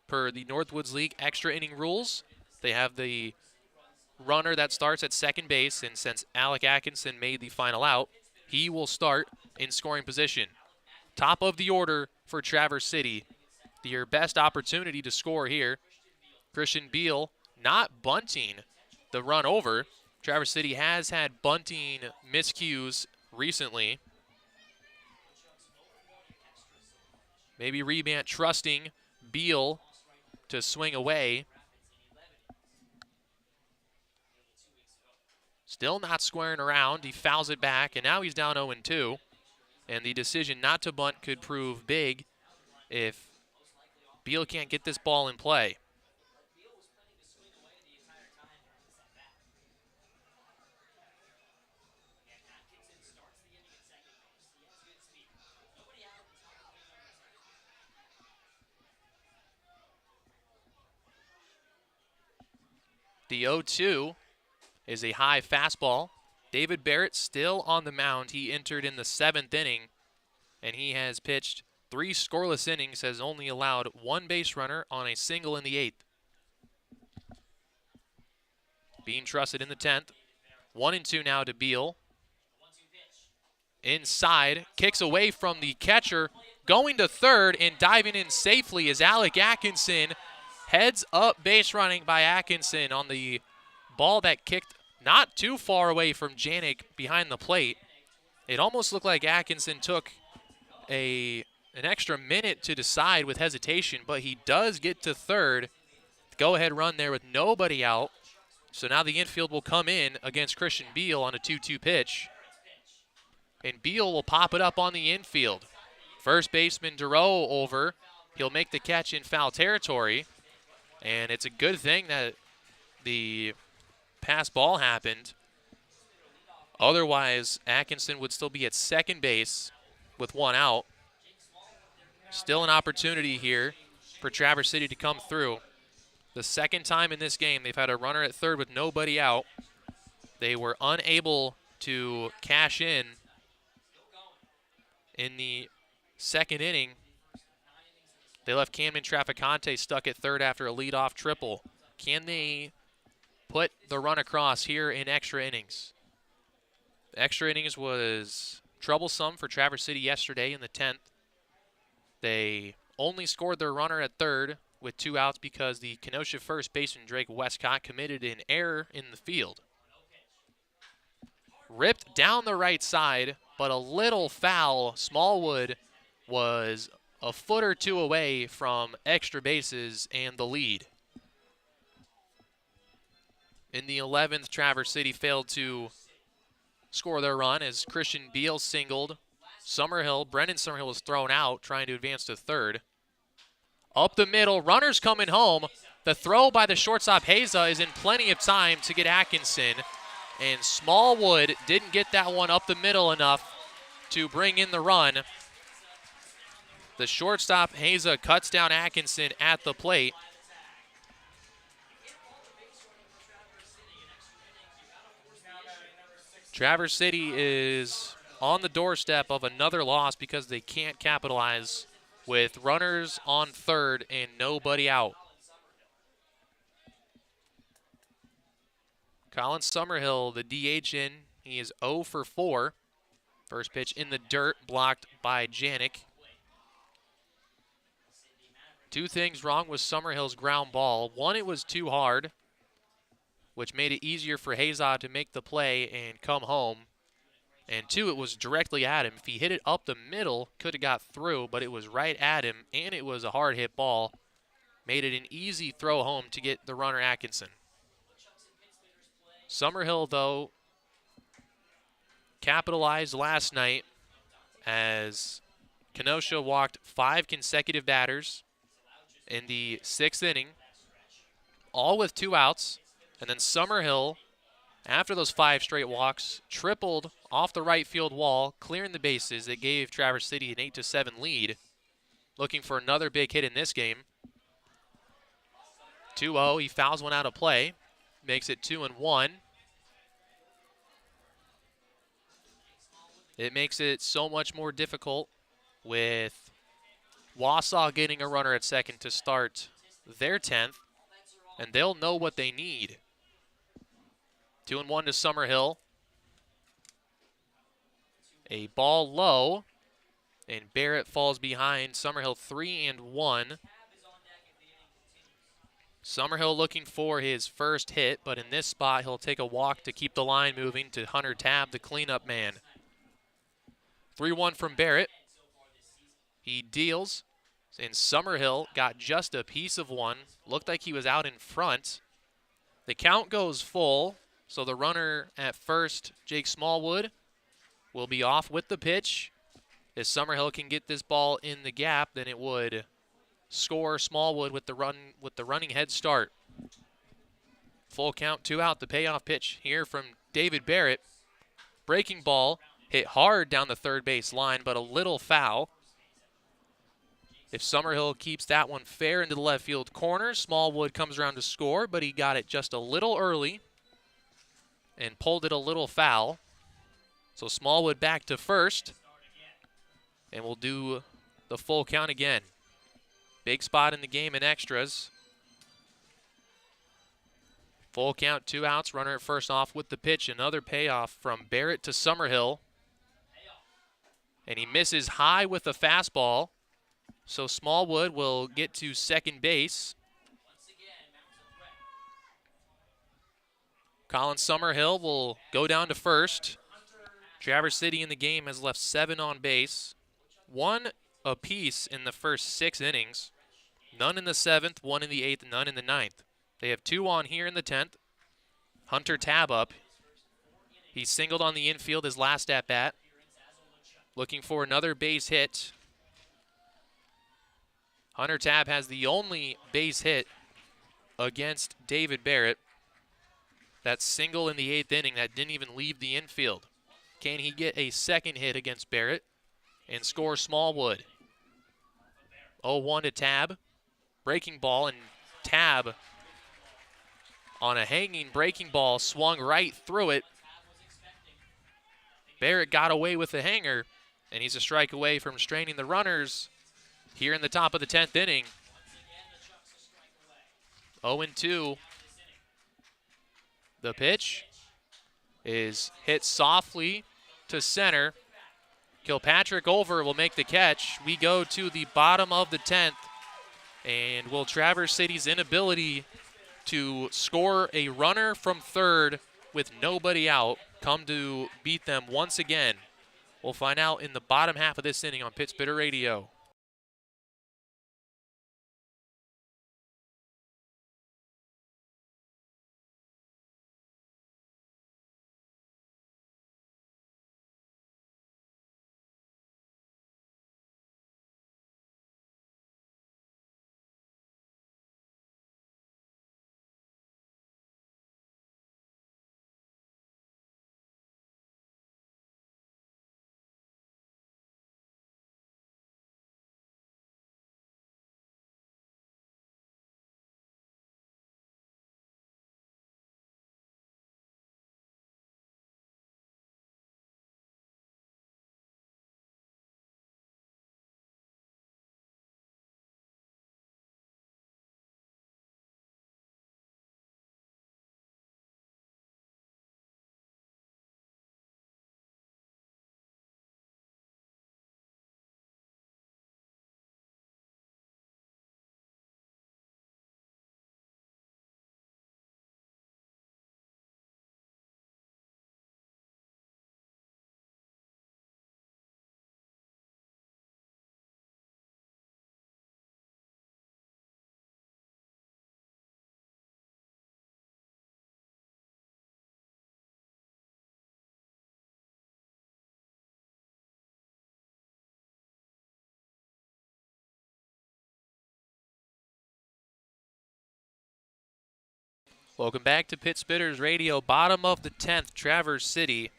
Per the Northwoods League extra inning rules, they have the runner that starts at second base, and since Alec Atkinson made the final out, he will start in scoring position. Top of the order for Traverse City. Your best opportunity to score here. Christian Beal not bunting the run over. Traverse City has had bunting miscues recently. Maybe Rebant trusting Beal to swing away. Still not squaring around. He fouls it back, and now he's down 0-2. And the decision not to bunt could prove big if Beal can't get this ball in play. The 0-2 is a high fastball. David Barrett still on the mound. He entered in the 7th inning, and he has pitched 3 scoreless innings, has only allowed 1 base runner on a single in the 8th. Being trusted in the 10th. 1-2 now to Beal. Inside, kicks away from the catcher, going to third and diving in safely is Alec Atkinson. Heads up base running by Atkinson on the ball that kicked not too far away from Janik behind the plate. It almost looked like Atkinson took an extra minute to decide with hesitation, but he does get to third. Go-ahead run there with nobody out. So now the infield will come in against Christian Beal on a 2-2 pitch. And Beal will pop it up on the infield. First baseman Duro over. He'll make the catch in foul territory. And it's a good thing that the pass ball happened. Otherwise, Atkinson would still be at second base with 1 out. Still an opportunity here for Traverse City to come through. The second time in this game they've had a runner at third with nobody out. They were unable to cash in the second inning. They left Camden Traficante stuck at third after a leadoff triple. Can they put the run across here in extra innings? The extra innings was troublesome for Traverse City yesterday in the 10th. They only scored their runner at third with 2 outs because the Kenosha first baseman Drake Westcott committed an error in the field. Ripped down the right side, but a little foul. Smallwood was a foot or 2 away from extra bases and the lead. In the 11th, Traverse City failed to score their run as Christian Beal singled. Brendan Summerhill was thrown out trying to advance to third. Up the middle, runners coming home. The throw by the shortstop Heza is in plenty of time to get Atkinson. And Smallwood didn't get that one up the middle enough to bring in the run. The shortstop Heza cuts down Atkinson at the plate. Traverse City is on the doorstep of another loss because they can't capitalize with runners on third and nobody out. Colin Summerhill, the DH in. He is 0 for 4. First pitch in the dirt, blocked by Janik. 2 things wrong with Summerhill's ground ball. 1, it was too hard, which made it easier for Hazard to make the play and come home. And 2, it was directly at him. If he hit it up the middle, could have got through, but it was right at him, and it was a hard hit ball. Made it an easy throw home to get the runner Atkinson. Summerhill, though, capitalized last night as Kenosha walked 5 consecutive batters in the 6th inning, all with 2 outs. And then Summerhill, after those 5 straight walks, tripled off the right field wall, clearing the bases. It gave Traverse City an 8-7 lead. Looking for another big hit in this game. 2-0, he fouls one out of play. Makes it 2-1. It makes it so much more difficult with Wausau getting a runner at second to start their 10th, and they'll know what they need. 2-1 to Summerhill. A ball low, and Barrett falls behind. Summerhill 3-1. Summerhill looking for his first hit, but in this spot, he'll take a walk to keep the line moving to Hunter Tabb, the cleanup man. 3-1 from Barrett. He deals, and Summerhill got just a piece of one. Looked like he was out in front. The count goes full, so the runner at first, Jake Smallwood, will be off with the pitch. If Summerhill can get this ball in the gap, then it would score Smallwood with the running head start. Full count, 2 out. The payoff pitch here from David Barrett. Breaking ball hit hard down the third base line, but a little foul. If Summerhill keeps that one fair into the left field corner, Smallwood comes around to score, but he got it just a little early and pulled it a little foul. So Smallwood back to first, and we'll do the full count again. Big spot in the game in extras. Full count, 2 outs. Runner at first off with the pitch. Another payoff from Barrett to Summerhill. And he misses high with a fastball. So Smallwood will get to second base. Colin Summerhill will go down to first. Traverse City in the game has left 7 on base. 1 apiece in the first 6 innings. None in the 7th, 1 in the 8th, none in the 9th. They have 2 on here in the 10th. Hunter Tabb up. He singled on the infield his last at-bat. Looking for another base hit. Hunter Tabb has the only base hit against David Barrett. That single in the 8th inning that didn't even leave the infield. Can he get a second hit against Barrett and score Smallwood? 0-1 to Tabb. Breaking ball, and Tabb on a hanging breaking ball swung right through it. Barrett got away with the hanger, and he's a strike away from straining the runners here in the top of the 10th inning. 0-2. The pitch is hit softly to center. Kilpatrick over will make the catch. We go to the bottom of the 10th, and will Traverse City's inability to score a runner from third with nobody out come to beat them once again? We'll find out in the bottom half of this inning on Pitt Spitter Radio. Welcome back to Pitt Spitters Radio. Bottom of the 10th, Traverse City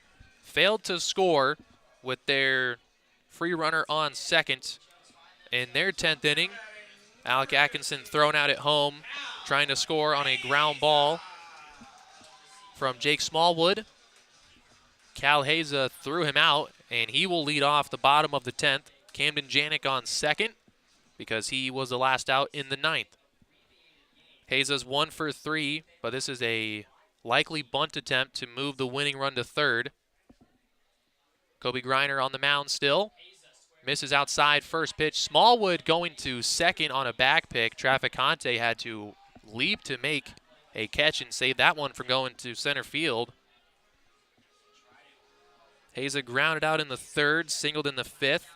failed to score with their free runner on second in their 10th inning. Alec Atkinson thrown out at home, trying to score on a ground ball from Jake Smallwood. Cal Haza threw him out, and he will lead off the bottom of the 10th. Camden Janik on second because he was the last out in the 9th. Haza's 1 for 3, but this is a likely bunt attempt to move the winning run to third. Kobe Griner on the mound still. Misses outside first pitch. Smallwood going to second on a back pick. Traficante had to leap to make a catch and save that one from going to center field. Haza grounded out in the 3rd, singled in the 5th,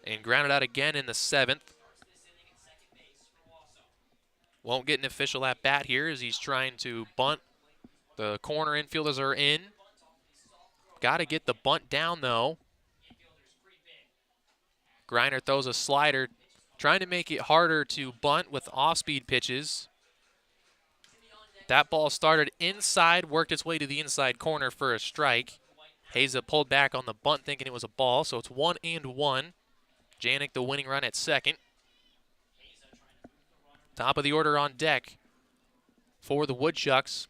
and grounded out again in the 7th. Won't get an official at bat here as he's trying to bunt. The corner infielders are in. Got to get the bunt down, though. Griner throws a slider, trying to make it harder to bunt with off-speed pitches. That ball started inside, worked its way to the inside corner for a strike. Haza pulled back on the bunt thinking it was a ball, so it's 1-1. Janik the winning run at second. Top of the order on deck for the Woodchucks.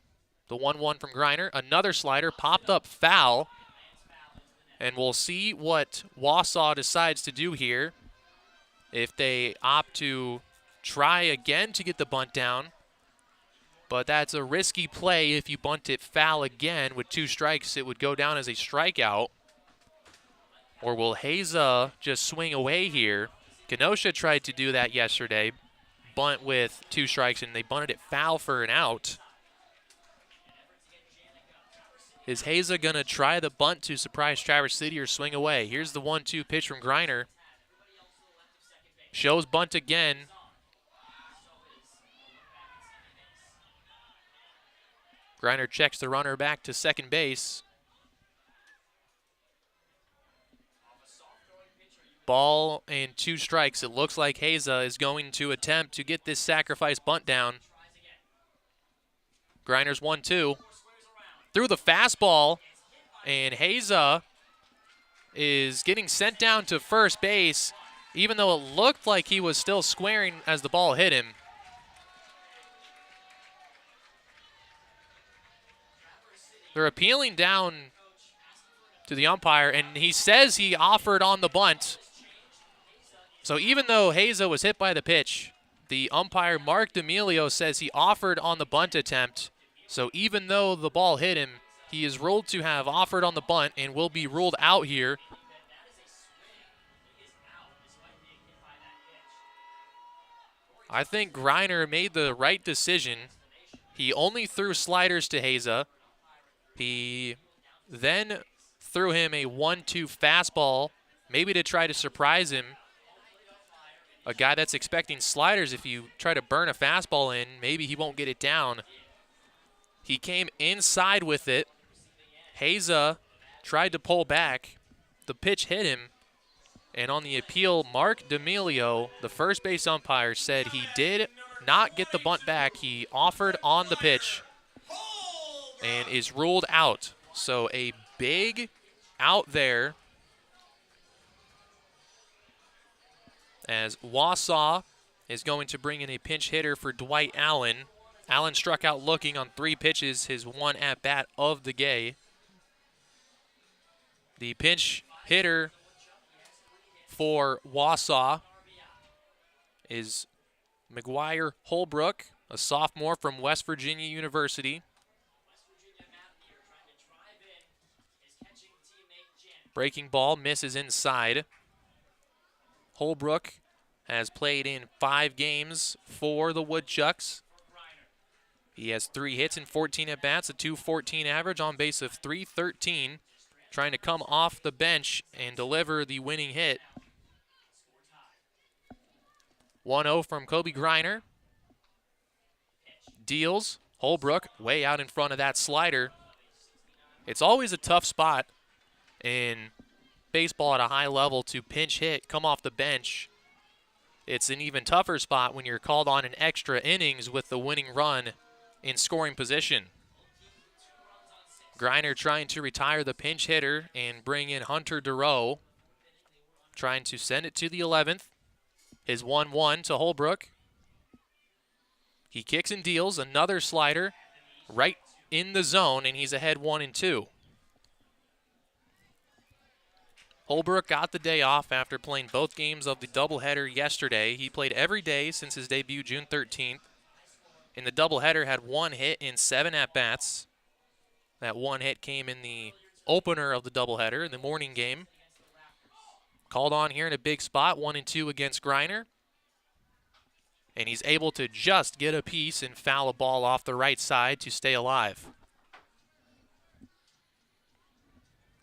The 1-1 from Griner. Another slider popped up foul. And we'll see what Wausau decides to do here. If they opt to try again to get the bunt down. But that's a risky play. If you bunt it foul again with 2 strikes, it would go down as a strikeout. Or will Haza just swing away here? Kenosha tried to do that yesterday. Bunt with 2 strikes, and they bunted it foul for an out. Is Haza going to try the bunt to surprise Traverse City or swing away? Here's the 1-2 pitch from Griner. Shows bunt again. Griner checks the runner back to second base. Ball and 2 strikes. It looks like Haza is going to attempt to get this sacrifice bunt down. Griner's 1-2. Threw the fastball, and Haza is getting sent down to first base, even though it looked like he was still squaring as the ball hit him. They're appealing down to the umpire, and he says he offered on the bunt. So even though Haza was hit by the pitch, the umpire, Mark D'Amelio, says he offered on the bunt attempt. So even though the ball hit him, he is ruled to have offered on the bunt and will be ruled out here. I think Griner made the right decision. He only threw sliders to Haza. He then threw him a 1-2 fastball, maybe to try to surprise him. A guy that's expecting sliders, if you try to burn a fastball in, maybe he won't get it down. He came inside with it. Haza tried to pull back. The pitch hit him. And on the appeal, Mark D'Amelio, the first base umpire, said he did not get the bunt back. He offered on the pitch and is ruled out. So a big out there as Wausau is going to bring in a pinch hitter for Dwight Allen. Allen struck out looking on 3 pitches, his 1 at-bat of the day. The pinch hitter for Wausau is McGuire Holbrook, a sophomore from West Virginia University. Breaking ball misses inside. Holbrook has played in 5 games for the Woodchucks. He has 3 hits and 14 at-bats, a .214 average, on base of .313, trying to come off the bench and deliver the winning hit. 1-0 from Kobe Griner. Deals. Holbrook way out in front of that slider. It's always a tough spot in baseball at a high level to pinch hit, come off the bench. It's an even tougher spot when you're called on in extra innings with the winning run in scoring position. Griner trying to retire the pinch hitter and bring in Hunter Durow, trying to send it to the 11th. His 1-1 to Holbrook. He kicks and deals, another slider right in the zone, and he's ahead 1-2. Holbrook got the day off after playing both games of the doubleheader yesterday. He played every day since his debut June 13th. In the doubleheader, had 1 hit in 7 at-bats. That 1 hit came in the opener of the doubleheader in the morning game. Called on here in a big spot, 1-2 against Greiner. And he's able to just get a piece and foul a ball off the right side to stay alive.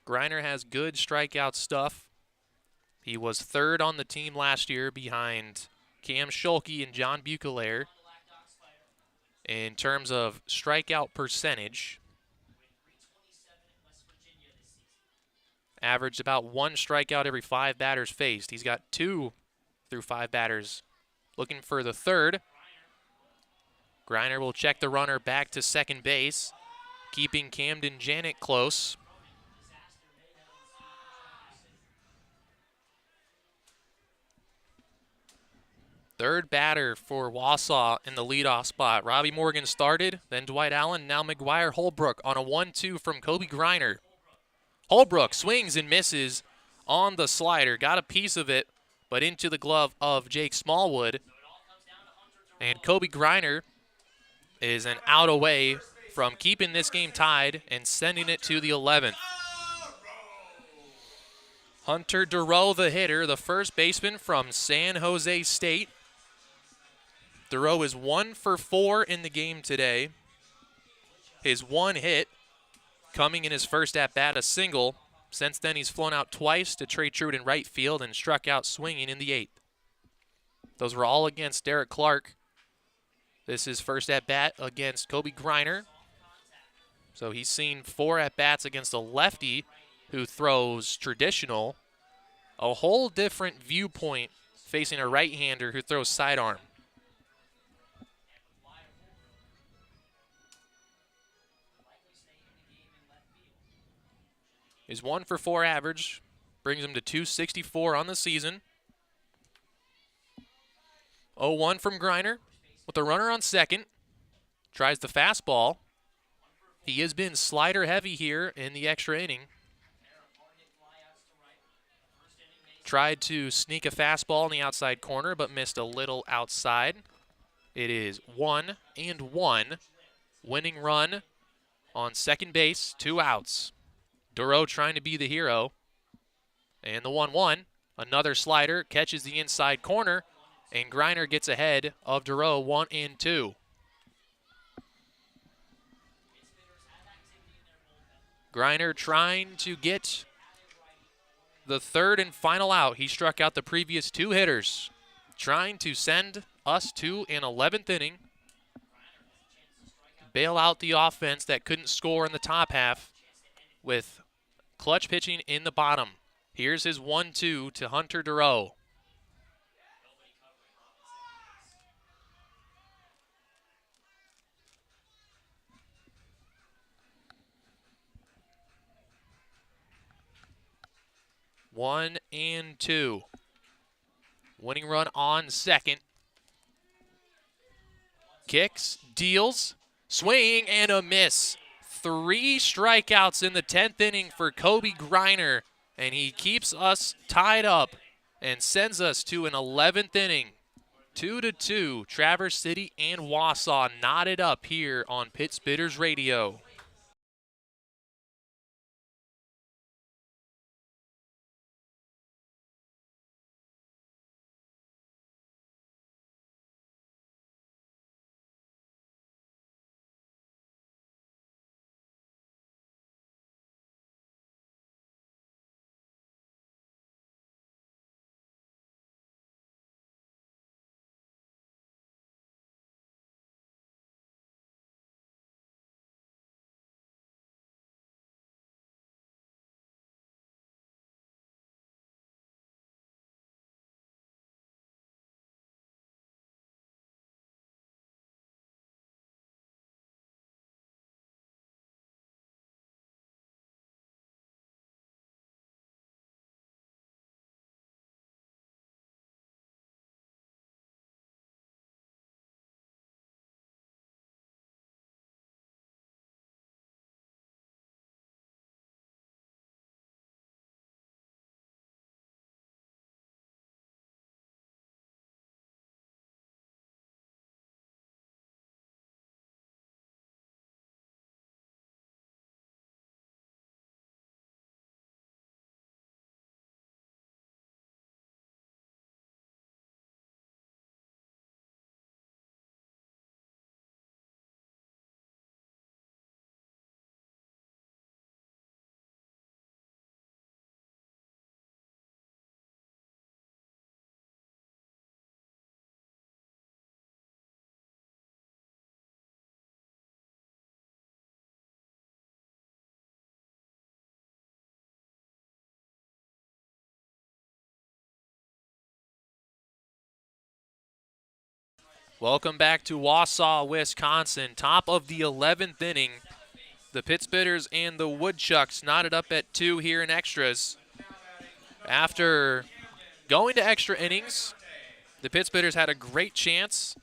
Greiner has good strikeout stuff. He was 3rd on the team last year behind Cam Schulke and John Buchelaer. In terms of strikeout percentage, averaged about 1 strikeout every 5 batters faced. He's got 2 through 5 batters. Looking for the 3rd. Greiner will check the runner back to second base, keeping Camden Janet close. Third batter for Wausau in the leadoff spot. Robbie Morgan started, then Dwight Allen, now McGuire Holbrook on a 1-2 from Kobe Greiner. Holbrook swings and misses on the slider. Got a piece of it, but into the glove of Jake Smallwood. And Kobe Greiner is an out away from keeping this game tied and sending it to the 11th. Hunter Durow, the hitter, the first baseman from San Jose State. Durow is 1 for 4 in the game today. His 1 hit coming in his first at-bat, a single. Since then, he's flown out twice to Trey Trude in right field and struck out swinging in the 8th. Those were all against Derek Clark. This is first at-bat against Kobe Greiner. So he's seen 4 at-bats against a lefty who throws traditional. A whole different viewpoint facing a right-hander who throws sidearm. His 1 for 4 average brings him to 264 on the season. 0-1 from Greiner with a runner on second. Tries the fastball. He has been slider heavy here in the extra inning. Tried to sneak a fastball in the outside corner, but missed a little outside. It is 1-1. Winning run on second base, 2 outs. Durow trying to be the hero. And the 1-1, another slider, catches the inside corner, and Greiner gets ahead of Durow 1-2. Greiner trying to get the 3rd and final out. He struck out the previous 2 hitters, trying to send us to an 11th inning. Bail out the offense that couldn't score in the top half with clutch pitching in the bottom. Here's his 1-2 to Hunter Durow. One and 2. Winning run on second. Kicks, deals, swing, and a miss. 3 strikeouts in the 10th inning for Kobe Greiner, and he keeps us tied up and sends us to an 11th inning. 2-2, Traverse City and Wausau knotted up here on Pit Spitters Radio. Welcome back to Wausau, Wisconsin. Top of the 11th inning. The Pittsbitters and the Woodchucks knotted up at 2 here in extras. After going to extra innings, the Pittsbitters had a great chance.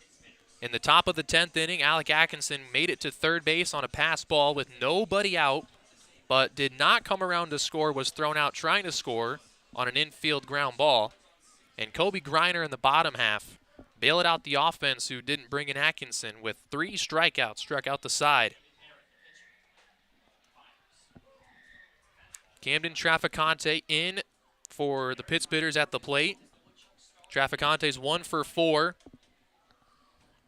In the top of the 10th inning, Alec Atkinson made it to third base on a pass ball with nobody out, but did not come around to score, was thrown out trying to score on an infield ground ball. And Kobe Griner in the bottom half bailed out the offense who didn't bring in Atkinson with 3 strikeouts, struck out the side. Camden Traficante in for the Pittsbitters at the plate. Traficante's 1 for 4.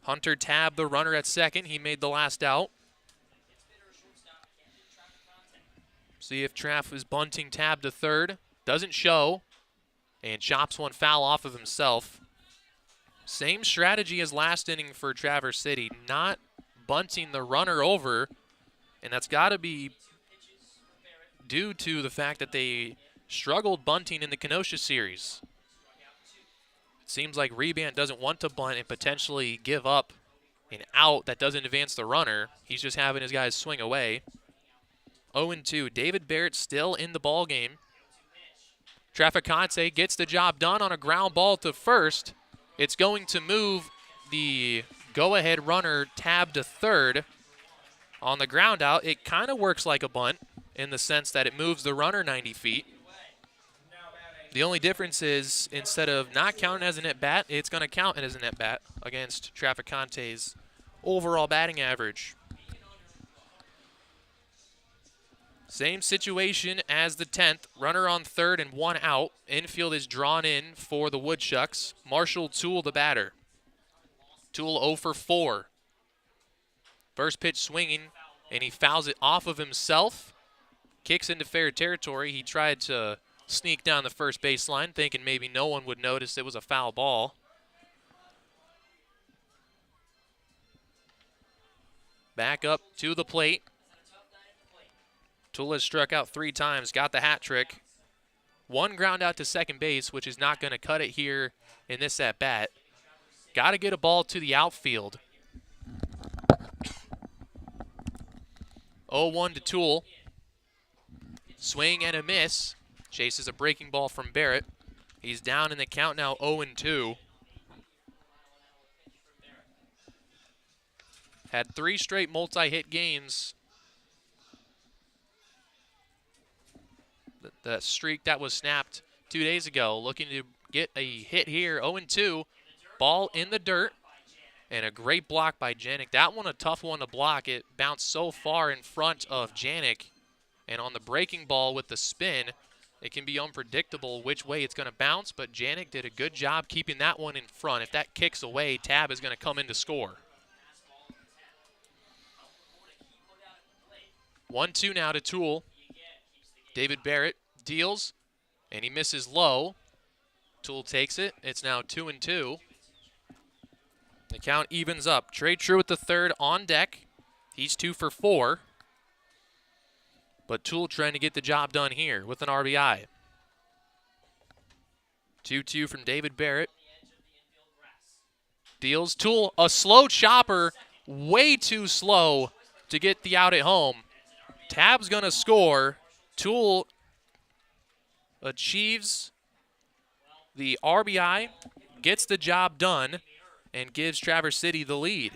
Hunter Tabb, the runner at second. He made the last out. See if Traff is bunting Tabb to third. Doesn't show. And chops one foul off of himself. Same strategy as last inning for Traverse City. Not bunting the runner over. And that's got to be due to the fact that they struggled bunting in the Kenosha series. It seems like Rebant doesn't want to bunt and potentially give up an out that doesn't advance the runner. He's just having his guys swing away. 0-2. David Barrett still in the ball game. Traficante gets the job done on a ground ball to first. It's going to move the go-ahead runner Tabb to third. On the ground out, it kind of works like a bunt in the sense that it moves the runner 90 feet. The only difference is instead of not counting as an at-bat, it's going to count as an at-bat against Traficante's overall batting average. Same situation as the 10th. Runner on third and 1 out. Infield is drawn in for the Woodchucks. Marshall Toole, the batter. Toole 0 for 4. First pitch swinging, and he fouls it off of himself. Kicks into fair territory. He tried to sneak down the first baseline, thinking maybe no one would notice it was a foul ball. Back up to the plate. Toole has struck out 3 times, got the hat trick. 1 ground out to second base, which is not going to cut it here in this at-bat. Got to get a ball to the outfield. 0-1 to Toole. Swing and a miss. Chases a breaking ball from Barrett. He's down in the count now, 0-2. Had 3 straight multi-hit games. The streak that was snapped 2 days ago. Looking to get a hit here, 0-2. Ball in the dirt. And a great block by Janik. That one a tough one to block. It bounced so far in front of Janik. And on the breaking ball with the spin, it can be unpredictable which way it's going to bounce, but Janik did a good job keeping that one in front. If that kicks away, Tabb is going to come in to score. 1-2 now to Toole. David Barrett deals, and he misses low. Toole takes it. It's now 2-2. The count evens up. Trey Truitt the third on deck. He's 2 for 4. But Toole trying to get the job done here with an RBI. 2-2 from David Barrett. Deals. Toole, a slow chopper, way too slow to get the out at home. Tabb's going to score. Toole achieves the RBI, gets the job done, and gives Traverse City the lead.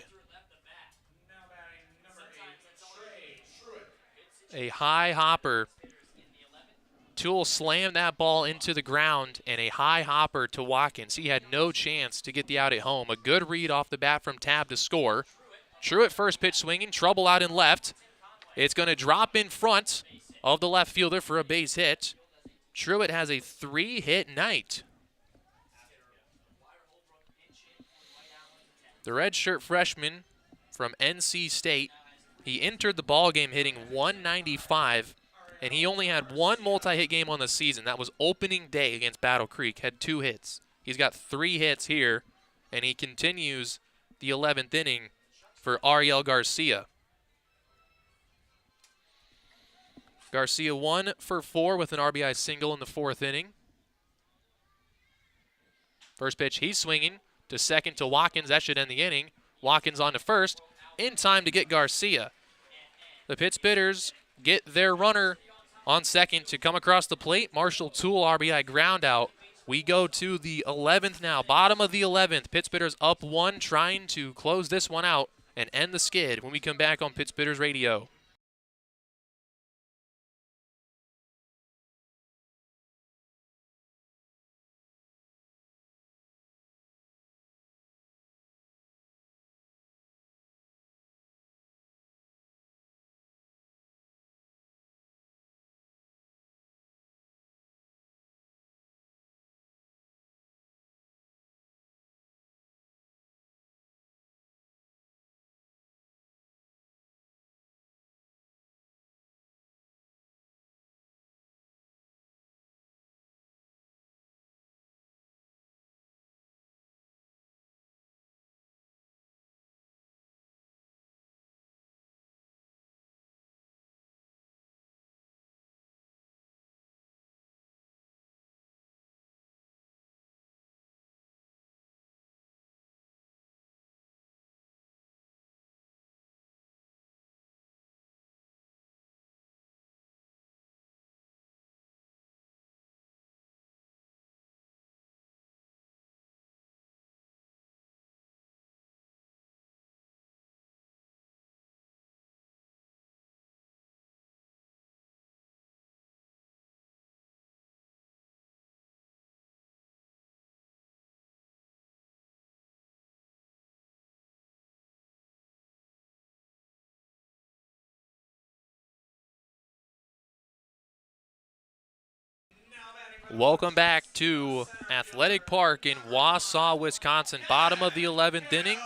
A high hopper. Toole slammed that ball into the ground, and a high hopper to Watkins. He had no chance to get the out at home. A good read off the bat from Tabb to score. Truitt first pitch swinging, trouble out in left. It's going to drop in front of the left fielder for a base hit. Truitt has a 3-hit night. The redshirt freshman from NC State, he entered the ballgame hitting 195, and he only had 1 multi-hit game on the season. That was opening day against Battle Creek, had 2 hits. He's got 3 hits here, and he continues the 11th inning for Ariel Garcia. Garcia 1 for 4 with an RBI single in the 4th inning. First pitch, he's swinging to to second to Watkins. That should end the inning. Watkins on to first, in time to get Garcia. The Pitt Spitters get their runner on second to come across the plate. Marshall Toole, RBI ground out. We go to the 11th now, bottom of the 11th. Pitt Spitters up 1, trying to close this one out and end the skid when we come back on Pitt Spitters Radio. Welcome back to Athletic Park in Wausau, Wisconsin. Bottom of the 11th inning.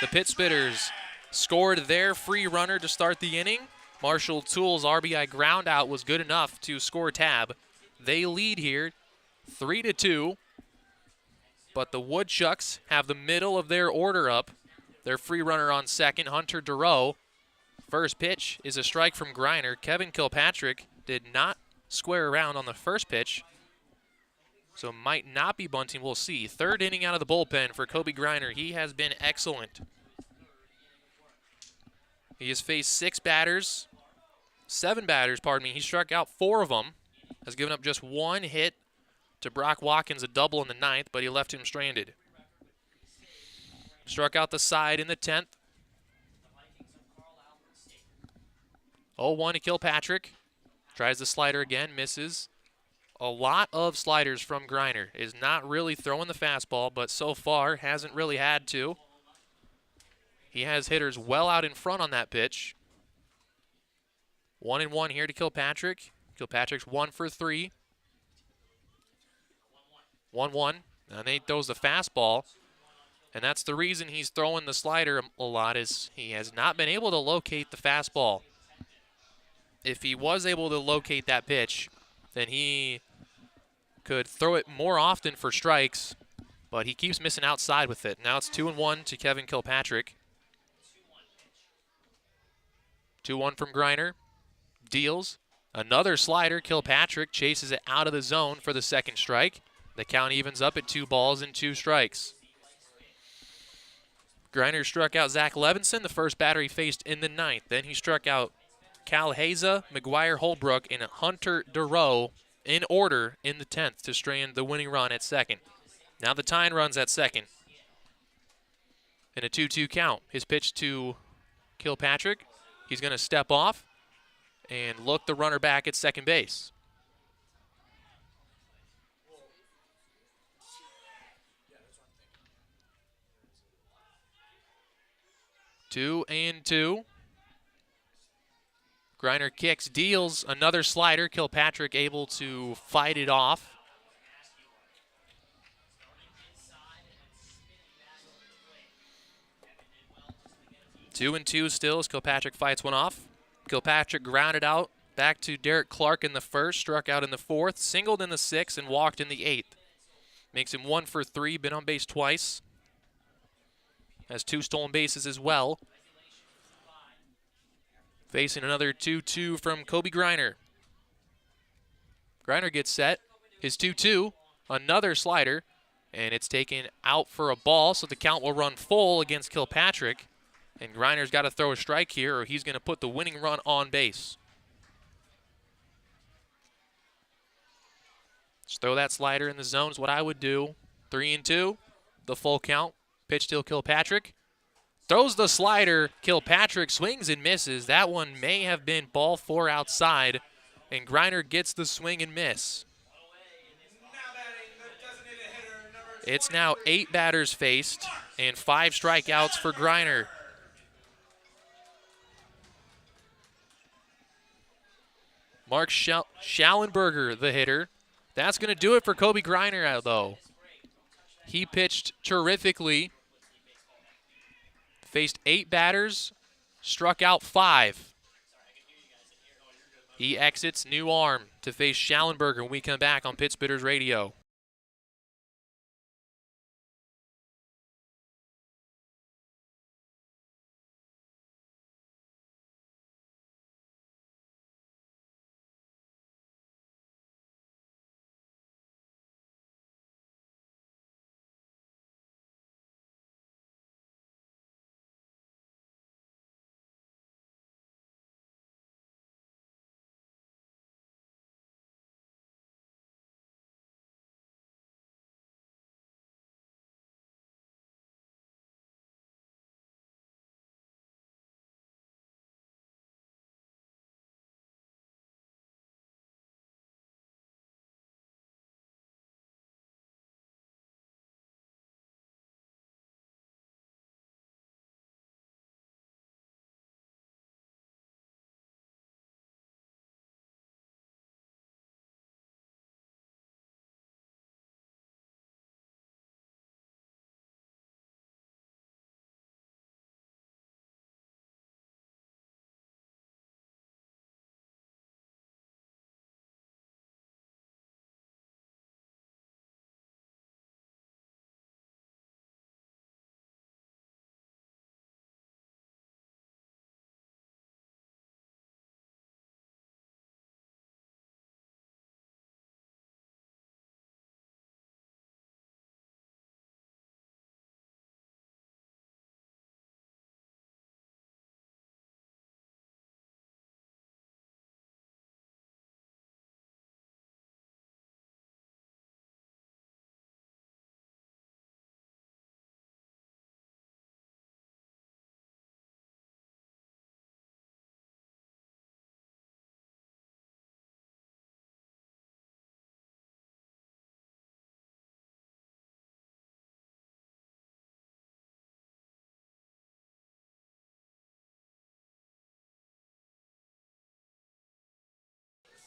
The Pitt Spitters scored their free runner to start the inning. Marshall Toole's RBI ground out was good enough to score tab. They lead here 3-2, but the Woodchucks have the middle of their order up. Their free runner on second, Hunter Durow. First pitch is a strike from Griner. Kevin Kilpatrick did not square around on the first pitch, so might not be bunting. We'll see. Third inning out of the bullpen for Kobe Griner. He has been excellent. He has faced seven batters, pardon me. He struck out 4 of them, has given up just 1 hit to Brock Watkins, a double in the 9th, but he left him stranded. Struck out the side in the 10th. 0-1 to Kilpatrick. Tries the slider again, misses. A lot of sliders from Griner. Is not really throwing the fastball, but so far hasn't really had to. He has hitters well out in front on that pitch. 1-1 here to Kilpatrick. Kilpatrick's 1 for 3. 1-1. And he throws the fastball. And that's the reason he's throwing the slider a lot, is he has not been able to locate the fastball. If he was able to locate that pitch, then he could throw it more often for strikes, but he keeps missing outside with it. Now it's 2-1 to Kevin Kilpatrick. 2-1 from Griner. Deals. Another slider. Kilpatrick chases it out of the zone for the second strike. The count evens up at 2 balls and 2 strikes. Griner struck out Zach Levinson, the first batter he faced in the 9th. Then he struck out Cal Haza, McGuire Holbrook, and Hunter Durow in order in the 10th to strand the winning run at second. Now the tying runs at second. In a 2-2 count. His pitch to Kilpatrick. He's going to step off and look the runner back at second base. 2-2. Griner kicks, deals another slider. Kilpatrick able to fight it off. Two and two still as Kilpatrick fights one off. Kilpatrick grounded out back to Derek Clark in the first, struck out in the 4th, singled in the 6th, and walked in the 8th. Makes him 1 for 3, been on base twice. Has 2 stolen bases as well. Facing another 2-2 from Kobe Griner. Griner gets set. His 2-2, another slider. And it's taken out for a ball, so the count will run full against Kilpatrick. And Griner's got to throw a strike here, or he's going to put the winning run on base. Just throw that slider in the zone is what I would do. 3-2, the full count. Pitch to Kilpatrick. Throws the slider. Kilpatrick swings and misses. That one may have been ball 4 outside, and Griner gets the swing and miss. It's now 8 batters faced and 5 strikeouts for Griner. Mark Schallenberger, the hitter. That's going to do it for Kobe Griner, though. He pitched terrifically. Faced 8 batters, struck out 5. He exits new arm to face Schallenberger when we come back on Pit Spitters Radio.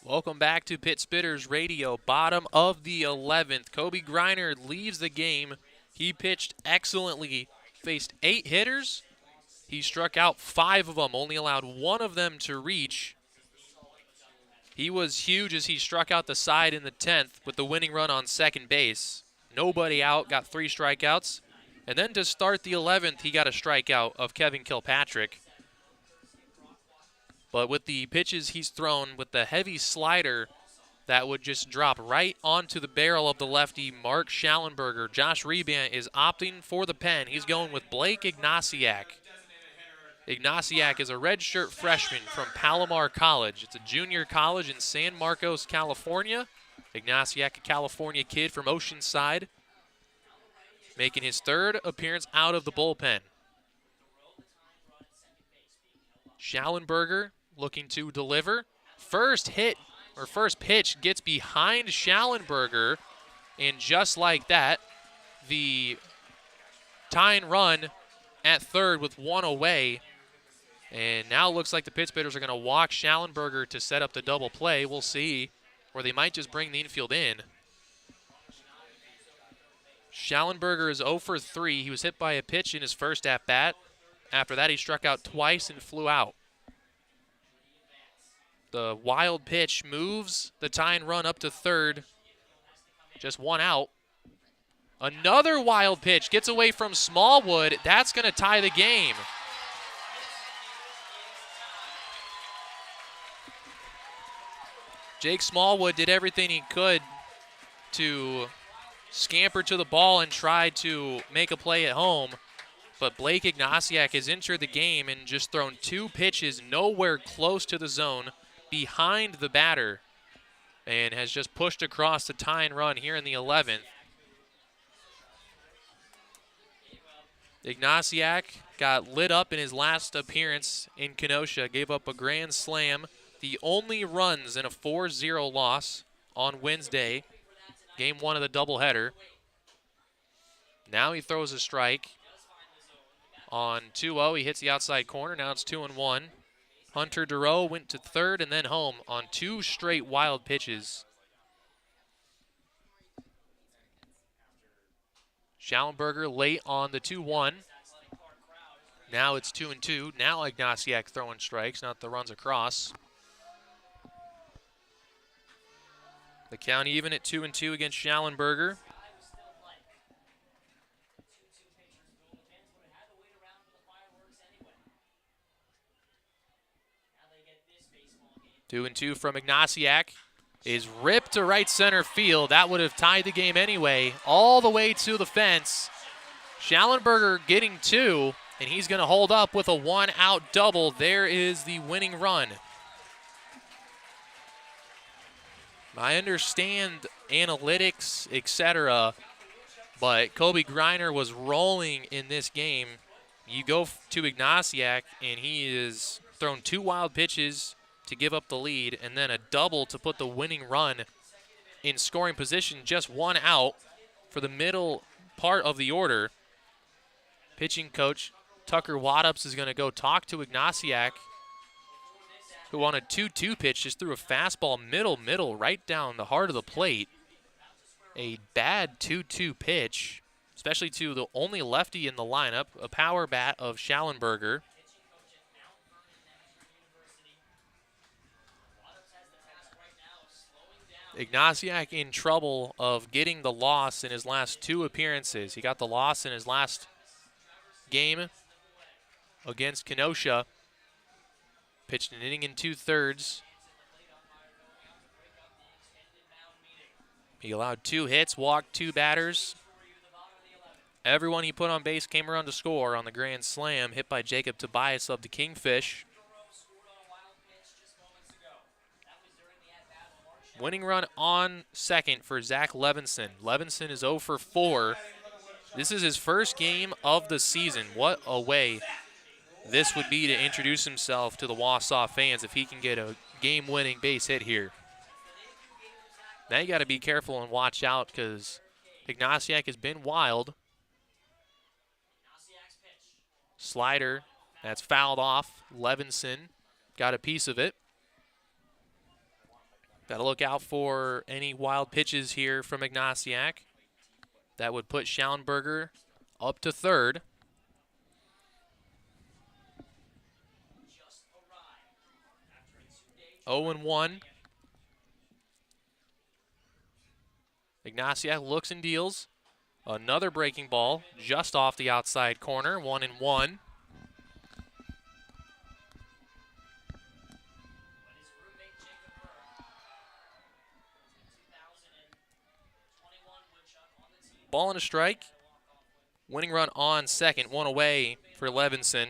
Welcome back to Pit Spitters Radio. Bottom of the 11th. Kobe Griner leaves the game. He pitched excellently. Faced 8 hitters. He struck out 5 of them, only allowed 1 of them to reach. He was huge as he struck out the side in the 10th with the winning run on second base. Nobody out, got 3 strikeouts. And then to start the 11th, he got a strikeout of Kevin Kilpatrick. But with the pitches he's thrown, with the heavy slider that would just drop right onto the barrel of the lefty, Mark Schallenberger, Josh Rebant is opting for the pen. He's going with Blake Ignasiak. Ignasiak is a redshirt freshman from Palomar College. It's a junior college in San Marcos, California. Ignasiak, a California kid from Oceanside, making his 3rd appearance out of the bullpen. Schallenberger looking to deliver. First pitch gets behind Schallenberger, and just like that, the tying run at 3rd with 1 away. And now it looks like the Pit Spitters are going to walk Schallenberger to set up the double play. We'll see, or they might just bring the infield in. Schallenberger is 0 for 3. He was hit by a pitch in his first at-bat. After that, he struck out twice and flew out. The wild pitch moves the tying run up to 3rd. Just 1 out. Another wild pitch gets away from Smallwood. That's going to tie the game. Jake Smallwood did everything he could to scampered to the ball and tried to make a play at home. But Blake Ignasiak has entered the game and just thrown 2 pitches nowhere close to the zone behind the batter and has just pushed across the tying run here in the 11th. Ignasiak got lit up in his last appearance in Kenosha, gave up a grand slam, the only runs in a 4-0 loss on Wednesday, game 1 of the doubleheader. Now he throws a strike on 2-0. He hits the outside corner. Now it's 2-1. Hunter Durow went to third and then home on 2 straight wild pitches. Schallenberger late on the 2-1. Now it's 2-2. Now Ignasiak throwing strikes, not the runs across. The count even at 2-2 against Schallenberger. Two and two from Ignasiak is ripped to right center field. That would have tied the game anyway, all the way to the fence. Schallenberger getting 2, and he's going to hold up with a 1-out double. There is the winning run. I understand analytics, etc., but Kobe Greiner was rolling in this game. You go to Ignasiak, and he is thrown 2 wild pitches to give up the lead, and then a double to put the winning run in scoring position, just 1 out for the middle part of the order. Pitching coach Tucker Waddups is going to go talk to Ignasiak, who on a 2-2 pitch just threw a fastball middle, right down the heart of the plate. A bad 2-2 pitch, especially to the only lefty in the lineup, a power bat of Schallenberger. Ignasiak in trouble of getting the loss in his last 2 appearances. He got the loss in his last game against Kenosha. Pitched an inning and 2/3. He allowed 2 hits, walked 2 batters. Everyone he put on base came around to score on the grand slam, hit by Jacob Tobias of the Kingfish. Winning run on second for Zach Levinson. Levinson is 0 for 4. This is his first game of the season. What a way this would be to introduce himself to the Wausau fans if he can get a game-winning base hit here. Now you got to be careful and watch out because Ignasiak has been wild. Slider, that's fouled off. Levinson got a piece of it. Got to look out for any wild pitches here from Ignasiak. That would put Schallenberger up to third. Oh and 1. Ignasiak looks and deals. Another breaking ball just off the outside corner. 1-1. Ball and a strike. Winning run on second. 1 away for Levinson.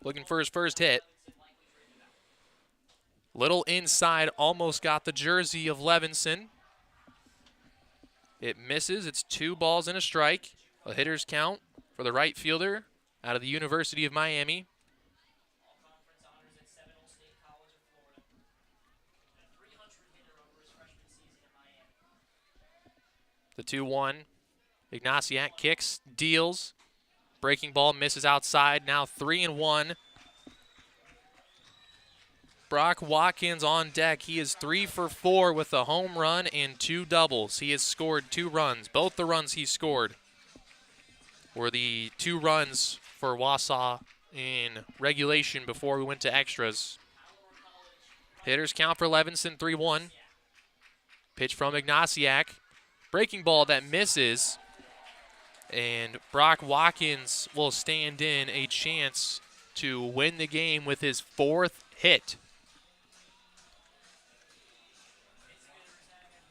Looking for his first hit. Little inside, almost got the jersey of Levinson. It misses. It's 2 balls and a strike. A hitter's count for the right fielder out of the University of Miami. The 2-1. Ignasiak kicks, deals. Breaking ball misses outside. Now 3-1. Brock Watkins on deck. He is 3 for 4 with a home run and 2 doubles. He has scored 2 runs. Both the runs he scored were the 2 runs for Wausau in regulation before we went to extras. Hitters count for Levinson, 3-1. Pitch from Ignasiak. Breaking ball that misses. And Brock Watkins will stand in a chance to win the game with his 4th hit.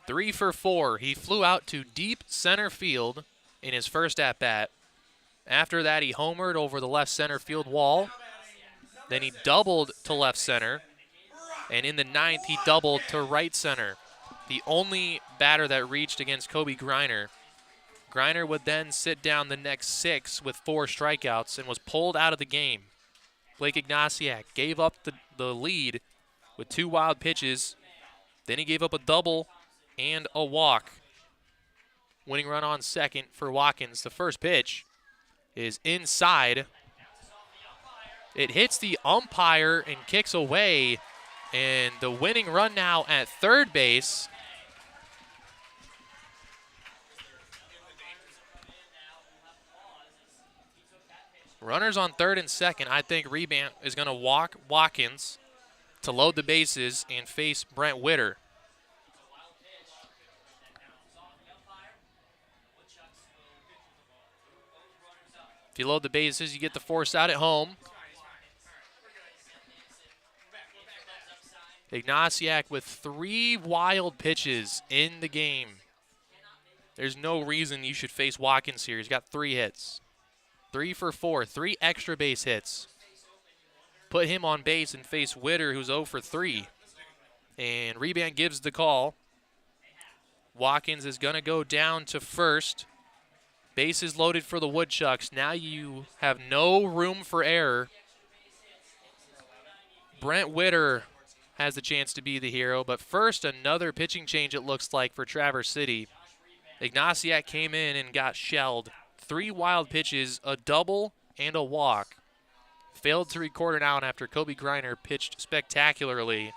3 for 4. He flew out to deep center field in his first at-bat. After that, he homered over the left center field wall. Then he doubled to left center. And in the ninth, he doubled to right center. The only batter that reached against Kobe Griner. Griner would then sit down the next 6 with 4 strikeouts and was pulled out of the game. Blake Ignatiak gave up the lead with 2 wild pitches. Then he gave up a double and a walk. Winning run on second for Watkins. The first pitch is inside. It hits the umpire and kicks away. And the winning run now at third base. Runners on third and second. I think Rebant is going to walk Watkins to load the bases and face Brent Witter. If you load the bases, you get the force out at home. Ignatiak with 3 wild pitches in the game. There's no reason you should face Watkins here. He's got 3 hits. 3 for 4, 3 extra base hits. Put him on base and face Witter, who's 0 for 3. And Rebant gives the call. Watkins is going to go down to first. Bases loaded for the Woodchucks. Now you have no room for error. Brent Witter has the chance to be the hero, but first another pitching change it looks like for Traverse City. Ignatiak came in and got shelled. 3 wild pitches, a double, and a walk. Failed to record an out after Kobe Griner pitched spectacularly.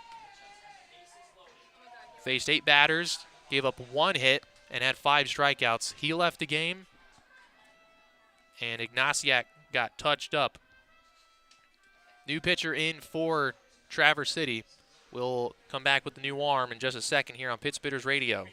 Faced 8 batters, gave up 1 hit, and had 5 strikeouts. He left the game, and Ignatiak got touched up. New pitcher in for Traverse City. We'll come back with the new arm in just a second here on Pit Spitters Radio.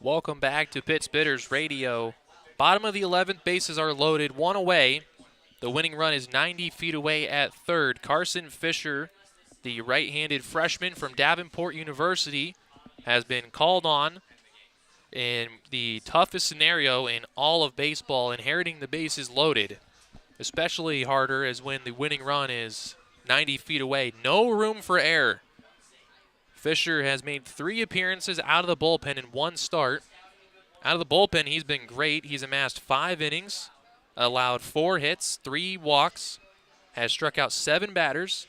Welcome back to Pit Spitters Radio. Bottom of the 11th, bases are loaded, 1 away. The winning run is 90 feet away at third. Carson Fisher, the right-handed freshman from Davenport University, has been called on in the toughest scenario in all of baseball, inheriting the bases loaded. Especially harder is when the winning run is 90 feet away. No room for error. Fisher has made 3 appearances out of the bullpen in 1 start. Out of the bullpen, he's been great. He's amassed 5 innings, allowed 4 hits, 3 walks, has struck out 7 batters,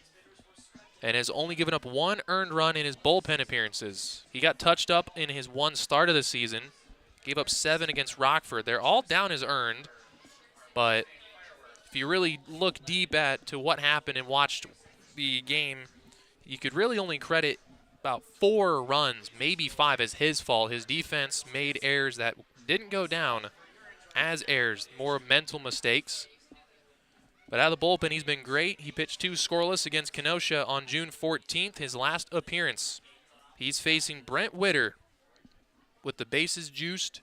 and has only given up 1 earned run in his bullpen appearances. He got touched up in his 1 start of the season, gave up 7 against Rockford. They're all down as earned, but if you really look deep to what happened and watched the game, you could really only credit about 4 runs, maybe 5 as his fault. His defense made errors that didn't go down as errors, more mental mistakes. But out of the bullpen, he's been great. He pitched 2 scoreless against Kenosha on June 14th, his last appearance. He's facing Brent Witter with the bases juiced.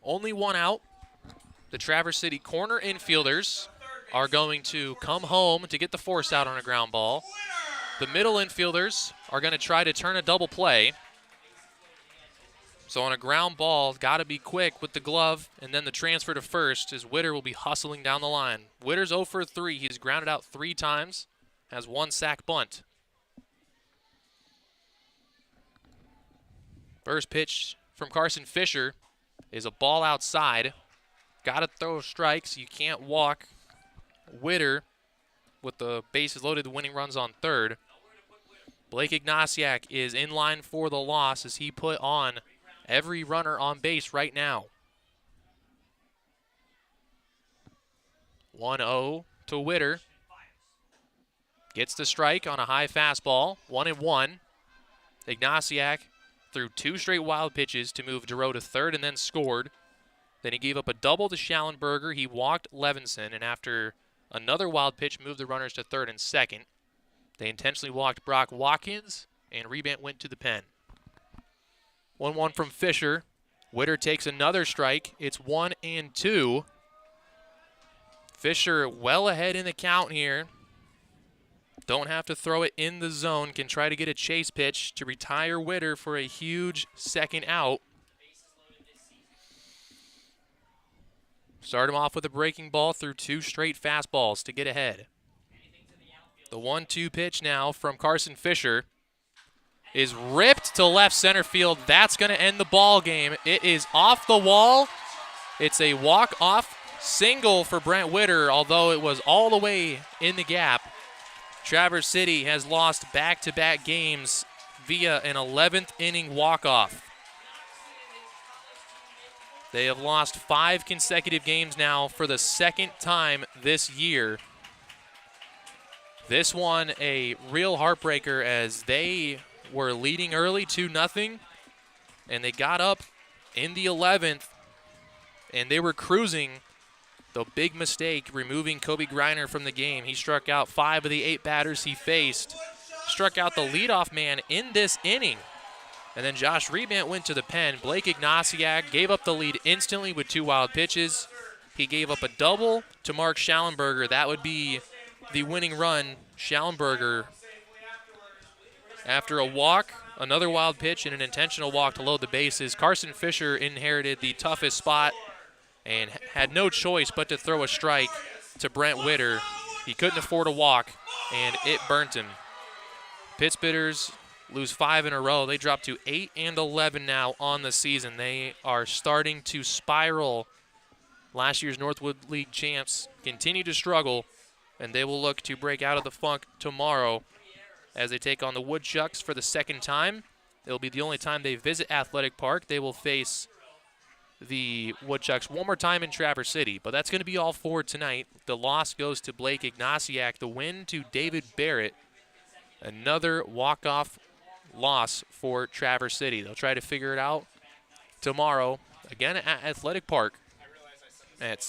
Only one out. The Traverse City corner infielders are going to come home to get the force out on a ground ball. The middle infielders are going to try to turn a double play. So on a ground ball, got to be quick with the glove, and then the transfer to first as Witter will be hustling down the line. Witter's 0 for 3. He's grounded out 3 times, has 1 sack bunt. First pitch from Carson Fisher is a ball outside. Got to throw strikes. You can't walk. Witter with the bases loaded, the winning runs on third. Blake Ignasiak is in line for the loss as he put on every runner on base right now. 1-0 to Witter. Gets the strike on a high fastball. 1-1. Ignasiak threw 2 straight wild pitches to move Giroux to third and then scored. Then he gave up a double to Schallenberger. He walked Levinson, and after another wild pitch, moved the runners to third and second. They intentionally walked Brock Watkins, and Rebant went to the pen. 1-1 from Fisher. Witter takes another strike. It's 1-2. Fisher well ahead in the count here. Don't have to throw it in the zone. Can try to get a chase pitch to retire Witter for a huge second out. Start him off with a breaking ball through 2 straight fastballs to get ahead. The 1-2 pitch now from Carson Fisher is ripped to left center field. That's going to end the ball game. It is off the wall. It's a walk-off single for Brent Witter, although it was all the way in the gap. Traverse City has lost back-to-back games via an 11th inning walk-off. They have lost 5 consecutive games now for the second time this year. This one a real heartbreaker as they were leading early 2-0, and they got up in the 11th, and they were cruising. The big mistake, removing Kobe Greiner from the game. He struck out 5 of the 8 batters he faced, struck out the leadoff man in this inning. And then Josh Rebant went to the pen. Blake Ignasiak gave up the lead instantly with 2 wild pitches. He gave up a double to Mark Schallenberger. That would be the winning run. Schallenberger, after a walk, another wild pitch, and an intentional walk to load the bases. Carson Fisher inherited the toughest spot and had no choice but to throw a strike to Brent Witter. He couldn't afford a walk, and it burnt him. Pittsbitters lose 5 in a row. They drop to 8-11 now on the season. They are starting to spiral. Last year's Northwood League champs continue to struggle, and they will look to break out of the funk tomorrow as they take on the Woodchucks for the second time. It'll be the only time they visit Athletic Park. They will face the Woodchucks one more time in Traverse City, but that's going to be all for tonight. The loss goes to Blake Ignasiak. The win to David Barrett. Another walk-off loss for Traverse City. They'll try to figure it out tomorrow, again at Athletic Park at 6.